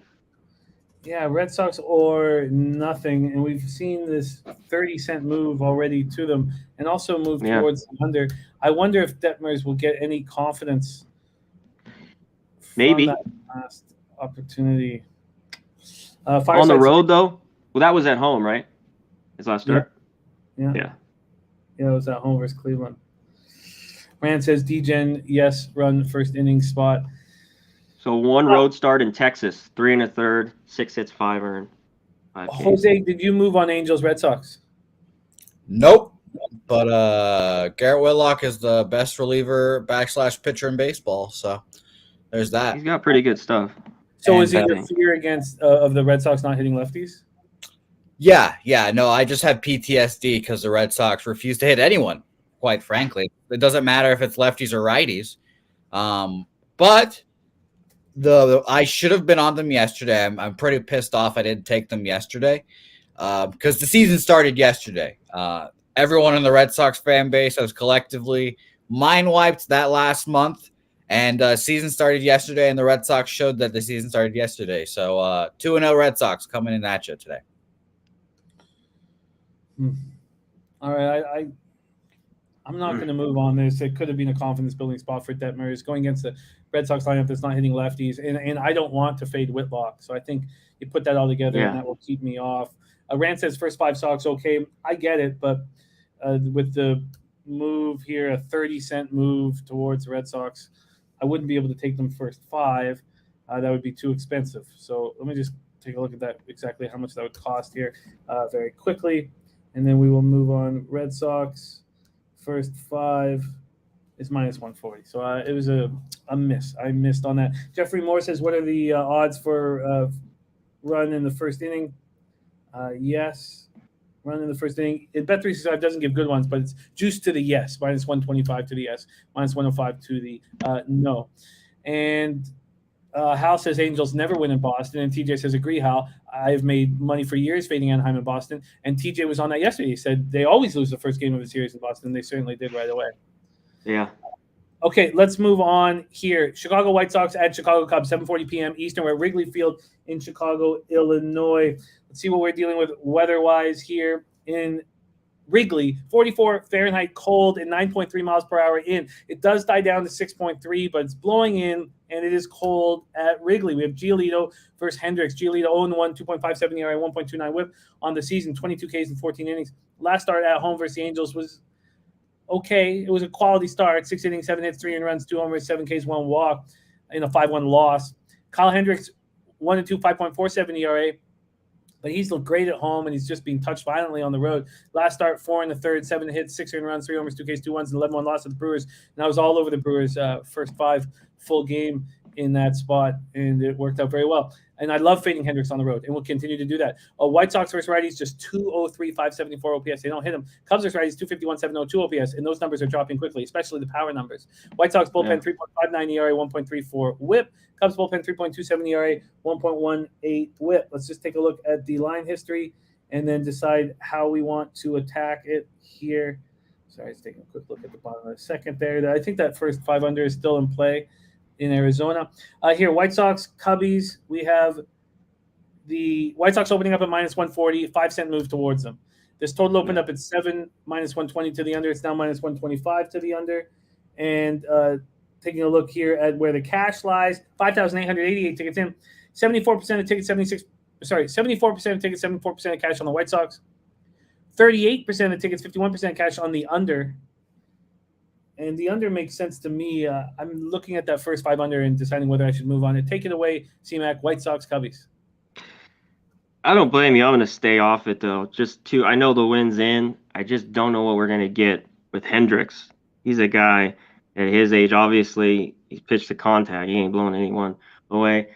Yeah, Red Sox or nothing, and we've seen this 30-cent move already to them, and also move towards the under. I wonder if Detmers will get any confidence. Maybe that last opportunity. On the road though. Well, that was at home, right? His last start. Yeah, it was at home versus Cleveland. Rand says DGen, yes, run first inning spot. So 1 road start in Texas, 3 1/3, 6 hits, 5 earned. 5 Jose, did you move on Angels Red Sox? Nope. But Garrett Whitlock is the best reliever / pitcher in baseball. So there's that. He's got pretty good stuff. So is it your fear against of the Red Sox not hitting lefties? Yeah. No, I just have PTSD because the Red Sox refuse to hit anyone, quite frankly. It doesn't matter if it's lefties or righties. But I should have been on them yesterday. I'm pretty pissed off I didn't take them yesterday because the season started yesterday. Everyone in the Red Sox fan base has collectively mind wiped that last month, and season started yesterday, and the Red Sox showed that the season started yesterday. So 2-0 Red Sox coming in at you today. All right, I'm not going to move on this. It could have been a confidence-building spot for Detmers going against the Red Sox lineup that's not hitting lefties, and I don't want to fade Whitlock. So I think you put that all together, and that will keep me off. Rand says first 5 Sox, okay, I get it, but with the move here, a 30-cent move towards the Red Sox, I wouldn't be able to take them first 5. That would be too expensive. So let me just take a look at that, exactly how much that would cost here very quickly, and then we will move on. Red Sox first 5 is -140. So it was a miss. I missed on that. Jeffrey Moore says, what are the odds for run in the first inning? Yes. Run in the first inning. Bet365 doesn't give good ones, but it's juiced to the yes. -125 to the yes. -105 to the no. And Hal says Angels never win in Boston. And TJ says, agree, Hal. I've made money for years fading Anaheim in Boston. And TJ was on that yesterday. He said they always lose the first game of the series in Boston. They certainly did right away. Yeah. Okay, let's move on here. Chicago White Sox at Chicago Cubs, 7:40 p.m. Eastern. We're at Wrigley Field in Chicago, Illinois. Let's see what we're dealing with weather-wise here in Wrigley. 44 Fahrenheit, cold, and 9.3 miles per hour in. It does die down to 6.3, but it's blowing in, and it is cold at Wrigley. We have Giolito versus Hendricks. Giolito 0-1, 2.57 ERA, 1.29 WHIP on the season, 22 Ks in 14 innings. Last start at home versus the Angels was okay. It was a quality start. 6 innings, 7 hits, 3 runs, 2 homers, 7 Ks, 1 walk in a 5-1 loss. Kyle Hendricks, 1-2, 5.47 ERA. But he's looked great at home, and he's just being touched violently on the road. Last start, 4 in the third, 7 hits, 6 runs, 3 homers, 2 Ks, 2 1s, and 11-1 loss to the Brewers. And I was all over the Brewers' first 5 full game in that spot, and it worked out very well. And I love fading Hendricks on the road, and we'll continue to do that. White Sox versus righties, just 203, 574 OPS. They don't hit them. Cubs versus righties, 251, 702 OPS, and those numbers are dropping quickly, especially the power numbers. White Sox bullpen, 3.59 ERA, 1.34 WHIP. Cubs bullpen, 3.27 ERA, 1.18 WHIP. Let's just take a look at the line history and then decide how we want to attack it here. Sorry, let's take a quick look at the bottom of the second there. I think that first 5 under is still in play in Arizona. Here, White Sox, Cubbies. We have the White Sox opening up at minus 140, 5-cent move towards them. This total opened up at 7, minus 120 to the under. It's now minus 125 to the under. And taking a look here at where the cash lies, 5,888 tickets in. 74% of tickets, 74% of tickets, 74% of cash on the White Sox. 38% of tickets, 51% cash on the under. And the under makes sense to me. I'm looking at that first 5 under and deciding whether I should move on it. Take it away, C-Mac, White Sox, Cubbies. I don't blame you. I'm going to stay off it, though. I know the win's in. I just don't know what we're going to get with Hendricks. He's a guy at his age. Obviously, he's pitched to contact. He ain't blowing anyone away.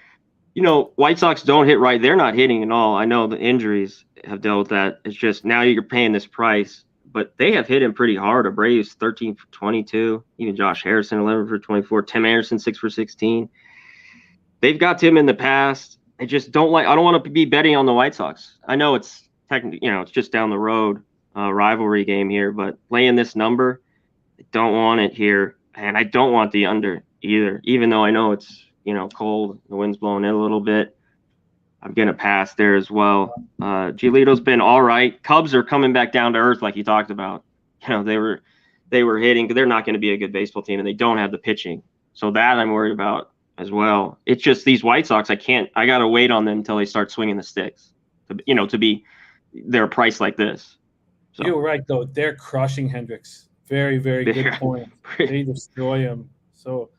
White Sox don't hit right. They're not hitting at all. I know the injuries have dealt with that. It's just now you're paying this price. But they have hit him pretty hard. Braves 13 for 22. Even Josh Harrison 11 for 24. Tim Anderson 6 for 16. They've got Tim in the past. I just don't like. I don't want to be betting on the White Sox. I know it's technically, it's just down the road, rivalry game here. But laying this number, I don't want it here, and I don't want the under either. Even though I know it's cold, the wind's blowing in a little bit. I'm going to pass there as well. Giolito's been all right. Cubs are coming back down to earth like you talked about. They were hitting. They're not going to be a good baseball team, and they don't have the pitching. So that I'm worried about as well. It's just these White Sox, I got to wait on them until they start swinging the sticks, to be their price like this. So. You're right, though. They're crushing Hendricks. Very, very good point. They destroy him. So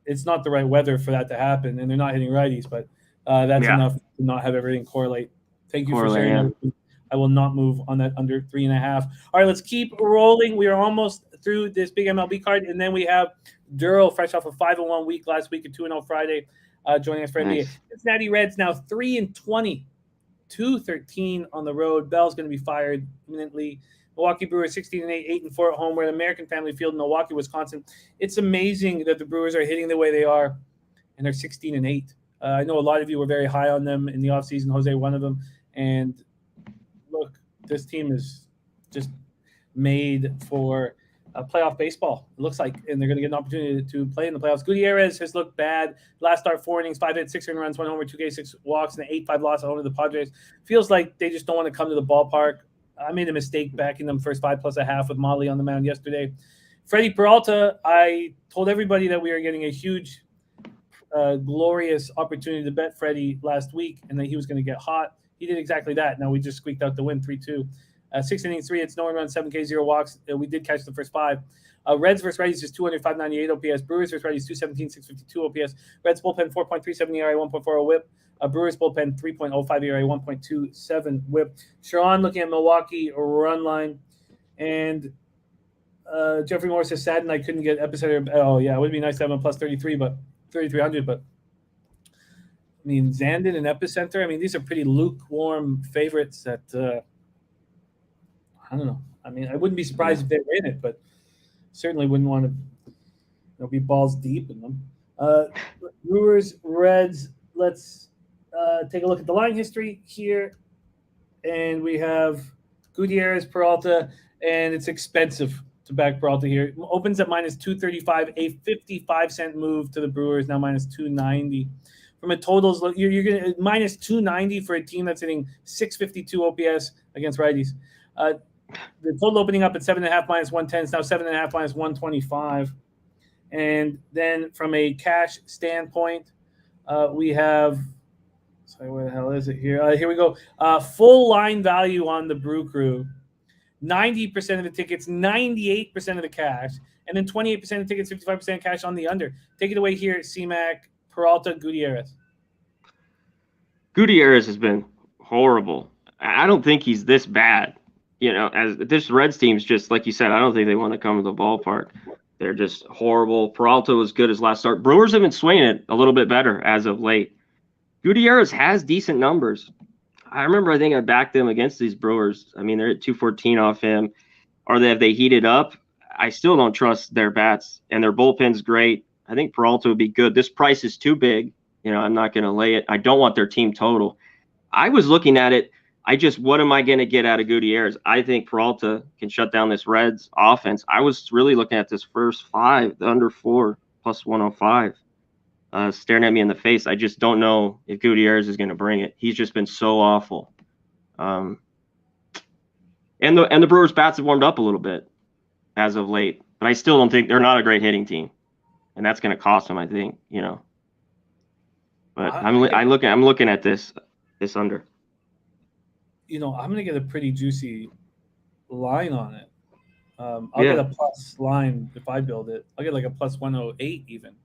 it's not the right weather for that to happen, and they're not hitting righties, but that's enough to not have everything correlate. Thank you for sharing that. I will not move on that under 3.5. All right, let's keep rolling. We are almost through this big MLB card, and then we have Derl, fresh off a 5-1 week last week, a 2-0 Friday, joining us for NBA. Cincinnati Reds now 3-20, 2-13 on the road. Bell's going to be fired imminently. Milwaukee Brewers 16-8, 8-4 at home. We're at American Family Field in Milwaukee, Wisconsin. It's amazing that the Brewers are hitting the way they are, and they're 16-8. I know a lot of you were very high on them in the offseason. Jose, one of them. And look, this team is just made for playoff baseball, it looks like, and they're going to get an opportunity to play in the playoffs. Gutierrez has looked bad. Last start, 4 innings, 5 hits, 6 runs, 1 homer, 2 Ks, 6 walks, and an 8-5 loss at home to the Padres. Feels like they just don't want to come to the ballpark. I made a mistake backing them first 5 plus a half with Molly on the mound yesterday. Freddie Peralta, I told everybody that we are getting a huge glorious opportunity to bet Freddie last week and that he was going to get hot. He did exactly that. Now we just squeaked out the win 3-2. 6 innings, 3 hits, no runs, 7 Ks, 0 walks. We did catch the first 5. Reds versus righties is 200, 598 OPS. Brewers versus righties 217, 652 OPS. Reds bullpen 4.37 ERA, 1.40 WHIP. Brewers bullpen 3.05 ERA, 1.27 WHIP. Sharon looking at Milwaukee run line, and Jeffrey Morris is saddened I couldn't get epicenter. Oh yeah, it would be nice to have him plus 33, but 3,300. But I mean, Zandon and epicenter. I mean, these are pretty lukewarm favorites. That I don't know. I mean, I wouldn't be surprised if they were in it, but certainly wouldn't want to be balls deep in them. Brewers, Reds. Let's take a look at the line history here. And we have Gutierrez, Peralta, and it's expensive to back Peralta here. Opens at minus 235, a 55-cent move to the Brewers, now minus 290. From a totals, you're going to minus 290 for a team that's hitting 652 OPS against righties. The total opening up at 7.5 minus 110 is now 7.5 minus 125. And then from a cash standpoint, we have, sorry, where the hell is it here? Here we go. Full line value on the Brew Crew. 90% of the tickets, 98% of the cash, and then 28% of the tickets, 55% cash on the under. Take it away here, C-Mac, Peralta, Gutierrez. Gutierrez has been horrible. I don't think he's this bad. You know, as this Reds team's just, like you said, I don't think they want to come to the ballpark. They're just horrible. Peralta was good his last start. Brewers have been swinging it a little bit better as of late. Gutierrez has decent numbers. I remember, I think I backed them against these Brewers. I mean, they're at 214 off him. Have they heated up? I still don't trust their bats, and their bullpen's great. I think Peralta would be good. This price is too big. You know, I'm not going to lay it. I don't want their team total. I was looking at it. What am I going to get out of Gutierrez? I think Peralta can shut down this Reds offense. I was really looking at this first 5, the under 4 plus 105. Staring at me in the face. I just don't know if Gutierrez is going to bring it. He's just been so awful. And the Brewers bats have warmed up a little bit as of late, but I still don't think they're not a great hitting team, and that's going to cost them, I think, you know. But I'm looking at this under. You know, I'm going to get a pretty juicy line on it. I'll get a plus line if I build it. I'll get like a plus 108 even.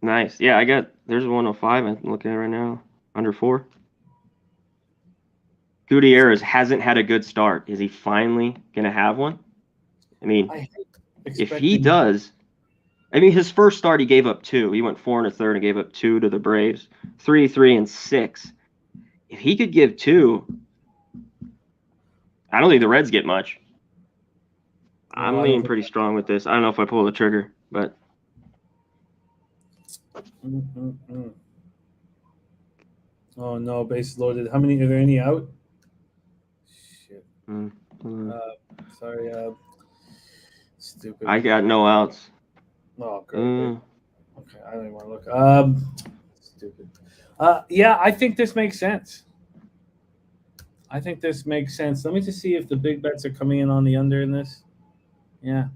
Nice. Yeah, there's a 105 I'm looking at right now. Under 4. Gutierrez hasn't had a good start. Is he finally going to have one? I mean, if he does, I mean, his first start, he gave up 2. He went 4 1/3 and gave up 2 to the Braves. 3, 3, and 6. If he could give 2, I don't think the Reds get much. I'm leaning pretty strong with this. I don't know if I pull the trigger, but. Oh no, bases loaded. How many? Are there any out? Shit. Sorry. Stupid. I got no outs. Oh, good. Okay, I don't even want to look. Stupid. Yeah, I think this makes sense. Let me just see if the big bets are coming in on the under in this. Yeah.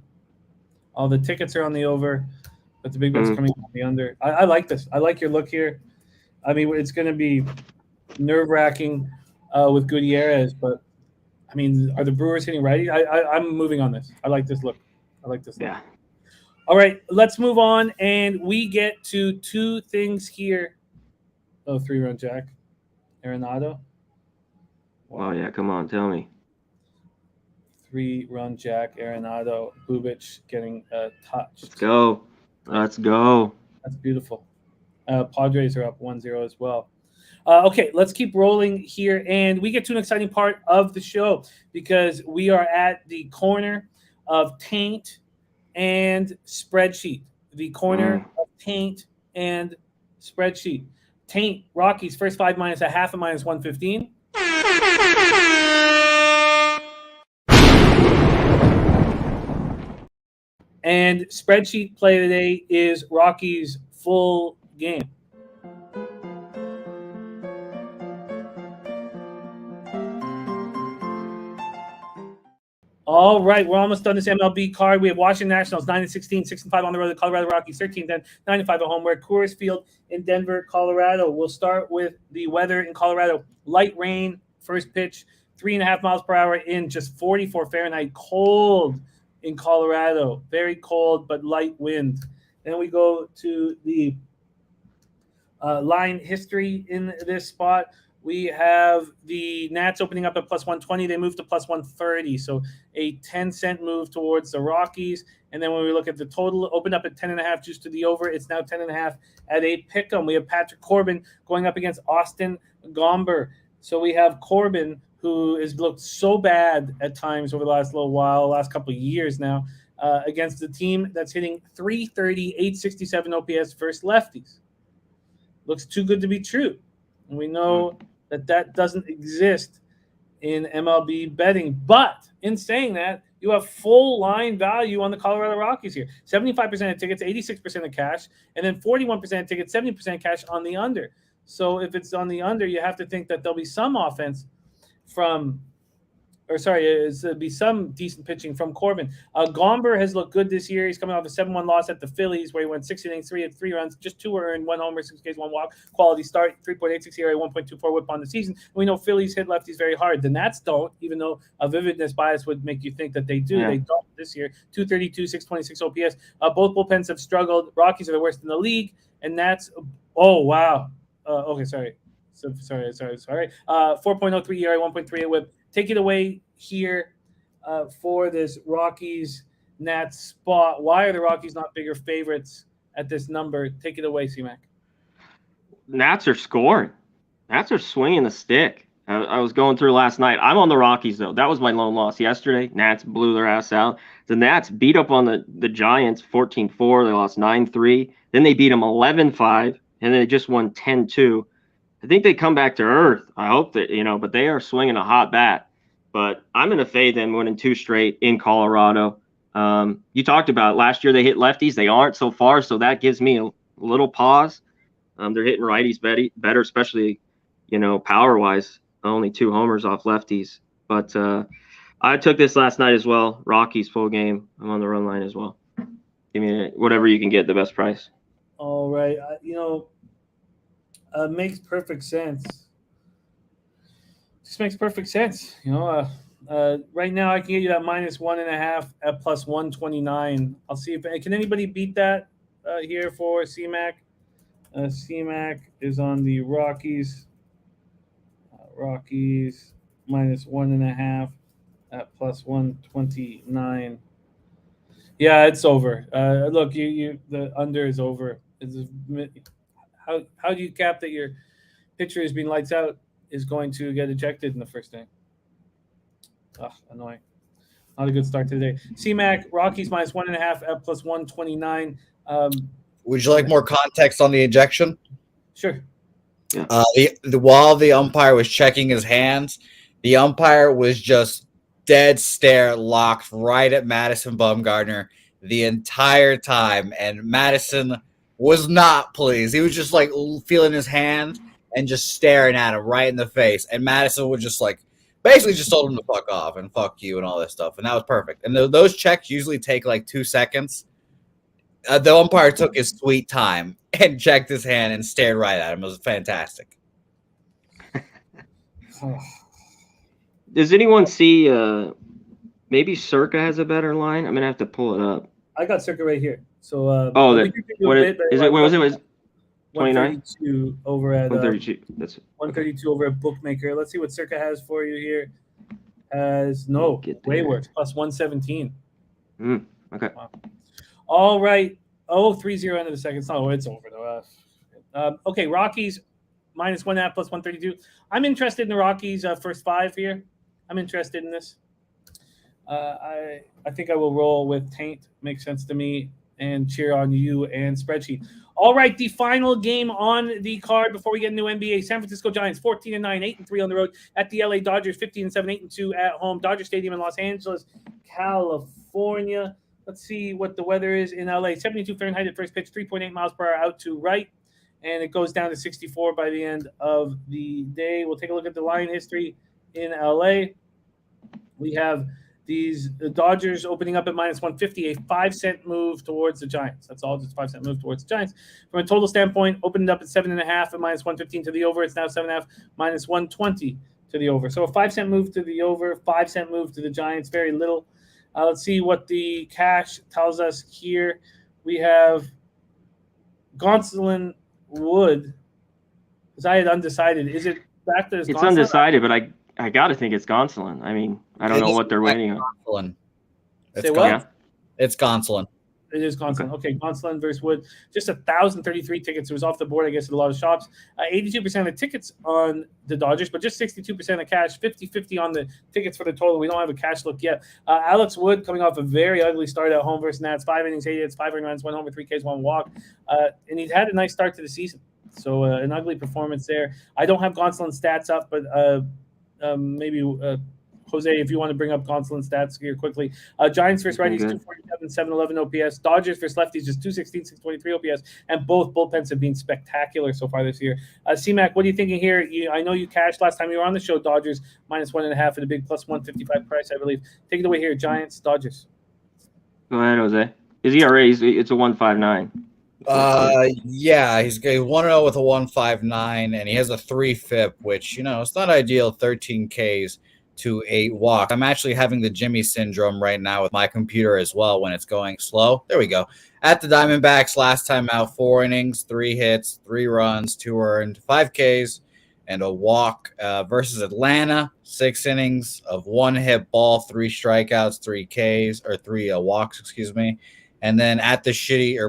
All the tickets are on the over, but the big bets coming on the under. I like this. I like your look here. I mean, it's going to be nerve-wracking with Gutierrez, but I mean, are the Brewers hitting righty? I'm moving on this. I like this look. Yeah. All right, let's move on, and we get to 2 things here. Oh, 3-run jack. Arenado. Wow. Oh, yeah, come on, tell me. 3-run jack, Arenado, Bubic getting a touch. Let's go. That's beautiful. Padres are up 1-0 as well. Okay, let's keep rolling here, and we get to an exciting part of the show because we are at the corner of taint and spreadsheet. The corner of taint and spreadsheet. Taint, Rockies, first 5 minus a half, a minus 115. And spreadsheet play today is Rockies full game. All right, we're almost done this MLB card. We have Washington Nationals 9-16, 6-5 on the road. The Colorado Rockies 13-10, 9-5 at home. We're at Coors Field in Denver, Colorado. We'll start with the weather in Colorado. Light rain, first pitch, 3.5 miles per hour in just 44 Fahrenheit. Cold in Colorado, very cold but light wind. Then we go to the line history in this spot. We have the Nats opening up at plus 120. They moved to plus 130. So a 10-cent move towards the Rockies. And then when we look at the total, opened up at 10.5 juice to the over. It's now 10.5 at a pick 'em. We have Patrick Corbin going up against Austin Gomber. So we have Corbin, who has looked so bad at times over the last little while, last couple of years now, against the team that's hitting 330, 867 OPS versus lefties. Looks too good to be true. And we know that doesn't exist in MLB betting. But in saying that, you have full line value on the Colorado Rockies here. 75% of tickets, 86% of cash, and then 41% of tickets, 70% cash on the under. So if it's on the under, you have to think that there'll be some offense from – it'll be some decent pitching from Corbin. Gomber has looked good this year. He's coming off a 7-1 loss at the Phillies, where he went 6 innings, 3 runs, just 2 earned, 1 homer, 6 Ks, 1 walk. Quality start, 3.86 ERA, 1.24 whip on the season. We know Phillies hit lefties very hard. The Nats don't, even though a vividness bias would make you think that they do. Yeah. They don't this year. 232, 626 OPS. Both bullpens have struggled. Rockies are the worst in the league. And Nats, oh, wow. Okay, sorry. 4.03 ERA, 1.38 whip. Take it away here for this Rockies-Nats spot. Why are the Rockies not bigger favorites at this number? Take it away, C-Mac. Nats are scoring. Nats are swinging the stick. I was going through last night. I'm on the Rockies, though. That was my lone loss yesterday. Nats blew their ass out. The Nats beat up on the Giants 14-4. They lost 9-3. Then they beat them 11-5, and they just won 10-2. I think they come back to earth. I hope that, but they are swinging a hot bat. But I'm going to fade them winning 2 straight in Colorado. You talked about last year they hit lefties. They aren't so far, so that gives me a little pause. They're hitting righties better, especially, power-wise. Only 2 homers off lefties. But I took this last night as well. Rockies full game. I'm on the run line as well. Give me whatever you can get, the best price. All right. Makes perfect sense. Just makes perfect sense. Right now I can get you that -1.5 at +129. I'll see if can anybody beat that here for C-Mac. C-Mac is on the Rockies. Rockies -1.5 at +129. Yeah, it's over. Look, the under is over. How do you cap that your pitcher is being lights out is going to get ejected in the first inning? Annoying. Not a good start to the day. C-Mac, Rockies -1.5 at +129. Would you like more context on the ejection? Sure. Yeah. While the umpire was checking his hands, the umpire was just dead stare locked right at Madison Bumgarner the entire time, and Madison was not pleased. He was just like feeling his hand and just staring at him right in the face. And Madison was just like basically just told him to fuck off and fuck you and all this stuff. And that was perfect. And those checks usually take like 2 seconds. The umpire took his sweet time and checked his hand and stared right at him. It was fantastic. Does anyone see maybe Circa has a better line? I'm going to have to pull it up. I got Circa right here. So what is it? What was it? 29 over at 132. That's 132 over at Bookmaker. Let's see what Circa has for you here. Has way worse, +117. Okay. Wow. All right. 3-0 end of the second. It's over though. Okay, Rockies -1.5 +132. I'm interested in the Rockies first 5 here. I'm interested in this. I think I will roll with Taint. Makes sense to me. And cheer on you and Spreadsheet. All right, the final game on the card before we get into NBA. San Francisco Giants 14-9, 8-3 on the road at the LA Dodgers, 15-7, 8-2 at home. Dodger Stadium in Los Angeles, California. Let's see what the weather is in LA. 72 Fahrenheit at first pitch, 3.8 miles per hour out to right. And it goes down to 64 by the end of the day. We'll take a look at the line history in LA. We have the Dodgers opening up at -150, a 5-cent move towards the Giants. That's all, just 5-cent move towards the Giants. From a total standpoint, opened up at 7.5 at -115 to the over. It's now 7.5 -120 to the over. So a 5-cent move to the over, 5-cent move to the Giants, very little. Let's see what the cash tells us here. We have Gonsolin Wood. Because I had undecided. Is it back to it's undecided, but I got to think it's Gonsolin. I mean, I don't know what they're waiting on. Say what? Yeah. It's Gonsolin. It is Gonsolin. Okay, Gonsolin versus Wood. Just 1,033 tickets. It was off the board, I guess, at a lot of shops. 82% of tickets on the Dodgers, but just 62% of cash, 50-50 on the tickets for the total. We don't have a cash look yet. Alex Wood coming off a very ugly start at home versus Nats. 5 innings, 8 hits, 5 earned runs, 1 homer, 3 Ks, 1 walk. And he's had a nice start to the season. So an ugly performance there. I don't have Gonsolin's stats up, but maybe Jose, if you want to bring up Gonsolin stats here quickly. Giants versus righties, 247, 711 OPS. Dodgers versus lefties, just 216, 623 OPS. And both bullpens have been spectacular so far this year. C-Mac, what are you thinking here? I know you cashed last time you were on the show. Dodgers -1.5 at a big +155 price, I believe. Take it away here, Giants, Dodgers. Go ahead, Jose. His ERA, it's a 1.59. Yeah, he's 1-0 with a 1.59, and he has a 3 FIP, which, it's not ideal, 13 Ks to 8 walks. I'm actually having the Jimmy syndrome right now with my computer as well when it's going slow. There we go. At the Diamondbacks, last time out, 4 innings, 3 hits, 3 runs, 2 earned, 5 Ks, and a walk. Versus Atlanta, 6 innings of 1 hit ball, 3 strikeouts, 3 Ks, or 3 walks, excuse me. And then at the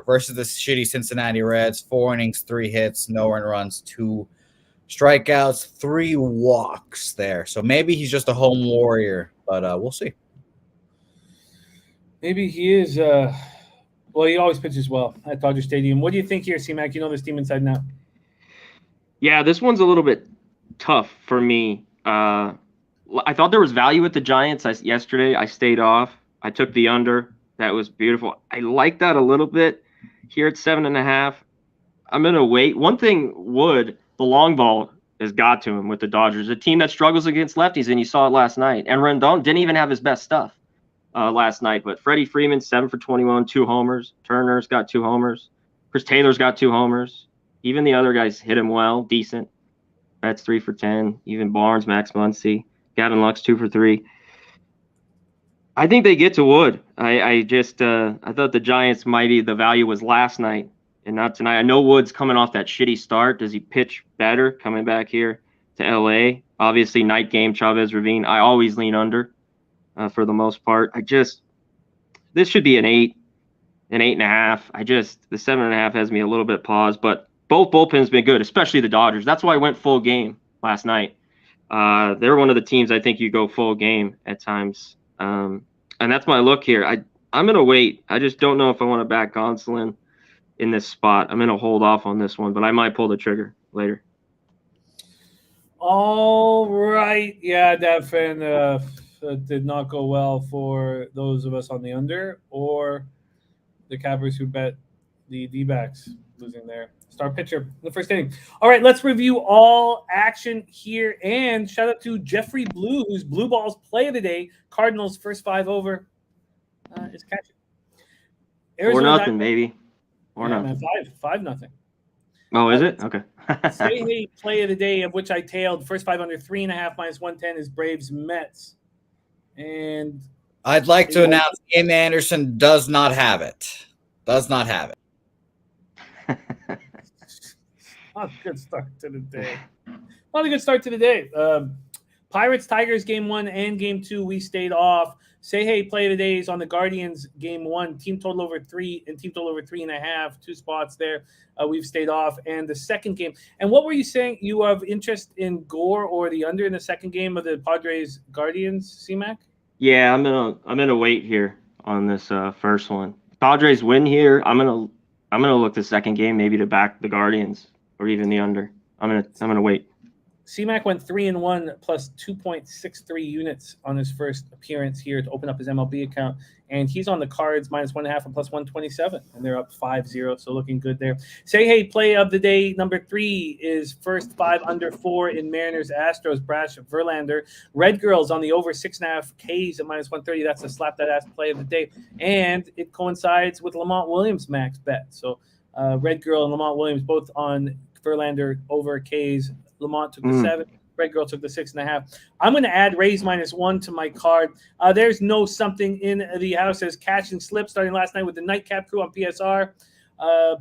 versus the shitty Cincinnati Reds, 4 innings, 3 hits, no earned runs, 2 strikeouts, 3 walks there. So maybe he's just a home warrior, but we'll see. Maybe he is. Well, he always pitches well at Dodger Stadium. What do you think here, C-Mac? You know this team inside and out. Yeah, this one's a little bit tough for me. I thought there was value with the Giants yesterday. I stayed off. I took the under. That was beautiful. I like that a little bit. Here at 7.5, I'm going to wait. One thing the long ball has got to him with the Dodgers, a team that struggles against lefties, and you saw it last night. And Rendon didn't even have his best stuff last night. But Freddie Freeman, 7 for 21, 2 homers. Turner's got 2 homers. Chris Taylor's got 2 homers. Even the other guys hit him well, decent. That's 3 for 10. Even Barnes, Max Muncy, Gavin Lux, 2 for 3. I think they get to Wood. I thought the Giants the value was last night and not tonight. I know Wood's coming off that shitty start. Does he pitch better coming back here to LA? Obviously, night game, Chavez Ravine. I always lean under for the most part. This should be an 8, an 8.5. The 7.5 has me a little bit paused, but both bullpens been good, especially the Dodgers. That's why I went full game last night. They're one of the teams I think you go full game at times. And that's my look here. I'm going to wait. I just don't know if I want to back Gonsolin in this spot. I'm going to hold off on this one, but I might pull the trigger later. All right. Yeah, that fan did not go well for those of us on the under or the Cappers who bet the D-backs losing their star pitcher in the first inning. All right, let's review all action here. And shout out to Jeffrey Blue, who's Blue Ball's play of the day. Cardinals first 5 over is catching. Or nothing, maybe. Or nothing. 5-0. Oh, is it? Okay. Say hey play of the day, of which I tailed. First 5 under 3.5 -110 is Braves Mets. And I'd like to announce Tim Anderson does not have it. Does not have it. Not a good start to the day. Not a good start to the day. Pirates, Tigers, game 1 and game 2, we stayed off. Say hey play of the day is on the Guardians, game 1. Team total over 3 and team total over 3.5. 2 spots there. We've stayed off. And the second game. And what were you saying? You have interest in Gore or the under in the second game of the Padres Guardians, C-Mac? Yeah, I'm gonna wait here on this first one. Padres win here. I'm gonna look the second game maybe to back the Guardians or even the under. I'm gonna wait. C-Mac went 3-1 plus 2.63 units on his first appearance here to open up his MLB account, and he's on the Cards -1.5 and +127, and they're up 5-0, so looking good there. Say hey play of the day number 3 is first 5 under 4 in Mariners Astros. Brash Verlander. Red Girls on the over 6.5 Ks at -130. That's a slap that ass play of the day, and it coincides with Lamont Williams' max bet. So Red Girl and Lamont Williams both on Verlander over Ks. Lamont took the 7. Red Girl took the 6.5. I'm going to add Rays -1 to my card. There's no something in the house as Cash and Slip starting last night with the Nightcap crew on PSR.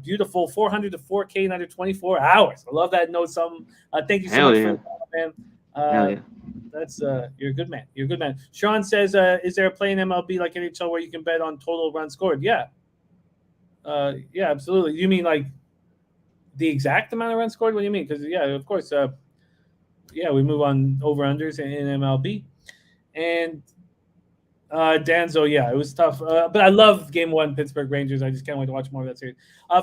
Beautiful 400 to 4K in under 24 hours. I love that. Know something. Thank you so much for that, man. That's you're a good man. You're a good man. Sean says, is there a play in MLB like NHL where you can bet on total runs scored? Yeah. Yeah, absolutely. You mean like the exact amount of runs scored? What do you mean? Because yeah, of course, we move on over unders in MLB, and Danzo, yeah, it was tough. But I love Game 1, Pittsburgh Rangers. I just can't wait to watch more of that series.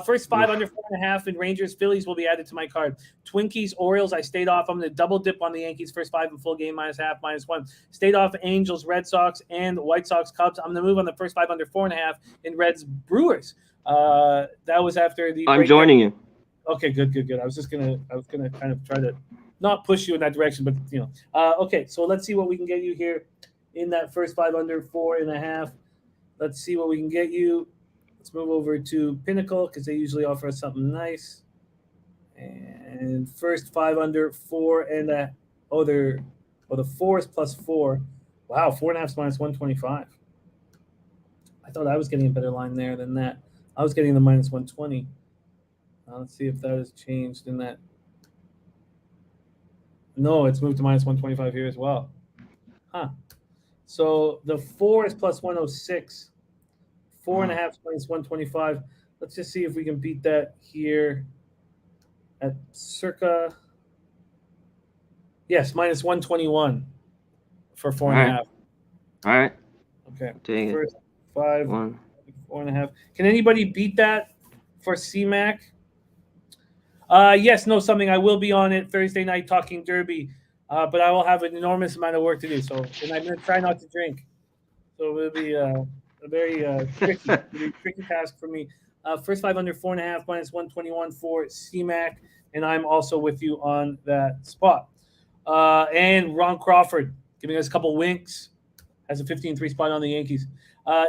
First 5 under 4.5 in Rangers. Phillies will be added to my card. Twinkies, Orioles, I stayed off. I'm going to double dip on the Yankees. First 5 in full game, -0.5, -1. Stayed off Angels, Red Sox, and White Sox, Cubs. I'm going to move on the first 5 under 4.5 in Reds, Brewers. That was after the. I'm joining you. Okay, good. I was gonna kind of try to not push you in that direction, but okay. So let's see what we can get you here in that first 5 under 4.5. Let's see what we can get you. Let's move over to Pinnacle because they usually offer us something nice. And first 5 under 4.5. The 4 is +4. Wow, 4.5 is -125. I thought I was getting a better line there than that. I was getting the -120. Let's see if that has changed in that. No, it's moved to -125 here as well. Huh. So the 4 is +106. 4.5 is -125. Let's just see if we can beat that here at circa. Yes, -121 for 4.5. All right. Okay. Dang First 5, 1. 4.5. Can anybody beat that for CMAC? Yes, no, something. I will be on it Thursday night talking Derby, but I will have an enormous amount of work to do. So, and I'm going to try not to drink. So it'll be a very tricky task for me. First 5 under 4.5 -121 for CMAC, and I'm also with you on that spot. And Ron Crawford giving us a couple winks, has a 15-3 spot on the Yankees.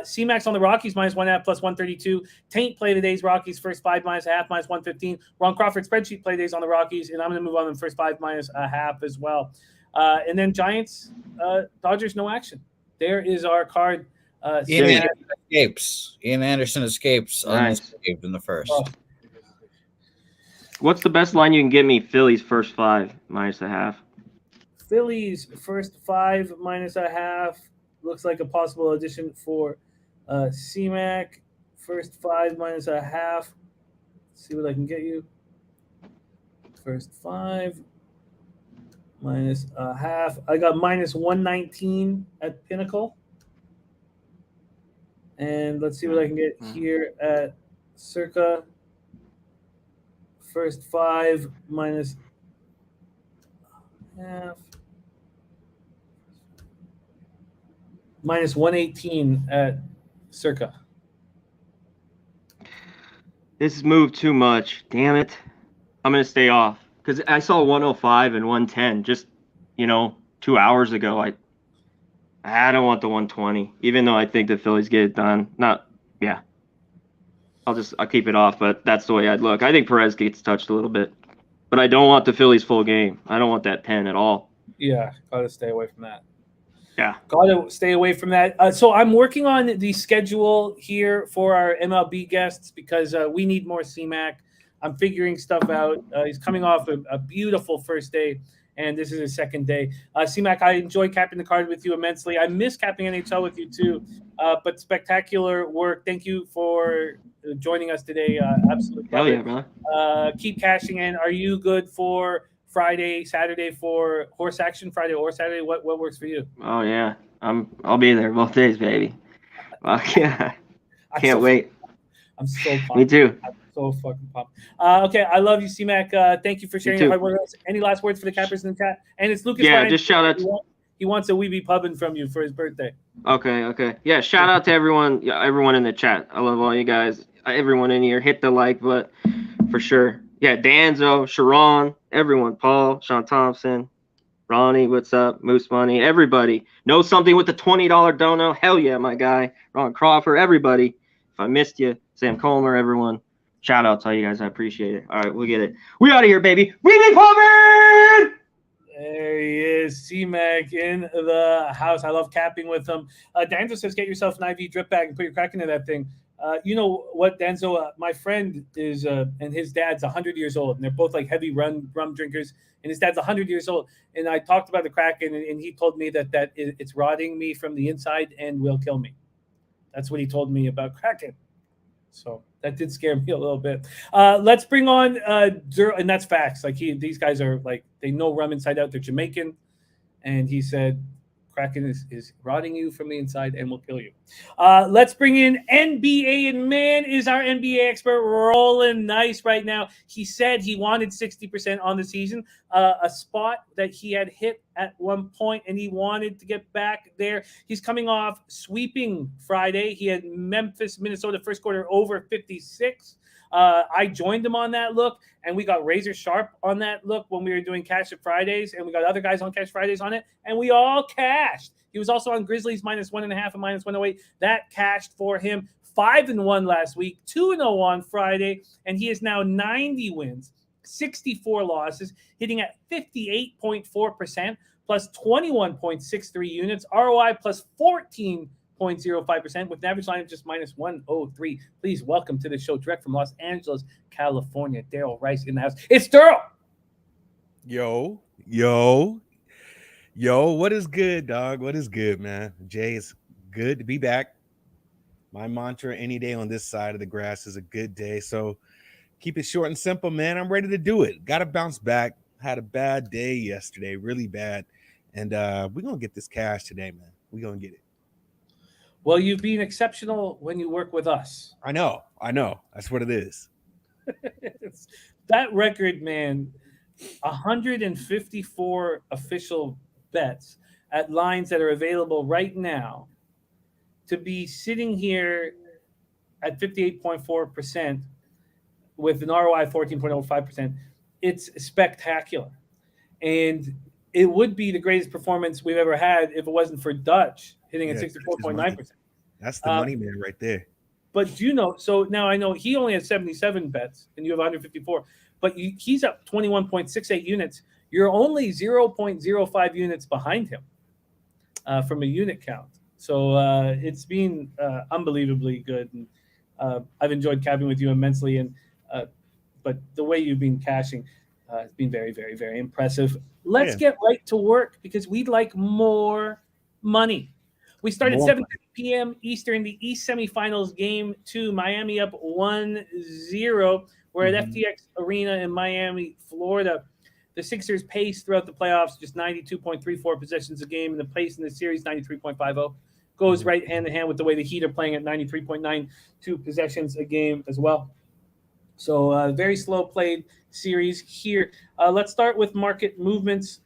CMAX on the Rockies -1.5 +132. Taint play today's Rockies first 5 -0.5 -115. Ron Crawford spreadsheet play days on the Rockies, and I'm going to move on the first 5 -0.5 as well. And then Giants, Dodgers, no action. There is our card. Ian Anderson escapes unscathed in the first. Oh. What's the best line you can give me? Phillies first 5 -0.5. Phillies first 5 -0.5. Looks like a possible addition for CMAC. First 5 -0.5. See what I can get you. First 5 -0.5. I got -119 at Pinnacle. And let's see what I can get here at circa. First 5 -0.5. -118 at circa. This has moved too much. Damn it. I'm going to stay off because I saw 105 and 110 just, 2 hours ago. I don't want the 120, even though I think the Phillies get it done. I'll keep it off, but that's the way I'd look. I think Perez gets touched a little bit, but I don't want the Phillies full game. I don't want that 10 at all. Yeah, got to stay away from that. Yeah. Got to stay away from that. So I'm working on the schedule here for our MLB guests because we need more CMAC. I'm figuring stuff out. He's coming off a beautiful first day, and this is his second day. CMAC, I enjoy capping the card with you immensely. I miss capping NHL with you too, but spectacular work. Thank you for joining us today. Absolutely. Hell yeah, brother. Keep cashing in. Are you good for Friday, Saturday for horse action? Friday or Saturday? What works for you? Oh yeah, I'll be there both days, baby. Yeah, can't wait. I'm so pumped. Me too. I'm so fucking pumped. Okay, I love you, CMAC. Thank you for sharing your hard work. Any last words for the cappers in the chat? And it's Lucas. Yeah, Ryan. just shout out. He wants a wee bee pubbing from you for his birthday. Okay. Yeah, shout out to everyone. Yeah, everyone in the chat. I love all you guys. Everyone in here, hit the like button for sure. Yeah, Danzo, Sharon, everyone, Paul, Sean Thompson, Ronnie, what's up? Moose Money, everybody. Know something with the $20 dono? Hell yeah, my guy. Ron Crawford, everybody. If I missed you, Sam Colmer, everyone. Shout out to all you guys. I appreciate it. All right, we'll get it. We out of here, baby. We be pumping! There he is, C-Mac in the house. I love capping with him. Danzo says, get yourself an IV drip bag and put your crack into that thing. You know what, Danzo? My friend is, and his dad's 100 years old, and they're both like heavy rum drinkers. And his dad's 100 years old. And I talked about the Kraken, and he told me that it's rotting me from the inside and will kill me. That's what he told me about Kraken. So that did scare me a little bit. Let's bring on Derl, and that's facts. Like these guys are like, they know rum inside out. They're Jamaican, and he said Kraken is rotting you from the inside and will kill you. Let's bring in NBA, and man, is our NBA expert rolling nice right now. He said he wanted 60% on the season, a spot that he had hit at one point, and he wanted to get back there. He's coming off sweeping Friday. He had Memphis, Minnesota first quarter over 56. I joined him on that look, and we got razor sharp on that look when we were doing Cash It Fridays, and we got other guys on Cash Fridays on it, and we all cashed. He was also on Grizzlies -1.5 and -108. That cashed for him. 5-1 last week, 2-0 on Friday, and he is now 90 wins, 64 losses, hitting at 58.4%, plus 21.63 units, ROI plus 14.05%, with an average line of just -103. Please welcome to the show, direct from Los Angeles, California, Darryl Rice in the house. It's Derl. Yo, what is good, dog? What is good, man? Jay, it's good to be back. My mantra, any day on this side of the grass is a good day. So keep it short and simple, man. I'm ready to do it. Got to bounce back. Had a bad day yesterday, really bad. And we're going to get this cash today, man. We're going to get it. Well, you've been exceptional when you work with us. I know. That's what it is. That record, man, 154 official bets at lines that are available right now, to be sitting here at 58.4% with an ROI 14.05%, it's spectacular. And it would be the greatest performance we've ever had if it wasn't for Dutch hitting at 64.9%. That's the money man right there. But you know, so now I know he only has 77 bets and you have 154, but he's up 21.68 units. You're only 0.05 units behind him from a unit count. So it's been unbelievably good. And I've enjoyed capping with you immensely. And but the way you've been cashing has been very, very, very impressive. Let's get right to work because we'd like more money. We start at 7:30 p.m. Eastern, the East semifinals, game 2, Miami up 1-0. We're at FTX Arena in Miami, Florida. The Sixers pace throughout the playoffs, just 92.34 possessions a game, and the pace in the series, 93.50. Goes right hand in hand with the way the Heat are playing at 93.92 possessions a game as well. So very slow played series here. Let's start with market movements.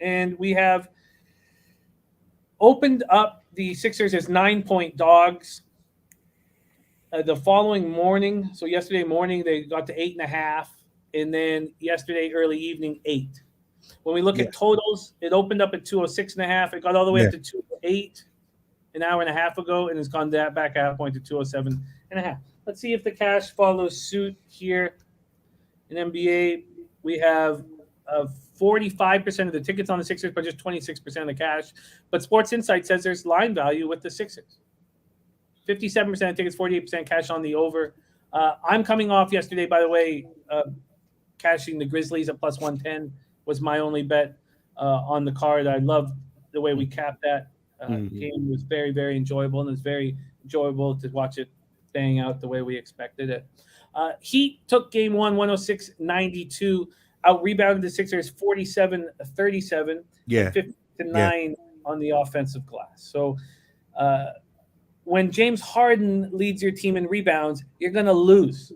And we have opened up the Sixers as 9-point dogs. The following morning, so yesterday morning, they got to 8.5. And then yesterday, early evening, 8. When we look at totals, it opened up at 206.5. It got all the way up to 208 an hour and a half ago, and it's gone back half point to 207.5. Let's see if the cash follows suit here. In NBA, we have 45% of the tickets on the Sixers, but just 26% of the cash. But Sports Insight says there's line value with the Sixers. 57% of tickets, 48% cash on the over. I'm coming off yesterday, by the way, cashing the Grizzlies at plus 110 was my only bet on the card. I love the way we capped that. Game was very, very enjoyable, and it's very enjoyable to watch it playing out the way we expected it. Heat took game 1, 106-92, out-rebounded the Sixers 47-37, 50-9 on the offensive glass. So when James Harden leads your team in rebounds, you're going to lose.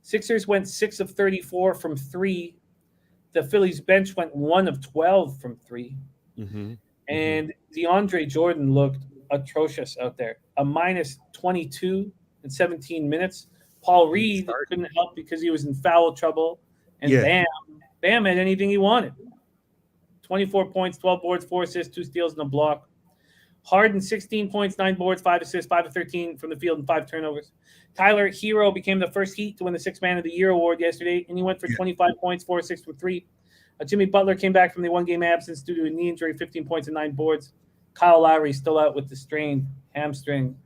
Sixers went 6 of 34 from 3. The Phillies bench went 1 of 12 from 3. And DeAndre Jordan looked atrocious out there. A minus 22 in 17 minutes. Paul Reed couldn't help because he was in foul trouble. And Bam had anything he wanted. 24 points, 12 boards, 4 assists, 2 steals, and a block. Harden, 16 points, 9 boards, 5 assists, 5 of 13 from the field, and 5 turnovers. Tyler Hero became the first Heat to win the Sixth Man of the Year award yesterday, and he went for 25 points, 4 assists for 3. Jimmy Butler came back from the one-game absence due to a knee injury, 15 points and 9 boards. Kyle Lowry still out with the strained hamstring.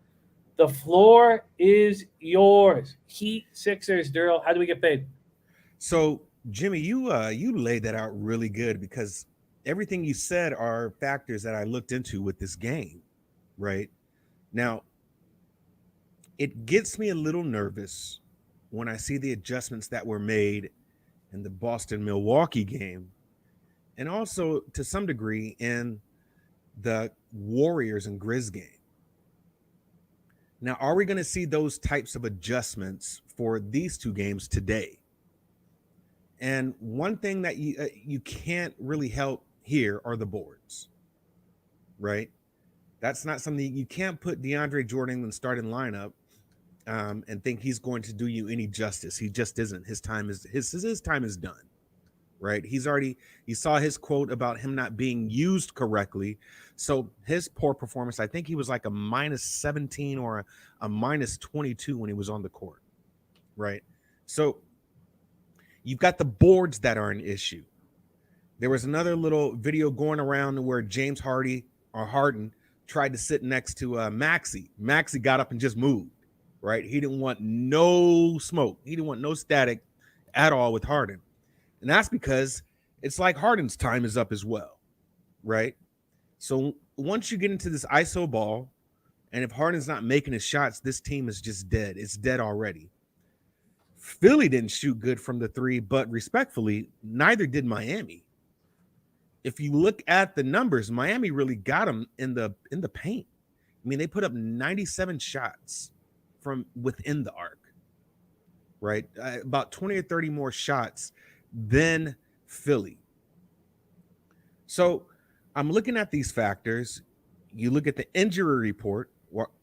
The floor is yours. Heat, Sixers, Derl. How do we get paid? So, Jimmy, you laid that out really good because everything you said are factors that I looked into with this game, right? Now, it gets me a little nervous when I see the adjustments that were made in the Boston-Milwaukee game, and also to some degree in the Warriors and Grizz game. Now, are we going to see those types of adjustments for these two games today? And one thing that you can't really help here are the boards, right? That's not something you can't put DeAndre Jordan in the starting lineup and think he's going to do you any justice. He just isn't. His time is done, right? You saw his quote about him not being used correctly. So his poor performance, I think he was like a -17 or a -22 when he was on the court, right? So you've got the boards that are an issue. There was another little video going around where James Harden tried to sit next to Maxey. Maxey got up and just moved, right? He didn't want no smoke. He didn't want no static at all with Harden. And that's because it's like Harden's time is up as well, right? So once you get into this ISO ball, and if Harden's not making his shots, this team is just dead. It's dead already. Philly didn't shoot good from the three, but respectfully, neither did Miami. If you look at the numbers, Miami really got them in the paint. I mean, they put up 97 shots from within the arc, right? About 20 or 30 more shots than Philly. So I'm looking at these factors. You look at the injury report,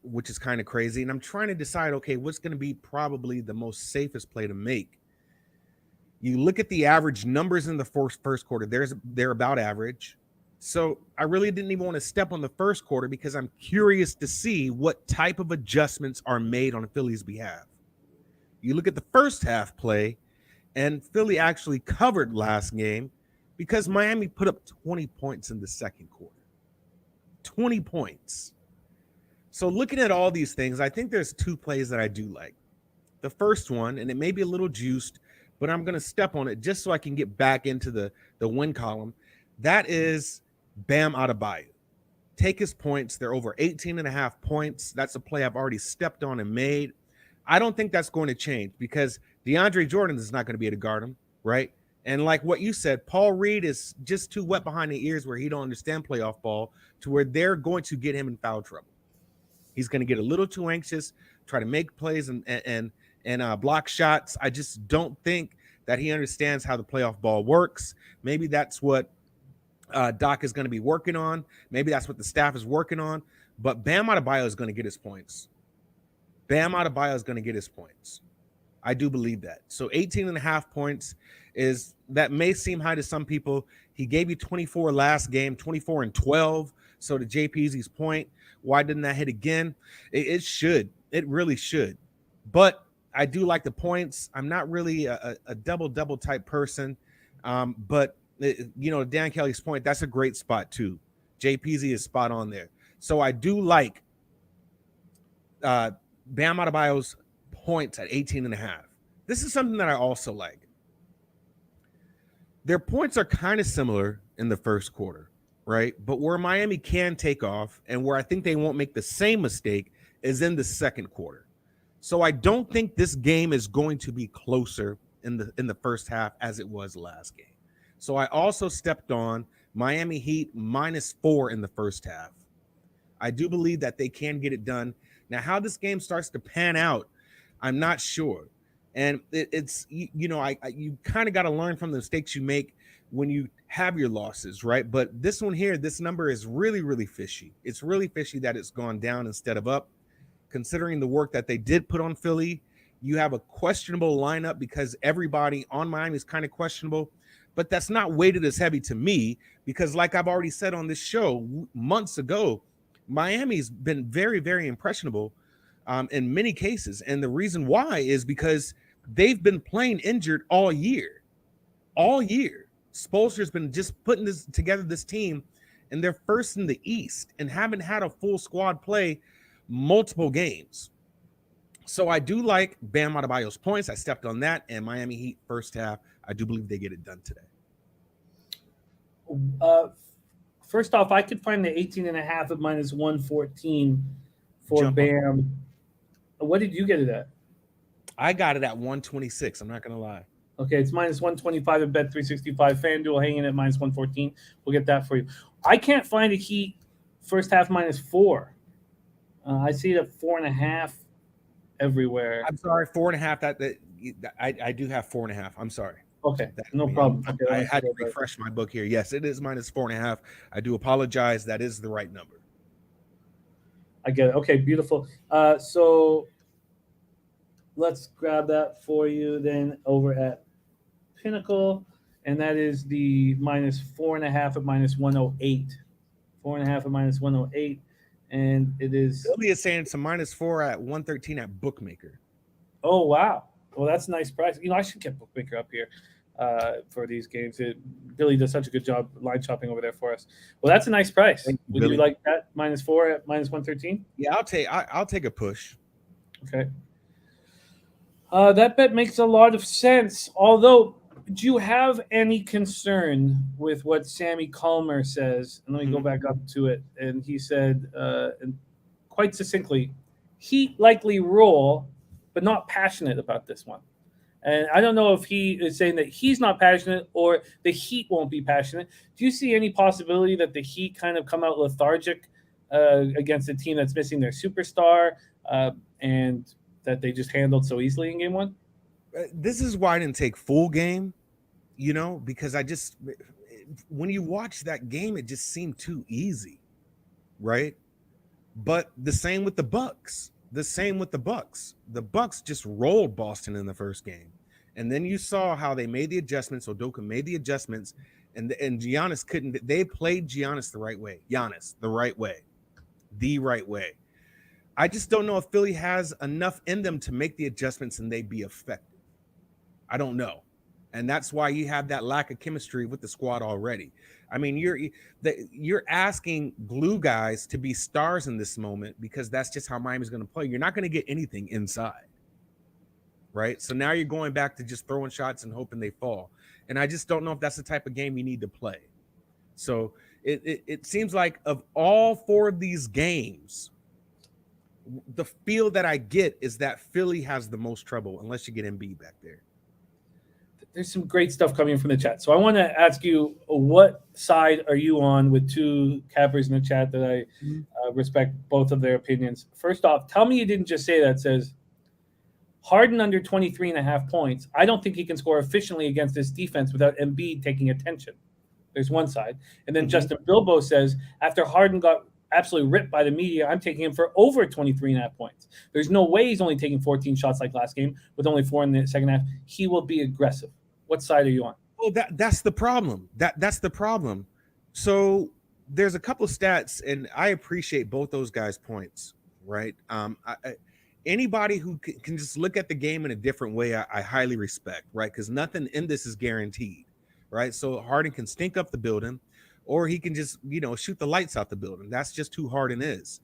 which is kind of crazy. And I'm trying to decide, okay, what's going to be probably the most safest play to make. You look at the average numbers in the first quarter. They're about average. So I really didn't even want to step on the first quarter because I'm curious to see what type of adjustments are made on Philly's behalf. You look at the first half play, and Philly actually covered last game because Miami put up 20 points in the second quarter. 20 points. So looking at all these things, I think there's two plays that I do like. The first one, and it may be a little juiced, but I'm going to step on it just so I can get back into the win column. That is Bam Adebayo. Take his points. They're over 18.5 points. That's a play I've already stepped on and made. I don't think that's going to change because DeAndre Jordan is not going to be able to guard him, right? And like what you said, Paul Reed is just too wet behind the ears where he don't understand playoff ball to where they're going to get him in foul trouble. He's going to get a little too anxious, try to make plays and block shots. I just don't think that he understands how the playoff ball works. Maybe that's what Doc is going to be working on. Maybe that's what the staff is working on. But Bam Adebayo is going to get his points. Bam Adebayo is going to get his points. I do believe that. So 18.5 points that may seem high to some people. He gave you 24 last game, 24 and 12. So to JPZ's point, why didn't that hit again? It should. It really should. But I do like the points. I'm not really a double type person. But, Dan Kelly's point, that's a great spot too. JPZ is spot on there. So I do like Bam Adebayo's points at 18.5. This is something that I also like. Their points are kind of similar in the first quarter, right? But where Miami can take off and where I think they won't make the same mistake is in the second quarter. So I don't think this game is going to be closer in the first half as it was last game. So I also stepped on Miami Heat -4 in the first half. I do believe that they can get it done. Now, how this game starts to pan out, I'm not sure. And you kind of got to learn from the mistakes you make when you have your losses, right? But this one here, this number is really, really fishy. It's really fishy that it's gone down instead of up. Considering the work that they did put on Philly, you have a questionable lineup because everybody on Miami is kind of questionable. But that's not weighted as heavy to me because, like I've already said on this show months ago, Miami's been very, very impressionable in many cases. And the reason why is because they've been playing injured all year. All year. Spoelstra's been just putting together this team, and they're first in the East and haven't had a full squad play multiple games. So I do like Bam Adebayo's points. I stepped on that, and Miami Heat first half, I do believe they get it done today. First off, I could find the 18.5 at -114 for Jump Bam. What did you get it at? I got it at 126. I'm not going to lie. Okay, it's -125 at Bet365. FanDuel hanging at -114. We'll get that for you. I can't find a Heat first half -4. I see it at 4.5 everywhere. I'm sorry, 4.5. I do have 4.5. I'm sorry. Okay, no problem. Okay, I had to refresh my book here. Yes, it is -4.5. I do apologize. That is the right number. I get it. Okay, beautiful. So let's grab that for you then over at Pinnacle, and that is the -4.5 at -108. 4.5 at -108, and it is. Billy is saying it's a -4 at 113 at Bookmaker. Oh wow! Well, that's a nice price. I should get Bookmaker up here for these games. Billy does such a good job line shopping over there for us. Well, that's a nice price. Would you like that -4 at -113? Yeah, I'll take a push. Okay. That bet makes a lot of sense. Although, do you have any concern with what Sammy Calmer says? And let me go back up to it. And he said, and quite succinctly, Heat likely roll, but not passionate about this one. And I don't know if he is saying that he's not passionate or the Heat won't be passionate. Do you see any possibility that the Heat kind of come out lethargic against a team that's missing their superstar and that they just handled so easily in game one? This is why I didn't take full game, because when you watch that game, it just seemed too easy, right? But the same with the Bucks. The Bucks just rolled Boston in the first game. And then you saw how they made the adjustments. Udoka made the adjustments, and Giannis couldn't. They played Giannis the right way. The right way. I just don't know if Philly has enough in them to make the adjustments and they be effective. I don't know. And that's why you have that lack of chemistry with the squad already. I mean, you're asking glue guys to be stars in this moment because that's just how Miami's going to play. You're not going to get anything inside, right? So now you're going back to just throwing shots and hoping they fall. And I just don't know if that's the type of game you need to play. So it seems like of all 4 of these games, the feel that I get is that Philly has the most trouble unless you get Embiid back there. There's some great stuff coming from the chat. So I want to ask you, what side are you on with 2 cappers in the chat that I respect both of their opinions? First off, tell me you didn't just say that. It says, Harden under 23.5 points. I don't think he can score efficiently against this defense without Embiid taking attention. There's one side. And then Justin Bilbo says, after Harden got absolutely ripped by the media, I'm taking him for over 23.5 points. There's no way he's only taking 14 shots like last game with only 4 in the second half. He will be aggressive. What side are you on? Well, that's the problem. That's the problem. So there's a couple of stats, and I appreciate both those guys' points, right? Anybody who can just look at the game in a different way, I highly respect, right? Because nothing in this is guaranteed, right? So Harden can stink up the building, or he can just, shoot the lights out the building. That's just who Harden is.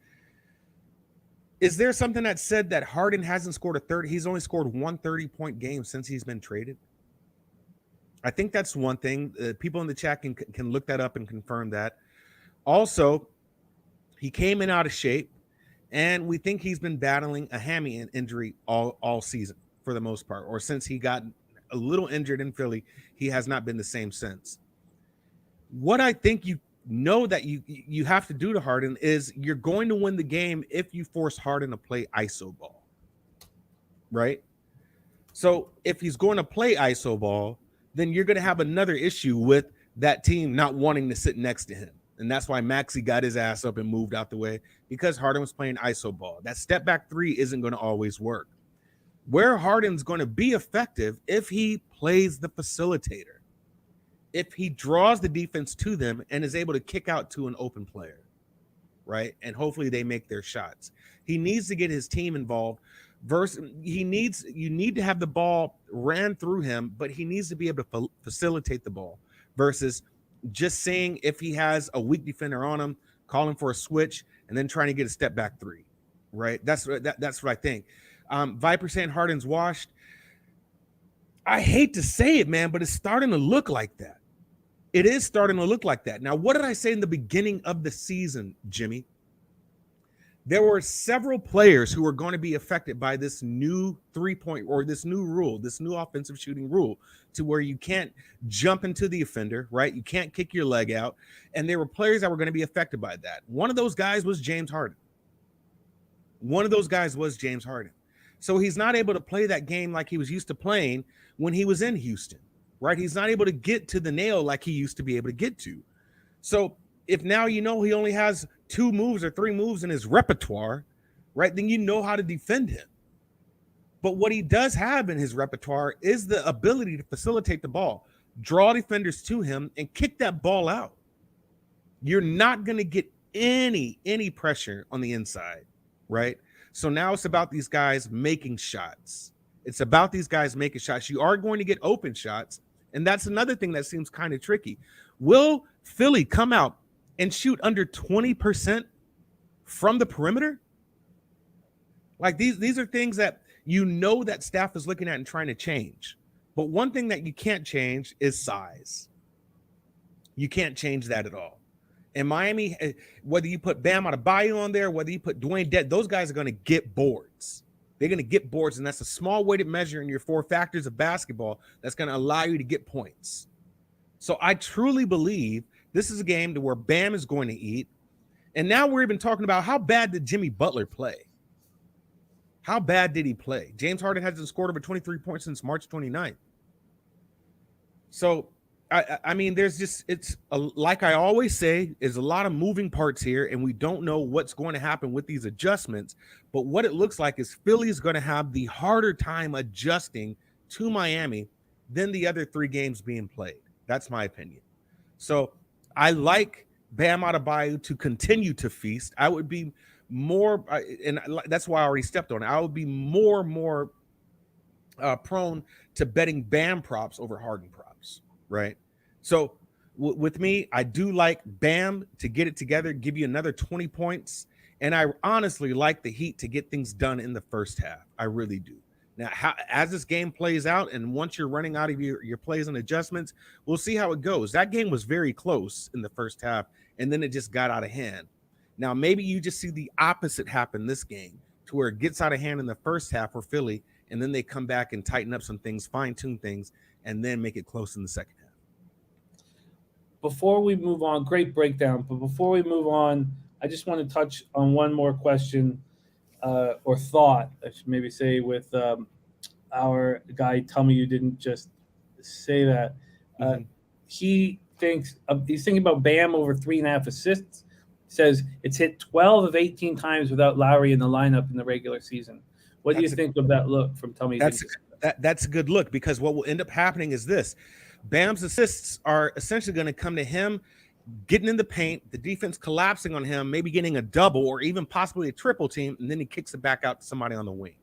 Is there something that said that Harden hasn't scored he's only scored 1 30-point game since he's been traded? I think that's one thing. People in the chat can look that up and confirm that. Also, he came in out of shape, and we think he's been battling a hammy injury all season for the most part, or since he got a little injured in Philly, he has not been the same since. What I think that you have to do to Harden is you're going to win the game if you force Harden to play iso ball, right? So if he's going to play iso ball, then you're going to have another issue with that team not wanting to sit next to him. And that's why Maxey got his ass up and moved out the way, because Harden was playing iso ball. That step back 3 isn't going to always work. Where Harden's going to be effective if he plays the facilitator, if he draws the defense to them and is able to kick out to an open player, right? And hopefully they make their shots. He needs to get his team involved. You need to have the ball ran through him, but he needs to be able to facilitate the ball versus just saying if he has a weak defender on him, calling for a switch, and then trying to get a step back 3, right? That's what I think. Viper saying Harden's washed. I hate to say it, man, but it's starting to look like that. It is starting to look like that. Now, what did I say in the beginning of the season, Jimmy? there were several players who were going to be affected by this new 3-point or this new rule, this new offensive shooting rule, to where you can't jump into the offender, right? You can't kick your leg out. And there were players that were going to be affected by that. One of those guys was James Harden. So he's not able to play that game like he was used to playing when he was in Houston, right? He's not able to get to the nail like he used to be able to get to. So if now he only has 2 moves or 3 moves in his repertoire, right, then you know how to defend him. But what he does have in his repertoire is the ability to facilitate the ball, draw defenders to him, and kick that ball out. You're not going to get any pressure on the inside, right? So now it's about these guys making shots. You are going to get open shots, and that's another thing that seems kind of tricky. Will Philly come out and shoot under 20% from the perimeter? Like these are things that that staff is looking at and trying to change. But one thing that you can't change is size. You can't change that at all. In Miami, whether you put Bam Adebayo on there, whether you put Dwayne Dedmon, those guys are going to get boards. They're going to get boards, and that's a small weighted measure in your 4 factors of basketball that's going to allow you to get points. So I truly believe this is a game to where Bam is going to eat. And now we're even talking about how bad did Jimmy Butler play? How bad did he play? James Harden hasn't scored over 23 points since March 29th. So, I mean, like I always say, there's a lot of moving parts here, and we don't know what's going to happen with these adjustments. But what it looks like is Philly is going to have the harder time adjusting to Miami than the other 3 games being played. That's my opinion. So I like Bam Adebayo to continue to feast. I would be more, and that's why I already stepped on it. I would be more prone to betting Bam props over Harden props, right? So with me, I do like Bam to get it together, give you another 20 points, and I honestly like the Heat to get things done in the first half. I really do. Now, as this game plays out, and once you're running out of your plays and adjustments, we'll see how it goes. That game was very close in the first half, and then it just got out of hand. Now, maybe you just see the opposite happen this game, to where it gets out of hand in the first half for Philly, and then they come back and tighten up some things, fine-tune things, and then make it close in the second half. Before we move on, great breakdown, but before we move on, I just want to touch on one more question or thought, I should maybe say, with our guy. Tell me you didn't just say that. He's thinking about Bam over 3.5 assists. Says it's hit 12 of 18 times without Lowry in the lineup in the regular season. What do you think of that look from Tell Me? That's a good look, because what will end up happening is this. Bam's assists are essentially going to come to him getting in the paint, the defense collapsing on him, maybe getting a double or even possibly a triple team, and then he kicks it back out to somebody on the wing.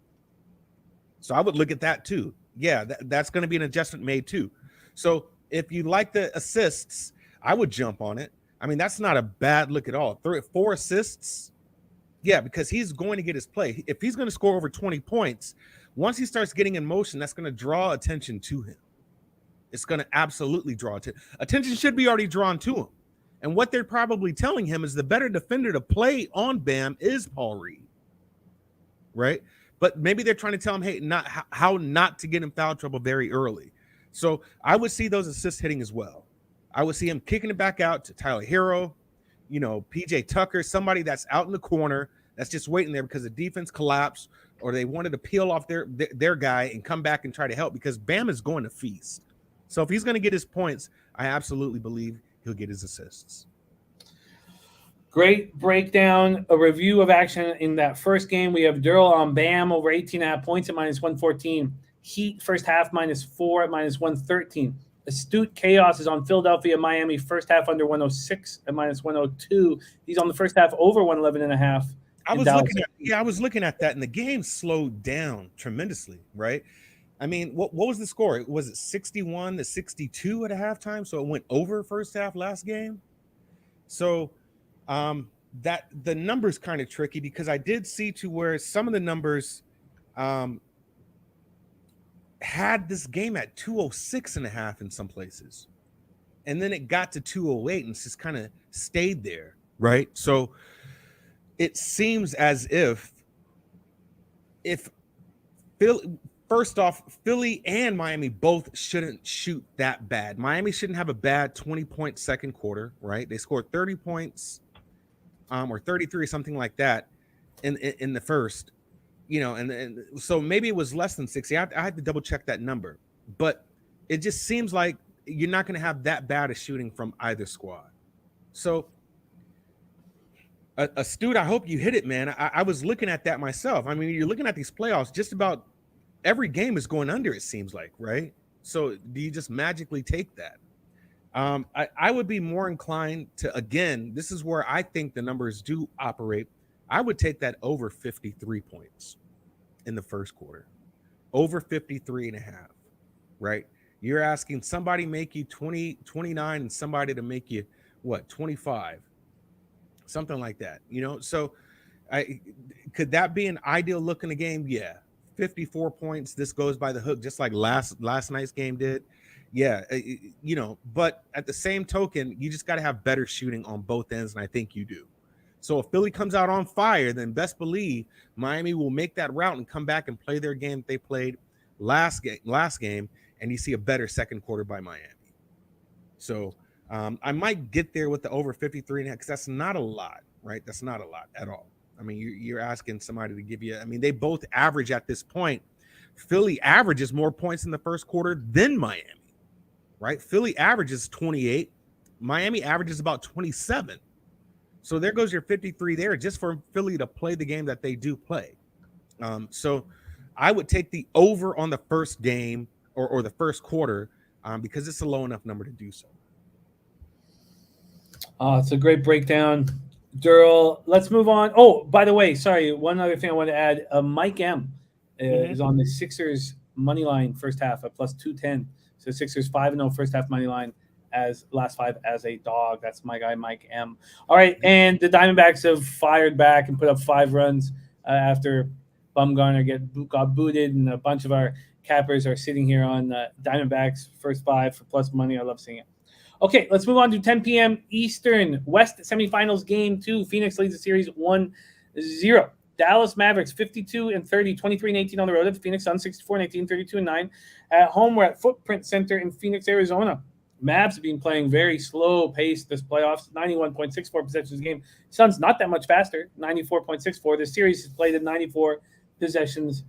So I would look at that too. Yeah, that's going to be an adjustment made too. So if you like the assists, I would jump on it. I mean, that's not a bad look at all. 4 assists. Yeah, because he's going to get his play. If he's going to score over 20 points, once he starts getting in motion, that's going to draw attention to him. It's going to absolutely draw attention. Attention should be already drawn to him. And what they're probably telling him is the better defender to play on Bam is Paul Reed, right? But maybe they're trying to tell him, hey, how not to get in foul trouble very early. So I would see those assists hitting as well. I would see him kicking it back out to Tyler Hero, PJ Tucker, somebody that's out in the corner that's just waiting there because the defense collapsed or they wanted to peel off their guy and come back and try to help, because Bam is going to feast. So if he's going to get his points, I absolutely believe he'll get his assists. Great breakdown, a review of action in that first game. We have Derl on Bam over 18.5 points at -114. Heat first half -4 at -113. Astute Chaos is on Philadelphia, Miami, first half under 106 at -102. He's on the first half over 111.5. I was looking at that, and the game slowed down tremendously, right? I mean, what was the score? Was it 61-62 at a halftime? So it went over first half last game. So that the numbers kind of tricky, because I did see to where some of the numbers had this game at 206.5 in some places, and then it got to 208 and just kind of stayed there, right? So it seems as if Philly, first off, Philly and Miami both shouldn't shoot that bad. Miami shouldn't have a bad 20-point second quarter, right? They scored 30 points, or 33, something like that, in the first. And so maybe it was less than 60. I had to double check that number, but it just seems like you're not going to have that bad a shooting from either squad. So, Astute, I hope you hit it, man. I was looking at that myself. I mean, you're looking at these playoffs, just about every game is going under, it seems like, right? So do you just magically take that? I would be more inclined to, again, this is where I think the numbers do operate. I would take that over 53 points in the first quarter, over 53.5, right? You're asking somebody make you 20, 29 and somebody to make you, 25, something like that, So could that be an ideal look in the game? Yeah. 54 points. This goes by the hook, just like last night's game did. Yeah. But at the same token, you just got to have better shooting on both ends. And I think you do. So if Philly comes out on fire, then best believe Miami will make that route and come back and play their game that they played last game. And you see a better second quarter by Miami. So I might get there with the over 53 because that's not a lot, right? That's not a lot at all. I mean, you're asking somebody to give you, I mean, they both average at this point. Philly averages more points in the first quarter than Miami, right? Philly averages 28. Miami averages about 27. So there goes your 53 there just for Philly to play the game that they do play. So I would take the over on the first game or the first quarter because it's a low enough number to do so. It's a great breakdown. Derl, let's move on. Oh, by the way, sorry, one other thing I want to add. Mike M is on the Sixers money line first half at plus 210. So Sixers 5-0 first half money line as last five as a dog. That's my guy, Mike M. All right, and the Diamondbacks have fired back and put up 5 runs after Bumgarner got booted, and a bunch of our cappers are sitting here on Diamondbacks first 5 for plus money. I love seeing it. Okay, let's move on to 10 p.m. Eastern. West semifinals game 2. Phoenix leads the series 1-0. Dallas Mavericks 52-30, 23-18 on the road at the Phoenix Suns, 64-18, 32-9. At home, we're at Footprint Center in Phoenix, Arizona. Mavs have been playing very slow pace this playoffs, 91.64 possessions a game. Suns not that much faster, 94.64. The series is played at 94 possessions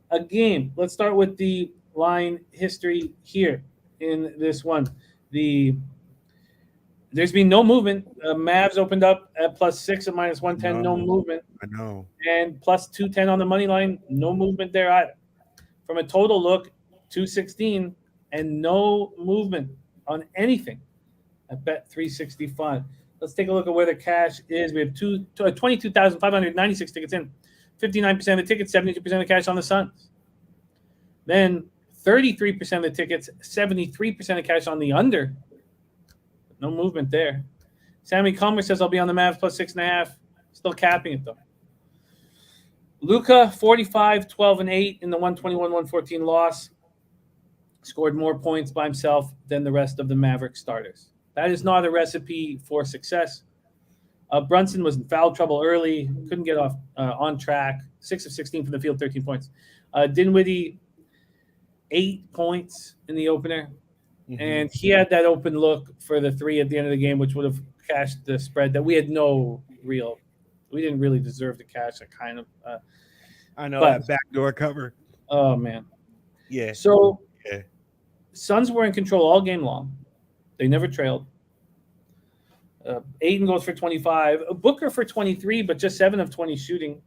a game. Let's start with the line history here in this one. There's been no movement. Mavs opened up at plus 6 at minus 110, no movement. I know. And plus 210 on the money line, no movement there either. From a total look, 216 and no movement on anything at bet 365. Let's take a look at where the cash is. We have 22,596 tickets in. 59% of the tickets, 72% of the cash on the Suns. Then 33% of the tickets, 73% of cash on the under. No movement there. Sammy Comer says I'll be on the Mavs plus 6.5. Still capping it though. Luka, 45, 12, and 8 in the 121-114 loss. Scored more points by himself than the rest of the Maverick starters. That is not a recipe for success. Brunson was in foul trouble early. Couldn't get off on track. 6 of 16 from the field, 13 points. Dinwiddie, 8 points in the opener. Mm-hmm. And he had that open look for the 3 at the end of the game, which would have cashed the spread that we had we didn't really deserve to cash. I know that backdoor cover. Oh, man. Yeah. So Suns were in control all game long. They never trailed. Ayton goes for 25. Booker for 23, but just 7 of 20 shooting.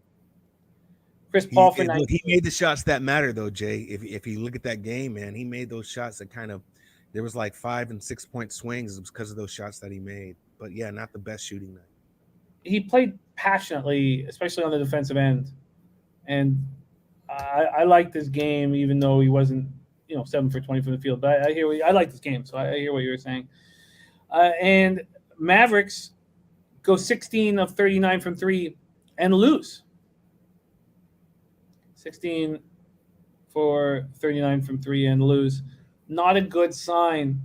Chris Paul for 19. He made the shots that matter, though, Jay. If you look at that game, man, he made those shots that kind of – there was like 5 and 6 point swings because of those shots that he made. But, yeah, not the best shooting night. He played passionately, especially on the defensive end. And I like this game, even though he wasn't, 7 for 20 from the field. But I like this game, so I hear what you're saying. And Mavericks go 16 of 39 from 3 and lose. 16 for 39 from 3 and lose. Not a good sign.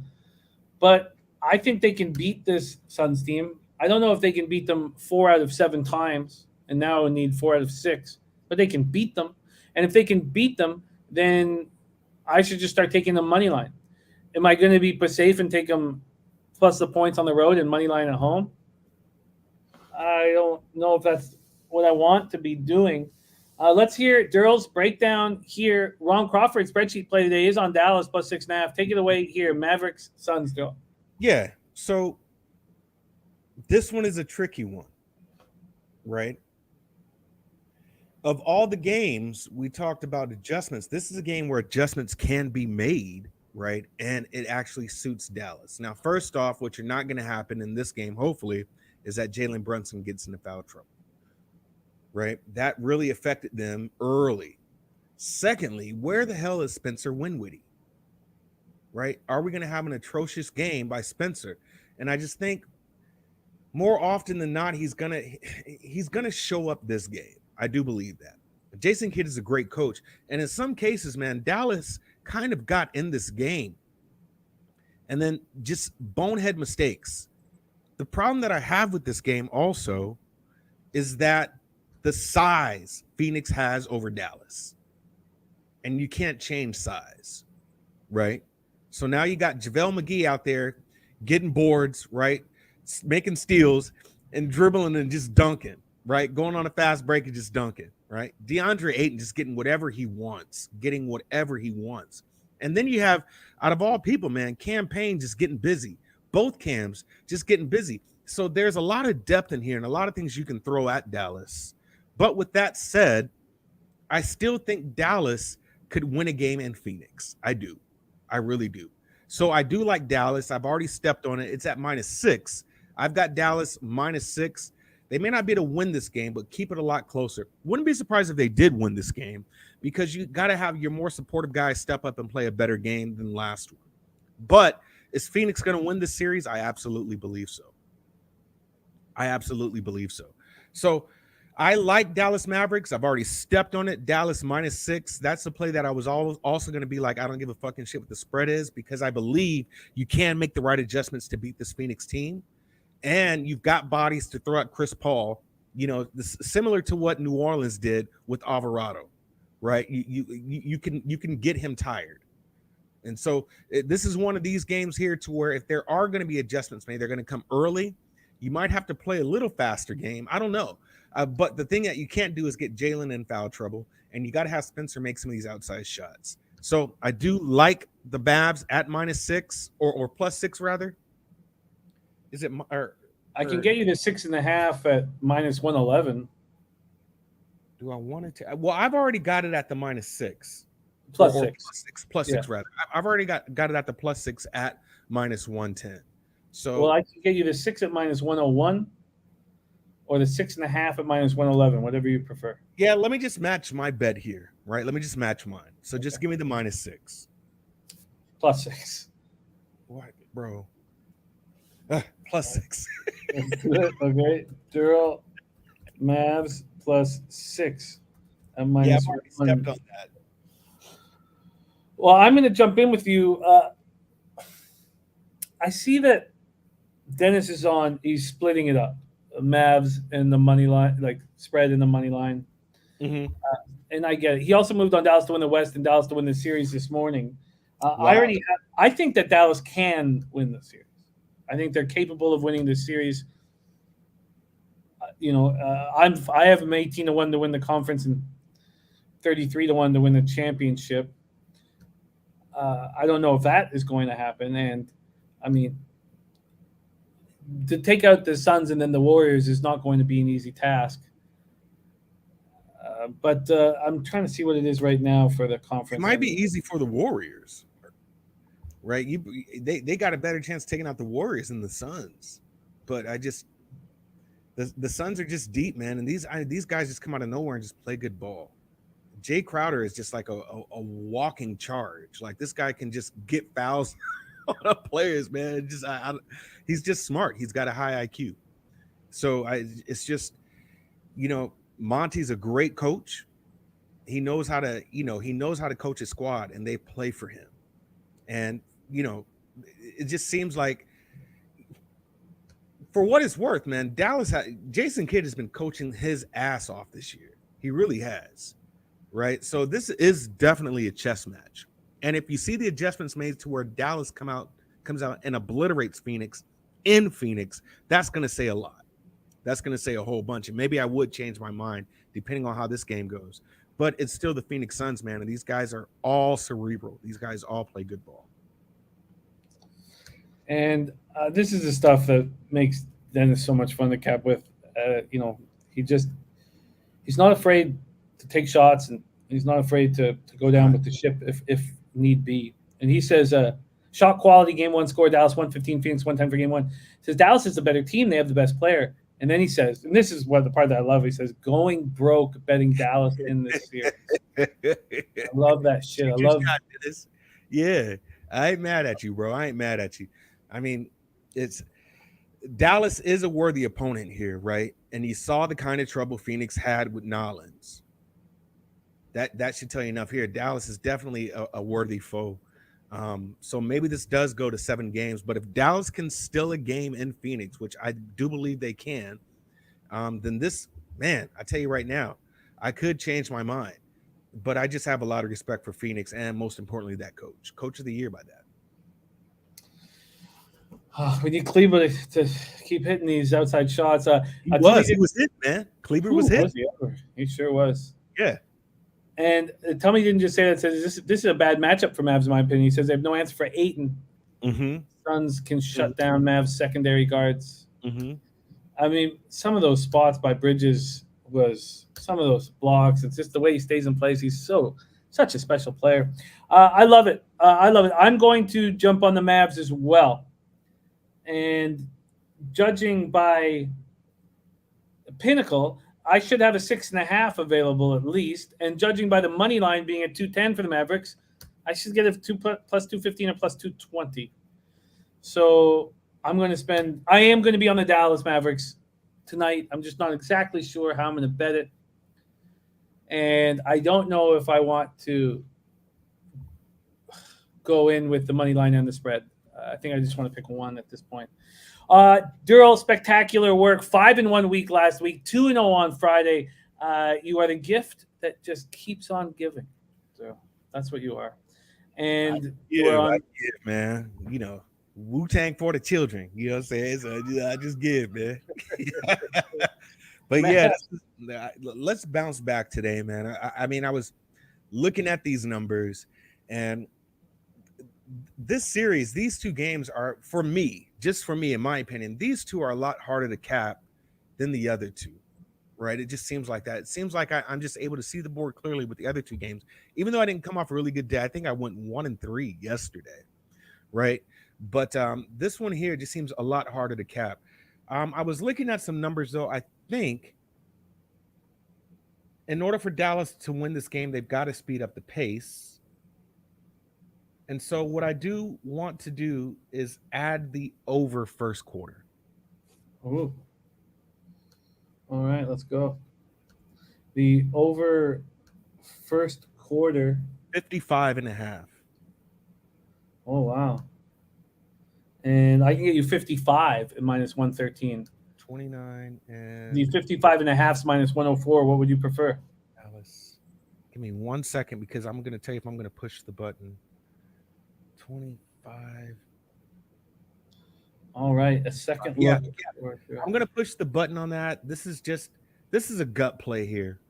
But I think they can beat this Suns team. I don't know if they can beat them 4 out of 7 times. and now need 4 out of 6. But they can beat them, and if they can beat them, then I should just start taking the money line. Am I going to be safe and take them plus the points on the road and money line at home? I don't know if that's what I want to be doing. Let's hear Darryl's breakdown here. Ron Crawford's spreadsheet play today is on Dallas plus 6.5. Take it away here. Mavericks, Suns, Darryl. Yeah. So this one is a tricky one, right? Of all the games we talked about adjustments, this is a game where adjustments can be made, right? And it actually suits Dallas. Now, first off, what you're not going to happen in this game, hopefully, is that Jalen Brunson gets into foul trouble, right? That really affected them early. Secondly, where the hell is Spencer Dinwiddie, right? Are we going to have an atrocious game by Spencer? And I just think more often than not, he's gonna show up this game. I do believe that. Jason Kidd is a great coach. And in some cases, man, Dallas kind of got in this game and then just bonehead mistakes. The problem that I have with this game also is that the size Phoenix has over Dallas. And you can't change size, right? So now you got JaVale McGee out there getting boards, right? Making steals and dribbling and just dunking, right? Going on a fast break and just dunking, right? DeAndre Ayton just getting whatever he wants. And then you have, out of all people, man, Cam Payne just getting busy. Both Cams just getting busy. So there's a lot of depth in here and a lot of things you can throw at Dallas. But with that said, I still think Dallas could win a game in Phoenix. I do. I really do. So I do like Dallas. I've already stepped on it. It's at -6. I've got Dallas -6. They may not be able to win this game, but keep it a lot closer. Wouldn't be surprised if they did win this game because you got to have your more supportive guys step up and play a better game than last one. But is Phoenix going to win this series? I absolutely believe so. So I like Dallas Mavericks. I've already stepped on it. Dallas -6. That's the play that I was also going to be like, I don't give a fucking shit what the spread is because I believe you can make the right adjustments to beat this Phoenix team. And you've got bodies to throw at Chris Paul, similar to what New Orleans did with Alvarado, right? You can get him tired. And so this is one of these games here to where if there are going to be adjustments made, they're going to come early. You might have to play a little faster game. I don't know. But the thing that you can't do is get Jalen in foul trouble, and you got to have Spencer make some of these outside shots. So I do like the Mavs at -6 or +6 rather. Is it? I can get you to 6.5 at -111. Do I want it to? Well, I've already got it at the -6. +6 rather. I've already got it at the +6 at -110. So well, I can get you the 6 at -101 or the 6.5 at -111, whatever you prefer. Yeah, let me just match my bet here, right? Let me just match mine. So just give me the -6. +6. What, bro? +6. Okay. Derl, Mavs +6 at -1. Yeah, I've already stepped on that. Well, I'm going to jump in with you. I see that Dennis is on. He's splitting it up. Mavs and the money line, like spread in the money line. Mm-hmm. And I get it. He also moved on Dallas to win the West and Dallas to win the series this morning. Wow. I think that Dallas can win the series. I think they're capable of winning this series. I have them 18-1 to win the conference and 33-1 to win the championship. I don't know if that is going to happen. And I mean, to take out the Suns and then the Warriors is not going to be an easy task. But I'm trying to see what it is right now for the conference. It might be easy for the Warriors, right? They got a better chance of taking out the Warriors than the Suns. But the Suns are just deep, man. And these guys just come out of nowhere and just play good ball. Jay Crowder is just like a walking charge. Like this guy can just get fouls on players, man. He's just smart. He's got a high IQ. So it's just, Monty's a great coach. He knows how to coach his squad, and they play for him. And it just seems like for what it's worth, man, Jason Kidd has been coaching his ass off this year. He really has, right? So this is definitely a chess match. And if you see the adjustments made to where Dallas comes out and obliterates Phoenix in Phoenix, that's going to say a lot. That's going to say a whole bunch. And maybe I would change my mind depending on how this game goes. But it's still the Phoenix Suns, man. And these guys are all cerebral. These guys all play good ball. And this is the stuff that makes Dennis so much fun to cap with. He's not afraid to take shots, and he's not afraid to go down with the ship if need be. And he says, shot quality, game one score, Dallas 115, Phoenix 110 for game one. He says, Dallas is the better team. They have the best player. And then he says, and this is what the part that I love, he says, going broke betting Dallas in this series. I love that shit. I love this. Yeah, I ain't mad at you, bro. I ain't mad at you. I mean, Dallas is a worthy opponent here, right? And you saw the kind of trouble Phoenix had with Nolens. That should tell you enough here. Dallas is definitely a worthy foe. So maybe this does go to 7 games, but if Dallas can steal a game in Phoenix, which I do believe they can, then this, man, I tell you right now, I could change my mind. But I just have a lot of respect for Phoenix and most importantly, that coach of the year by that. We need Kleber to keep hitting these outside shots. He was hit, man. Kleber was hit. He sure was. Yeah. And Tommy didn't just say that. Says this is a bad matchup for Mavs, in my opinion. He says they have no answer for Ayton. Mm-hmm. Suns can shut down Mavs secondary guards. Mm-hmm. I mean, some of those spots by Bridges some of those blocks. It's just the way he stays in place. He's such a special player. I love it. I'm going to jump on the Mavs as well. And judging by Pinnacle, I should have a 6.5 available at least. And judging by the money line being at 210 for the Mavericks, I should get a plus 215 or plus 220. So I am going to be on the Dallas Mavericks tonight. I'm just not exactly sure how I'm going to bet it. And I don't know if I want to go in with the money line and the spread. I think I just want to pick one at this point. Derl, spectacular work. 5-1 week last week, 2-0 on Friday. You are the gift that just keeps on giving. So that's what you are. And I give, man. You know, Wu-Tang for the children. You know what I'm saying? So I just give, man. But yeah, let's bounce back today, man. I mean, I was looking at these numbers, and this series, these 2 games are, for me, in my opinion, these 2 are a lot harder to cap than the other 2, right? It just seems like that. It seems like I'm just able to see the board clearly with the other 2 games, even though I didn't come off a really good day. I think I went 1-3 yesterday, right? But this one here just seems a lot harder to cap. I was looking at some numbers, though. I think in order for Dallas to win this game, they've got to speed up the pace. And so what I do want to do is add the over first quarter. Ooh. All right, let's go. The over first quarter. 55.5. Oh, wow. And I can get you 55 at minus 113. 29 and the 55.5 minus 104. What would you prefer? Dallas. Give me 1 second because I'm going to tell you if I'm going to push the button. 25. All right, a second look. Yeah. I'm going to push the button on that. This is a gut play here.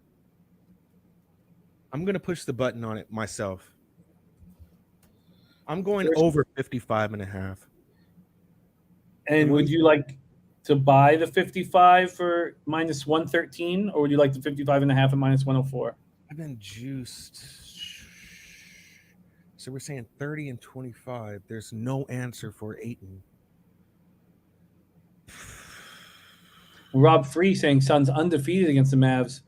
I'm going to push the button on it myself. I'm going over 55.5. And would you like to buy the 55 for minus 113, or would you like the 55.5 at minus 104? I've been juiced. So we're saying 30 and 25. There's no answer for Ayton. Rob Free saying Suns undefeated against the Mavs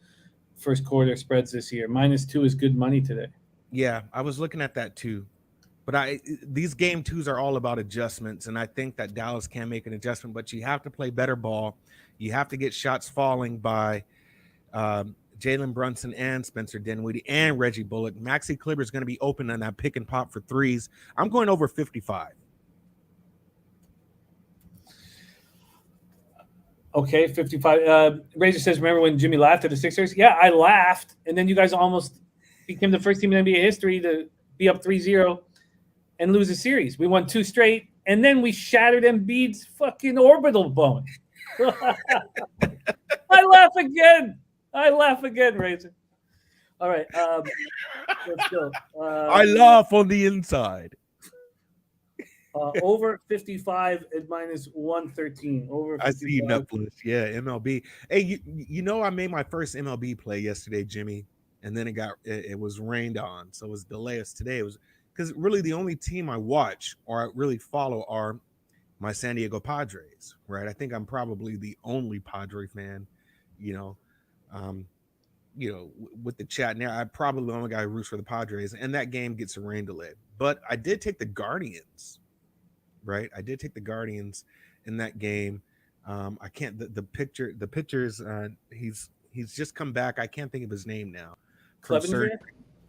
first quarter spreads this year. -2 is good money today. Yeah, I was looking at that too. But these game 2s are all about adjustments, and I think that Dallas can make an adjustment, but you have to play better ball. You have to get shots falling by Jalen Brunson and Spencer Dinwiddie and Reggie Bullock. Maxi Kleber is going to be open on that pick and pop for threes. I'm going over 55. Okay, 55. Razor says, remember when Jimmy laughed at the Sixers? Yeah, I laughed. And then you guys almost became the first team in NBA history to be up 3-0 and lose a series. We won 2 straight, and then we shattered Embiid's fucking orbital bone. I laugh again. Razor. All right, let's go. I laugh on the inside. Over 55 at -113. Over 55. I see Netflix. Yeah, MLB. Hey, you know, I made my first MLB play yesterday, Jimmy, and then it was rained on, so it was delayed. Today it was because really the only team I watch or I really follow are my San Diego Padres, right? I think I'm probably the only Padre fan, with the chat now. I'm probably the only guy who roots for the Padres, and that game gets a rain delay. But I did take the Guardians, right? I did take the Guardians in that game. I can't the pictures. He's just come back. I can't think of his name now. Clevenger?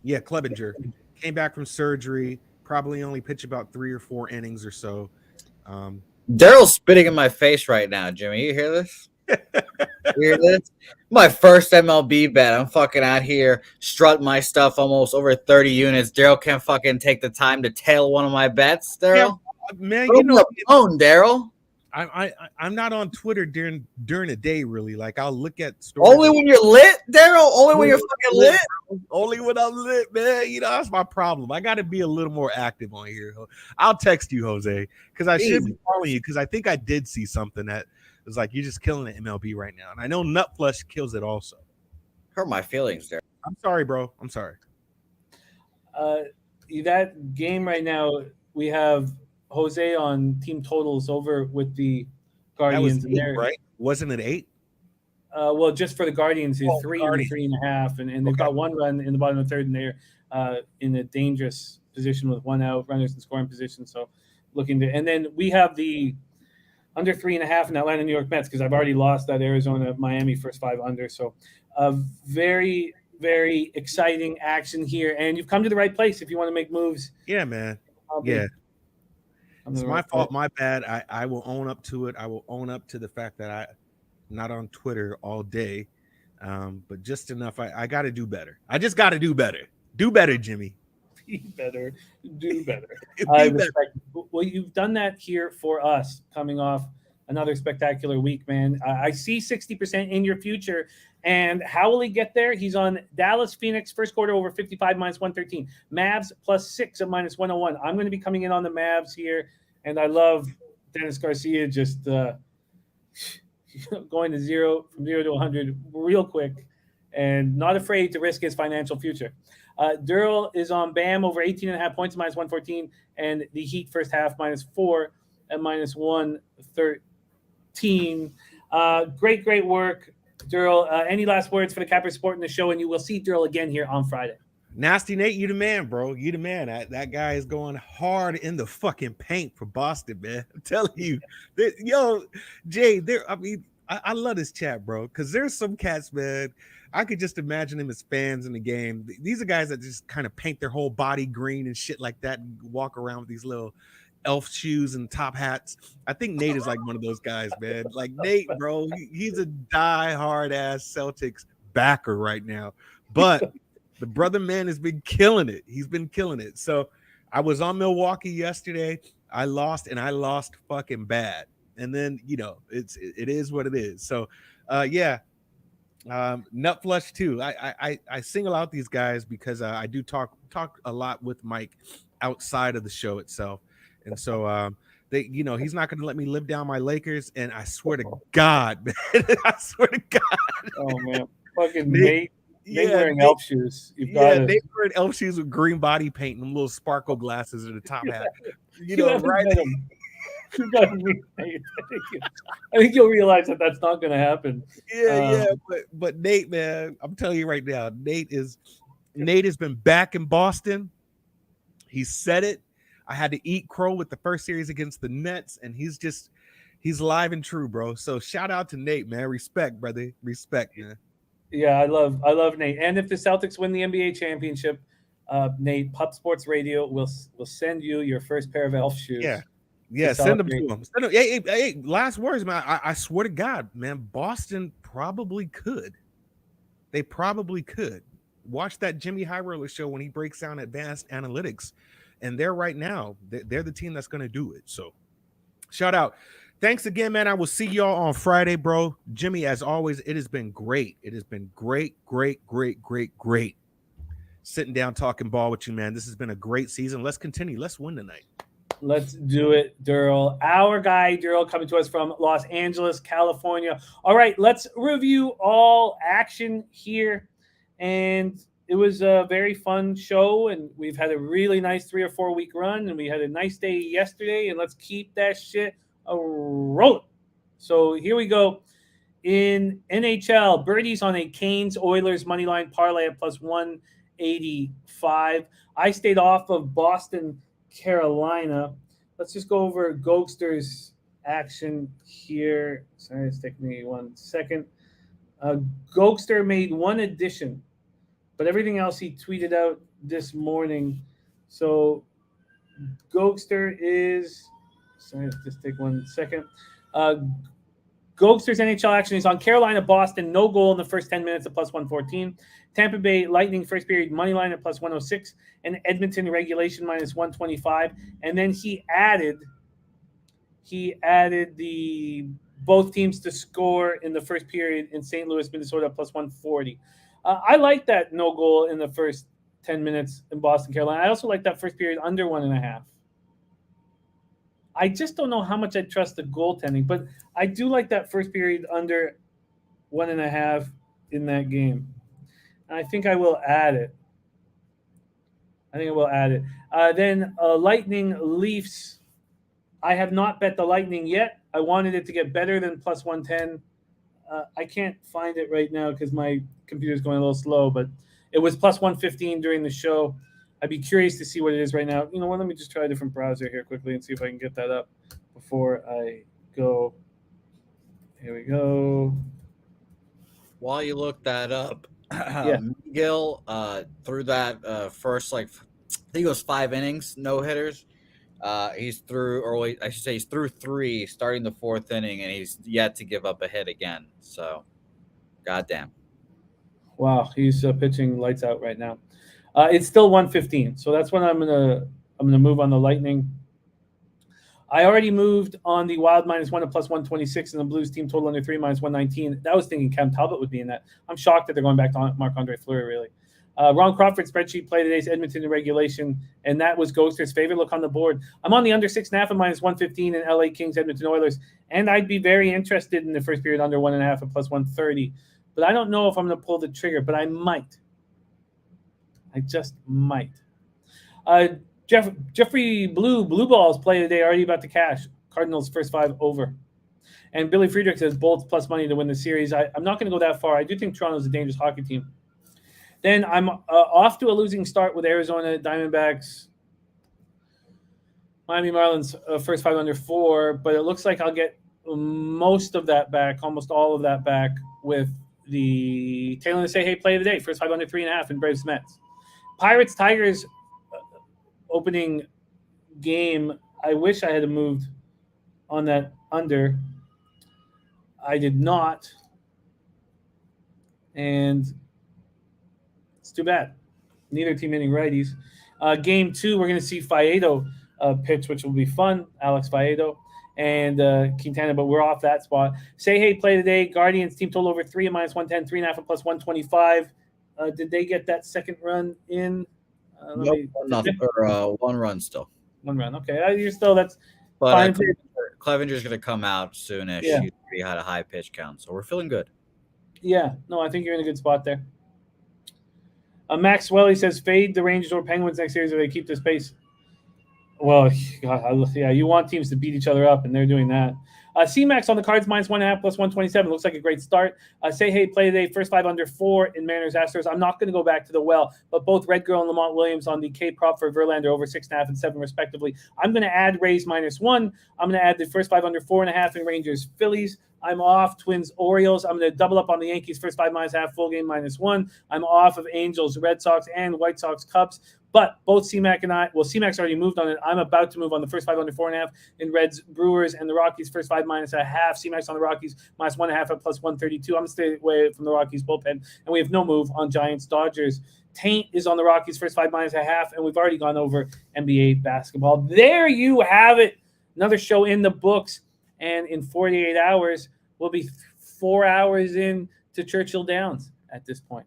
Yeah, Clevenger came back from surgery. Probably only pitched about 3 or 4 innings or so. Darryl's spitting in my face right now, Jimmy. You hear this? You hear this? My first MLB bet. I'm fucking out here strutting my stuff almost over 30 units. Darryl can't fucking take the time to tail one of my bets, Darryl. Yeah, man, Darryl. I'm not on Twitter during the day, really. Like, I'll look at stories. Only when you're lit, Darryl? Only when you're fucking lit? Only when I'm lit, man. That's my problem. I got to be a little more active on here. I'll text you, Jose, because I should be following you, because I think I did see something that was like, you're just killing the MLB right now. And I know Nutflush kills it also. Hurt my feelings, Darryl. I'm sorry, bro. I'm sorry. That game right now, we have Jose on team totals over with the Guardians. That was 8, right? Wasn't it 8? Well, just for the Guardians, it's 3 and 3.5, and they've got 1 run in the bottom of the third, and they're in a dangerous position with 1 out, runners in scoring position. So and then we have the under 3.5 in Atlanta, New York Mets, because I've already lost that Arizona, Miami first 5 under. So very, very exciting action here, and you've come to the right place if you want to make moves. Yeah, man. Yeah. It's my fault, my bad. I will own up to it. I will own up to the fact that I'm not on Twitter all day, but just enough. I got to do better. I just got to do better. Do better, Jimmy. Be better. Do better. I respect. Well, you've done that here for us, coming off another spectacular week, man. I see 60% in your future. And how will he get there? He's on Dallas, Phoenix, first quarter over 55 -113. Mavs +6 at -101. I'm going to be coming in on the Mavs here. And I love Dennis Garcia just going to from 0 to 100 real quick and not afraid to risk his financial future. Derl is on Bam over 18.5 points -114, and the Heat first half -4 at -113. Great work, Derl. Any last words for the Capper Sport in the show? And you will see Derl again here on Friday. Nasty Nate, you the man, bro. You the man. That guy is going hard in the fucking paint for Boston, man. I'm telling you. Yo, Jay, I love this chat, bro, because there's some cats, man. I could just imagine them as fans in the game. These are guys that just kind of paint their whole body green and shit like that and walk around with these little elf shoes and top hats. I think Nate is like one of those guys, man. Like Nate, bro, he's a die-hard ass Celtics backer right now. But the brother man has been killing it. He's been killing it. So I was on Milwaukee yesterday. I lost, and I lost fucking bad. And then, it is what it is. So Nutflush too. I single out these guys because I do talk a lot with Mike outside of the show itself. And so he's not going to let me live down my Lakers. And I swear to God, man, I swear to God. Oh man, fucking Nate. Nate wearing elf shoes. Nate wearing elf shoes with green body paint and little sparkle glasses and a top hat. Right? I think you'll realize that that's not going to happen. But Nate, man, I'm telling you right now, Nate has been back in Boston. He said it. I had to eat crow with the first series against the Nets, and he's live and true, bro. So shout out to Nate, man. Respect, brother. Respect, man. Yeah, I love Nate. And if the Celtics win the NBA championship, Nate, Pub Sports Radio will send you your first pair of elf shoes. Yeah. Yeah, send them to him. Hey, last words, man. I swear to God, man, Boston probably could. They probably could. Watch that Jimmy High Roller show when he breaks down advanced analytics. And they're right now, they're the team that's going to do it. So shout out. Thanks again, man. I will see y'all on Friday, bro. Jimmy, as always, it has been great. It has been great sitting down talking ball with you, man. This has been a great season. Let's continue. Let's win tonight. Let's do it, Derl. Our guy, Darryl, coming to us from Los Angeles, California. All right, let's review all action here. And it was a very fun show, and we've had a really nice 3 or 4 week run, and we had a nice day yesterday, and let's keep that shit rolling. So here we go. In NHL, birdies on a Canes Oilers moneyline parlay at plus 185. I stayed off of Boston, Carolina. Let's just go over Gogster's action here. Sorry, it's taking me 1 second. Gogster made one addition, but everything else he tweeted out this morning. So Gogster is, sorry, just take 1 second. Gogster's NHL action is on Carolina, Boston, no goal in the first 10 minutes at plus 114. Tampa Bay Lightning first period money line at plus 106, and Edmonton regulation minus 125. And then he added the both teams to score in the first period in St. Louis, Minnesota at plus 140. I like that no goal in the first 10 minutes in Boston, Carolina. I also like that first period under 1.5. I just don't know how much I trust the goaltending, but I do like that first period under 1.5 in that game. And I think I will add it. Then Lightning Leafs. I have not bet the Lightning yet. I wanted it to get better than plus 110. I can't find it right now because my computer's going a little slow, but it was plus 115 during the show. I'd be curious to see what it is right now. You know what? Let me just try a different browser here quickly and see if I can get that up before I go. Here we go. While you look that up, Yeah. Miguel through that first, I think it was 5 innings, no hitters. He's through, or I should say, he's through 3, starting the 4th inning, and he's yet to give up a hit again. So, goddamn. Wow, he's pitching lights out right now. It's still 115, so that's when I'm gonna move on the Lightning. I already moved on the Wild -1 at plus 126, and the Blues team total under 3 -119. That was thinking Cam Talbot would be in that. I'm shocked that they're going back to Marc-Andre Fleury, really. Ron Crawford spreadsheet play today's Edmonton in regulation, and that was Ghoster's favorite look on the board. I'm on the under 6.5 at -115 in LA Kings Edmonton Oilers, and I'd be very interested in the first period under 1.5 at plus 130. But I don't know if I'm going to pull the trigger, but I might. I just might. Jeffrey Blue Balls play today, already about to cash. Cardinals first 5 over. And Billy Friedrich says Bolts plus money to win the series. I'm not going to go that far. I do think Toronto's a dangerous hockey team. Then I'm off to a losing start with Arizona Diamondbacks. Miami Marlins first 5 under 4, but it looks like I'll get most of that back, almost all of that back with the Taylor and Say Hey play of the day. First 5 under 3.5 in Braves Mets. Pirates Tigers opening game. I wish I had moved on that under. I did not. And it's too bad. Neither team hitting righties. Game 2, we're going to see Faedo pitch, which will be fun. Alex Faedo and Quintana, but we're off that spot. Say Hey play today. Guardians team total over 3 at -110, 3.5 at plus 125. Did they get that second run in? One run still. 1 run. Okay, you're still, that's but fine. Clevenger's going to come out soonish. Yeah. He had a high pitch count, so we're feeling good. Yeah, no, I think you're in a good spot there. Max Welly says fade the Rangers or Penguins next series if they keep this pace. Well, God, yeah, you want teams to beat each other up, and they're doing that. C-Max on the Cards -1.5 plus 127. Looks like a great start. Say Hey play today. First 5 under 4 in Mariners Astros. I'm not going to go back to the well, but both Red Girl and Lamont Williams on the K prop for Verlander over 6.5 and 7 respectively. I'm going to add Rays -1. I'm going to add the first 5 under 4.5 in Rangers Phillies. I'm off Twins Orioles. I'm going to double up on the Yankees first 5 -1 full game -1. I'm off of Angels Red Sox and White Sox Cubs. But both C-Mac and C-Mac's already moved on it. I'm about to move on the first 5 under 4.5 in Reds, Brewers, and the Rockies. First 5 -0.5. C-Mac's on the Rockies -1.5 at +132. I'm going to stay away from the Rockies bullpen. And we have no move on Giants, Dodgers. Taint is on the Rockies, first 5 -0.5. And we've already gone over NBA basketball. There you have it. Another show in the books. And in 48 hours, we'll be 4 hours in to Churchill Downs at this point.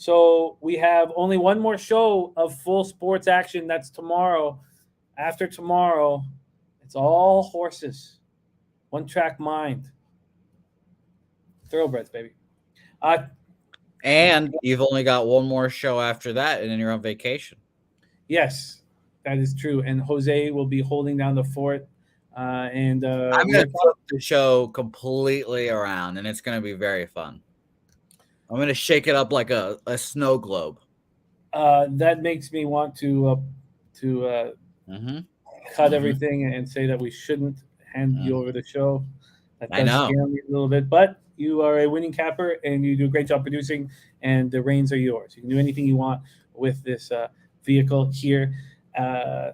So we have only one more show of full sports action. That's tomorrow. After tomorrow, it's all horses. One track mind. Thoroughbreds, baby. And you've only got one more show after that, and then you're on vacation. Yes, that is true. And Jose will be holding down the fort. I'm going to flip the show completely around, and it's going to be very fun. I'm going to shake it up like a snow globe. That makes me want to cut everything and say that we shouldn't hand you over the show. That does scare me a little bit, but you are a winning capper, and you do a great job producing, and the reins are yours. You can do anything you want with this vehicle here,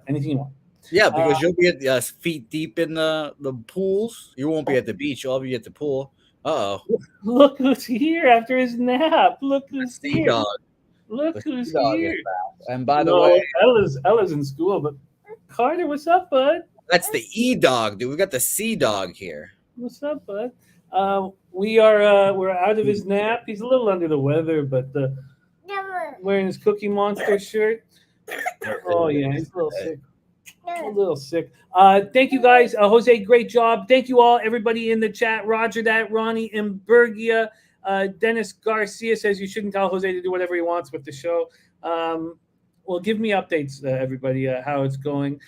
anything you want. Yeah, because you'll be at feet deep in the pools. You won't be at the beach. You'll be at the pool. Uh-oh. Look who's here after his nap. Look who's here. Dog. Look who's here. And by the way, Ella's in school, but Carter, what's up, bud? That's the E-Dog, dude. We got the C-Dog here. What's up, bud? We're out of his nap. He's a little under the weather, but wearing his Cookie Monster shirt. Oh yeah, he's a little sick. A little sick. Thank you guys. Jose, great job. Thank you all, everybody in the chat. Roger that. Ronnie Imbergia. Dennis Garcia says you shouldn't tell Jose to do whatever he wants with the show. Well, give me updates, everybody, how it's going.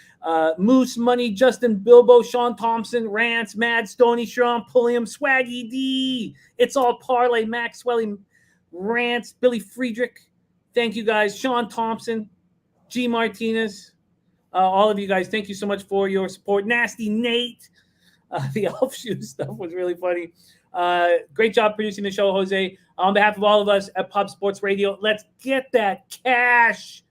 Moose Money, Justin Bilbo, Sean Thompson, Rance, Mad, Stony, Sean Pulliam, Swaggy D. It's all parlay. Maxwell, Rance, Billy Friedrich. Thank you guys. Sean Thompson, G. Martinez. All of you guys, thank you so much for your support. Nasty Nate. The elf shoe stuff was really funny. Great job producing the show, Jose. On behalf of all of us at Pub Sports Radio, let's get that cash.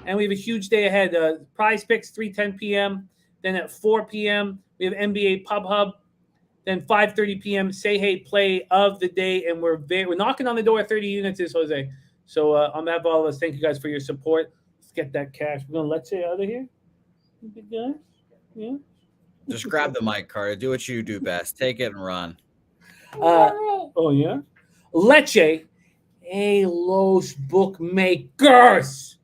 And we have a huge day ahead. Prize Picks, 3:10 p.m. Then at 4 p.m., we have NBA Pub Hub. Then 5:30 p.m., Say Hey Play of the day. And we're knocking on the door at 30 units, Jose. So on behalf of all of us, thank you guys for your support. Let's get that cash. We're going to let you out of here. Good guys. Yeah. Just grab the mic, Carter. Do what you do best. Take it and run. Oh, yeah? Leche, a los bookmakers.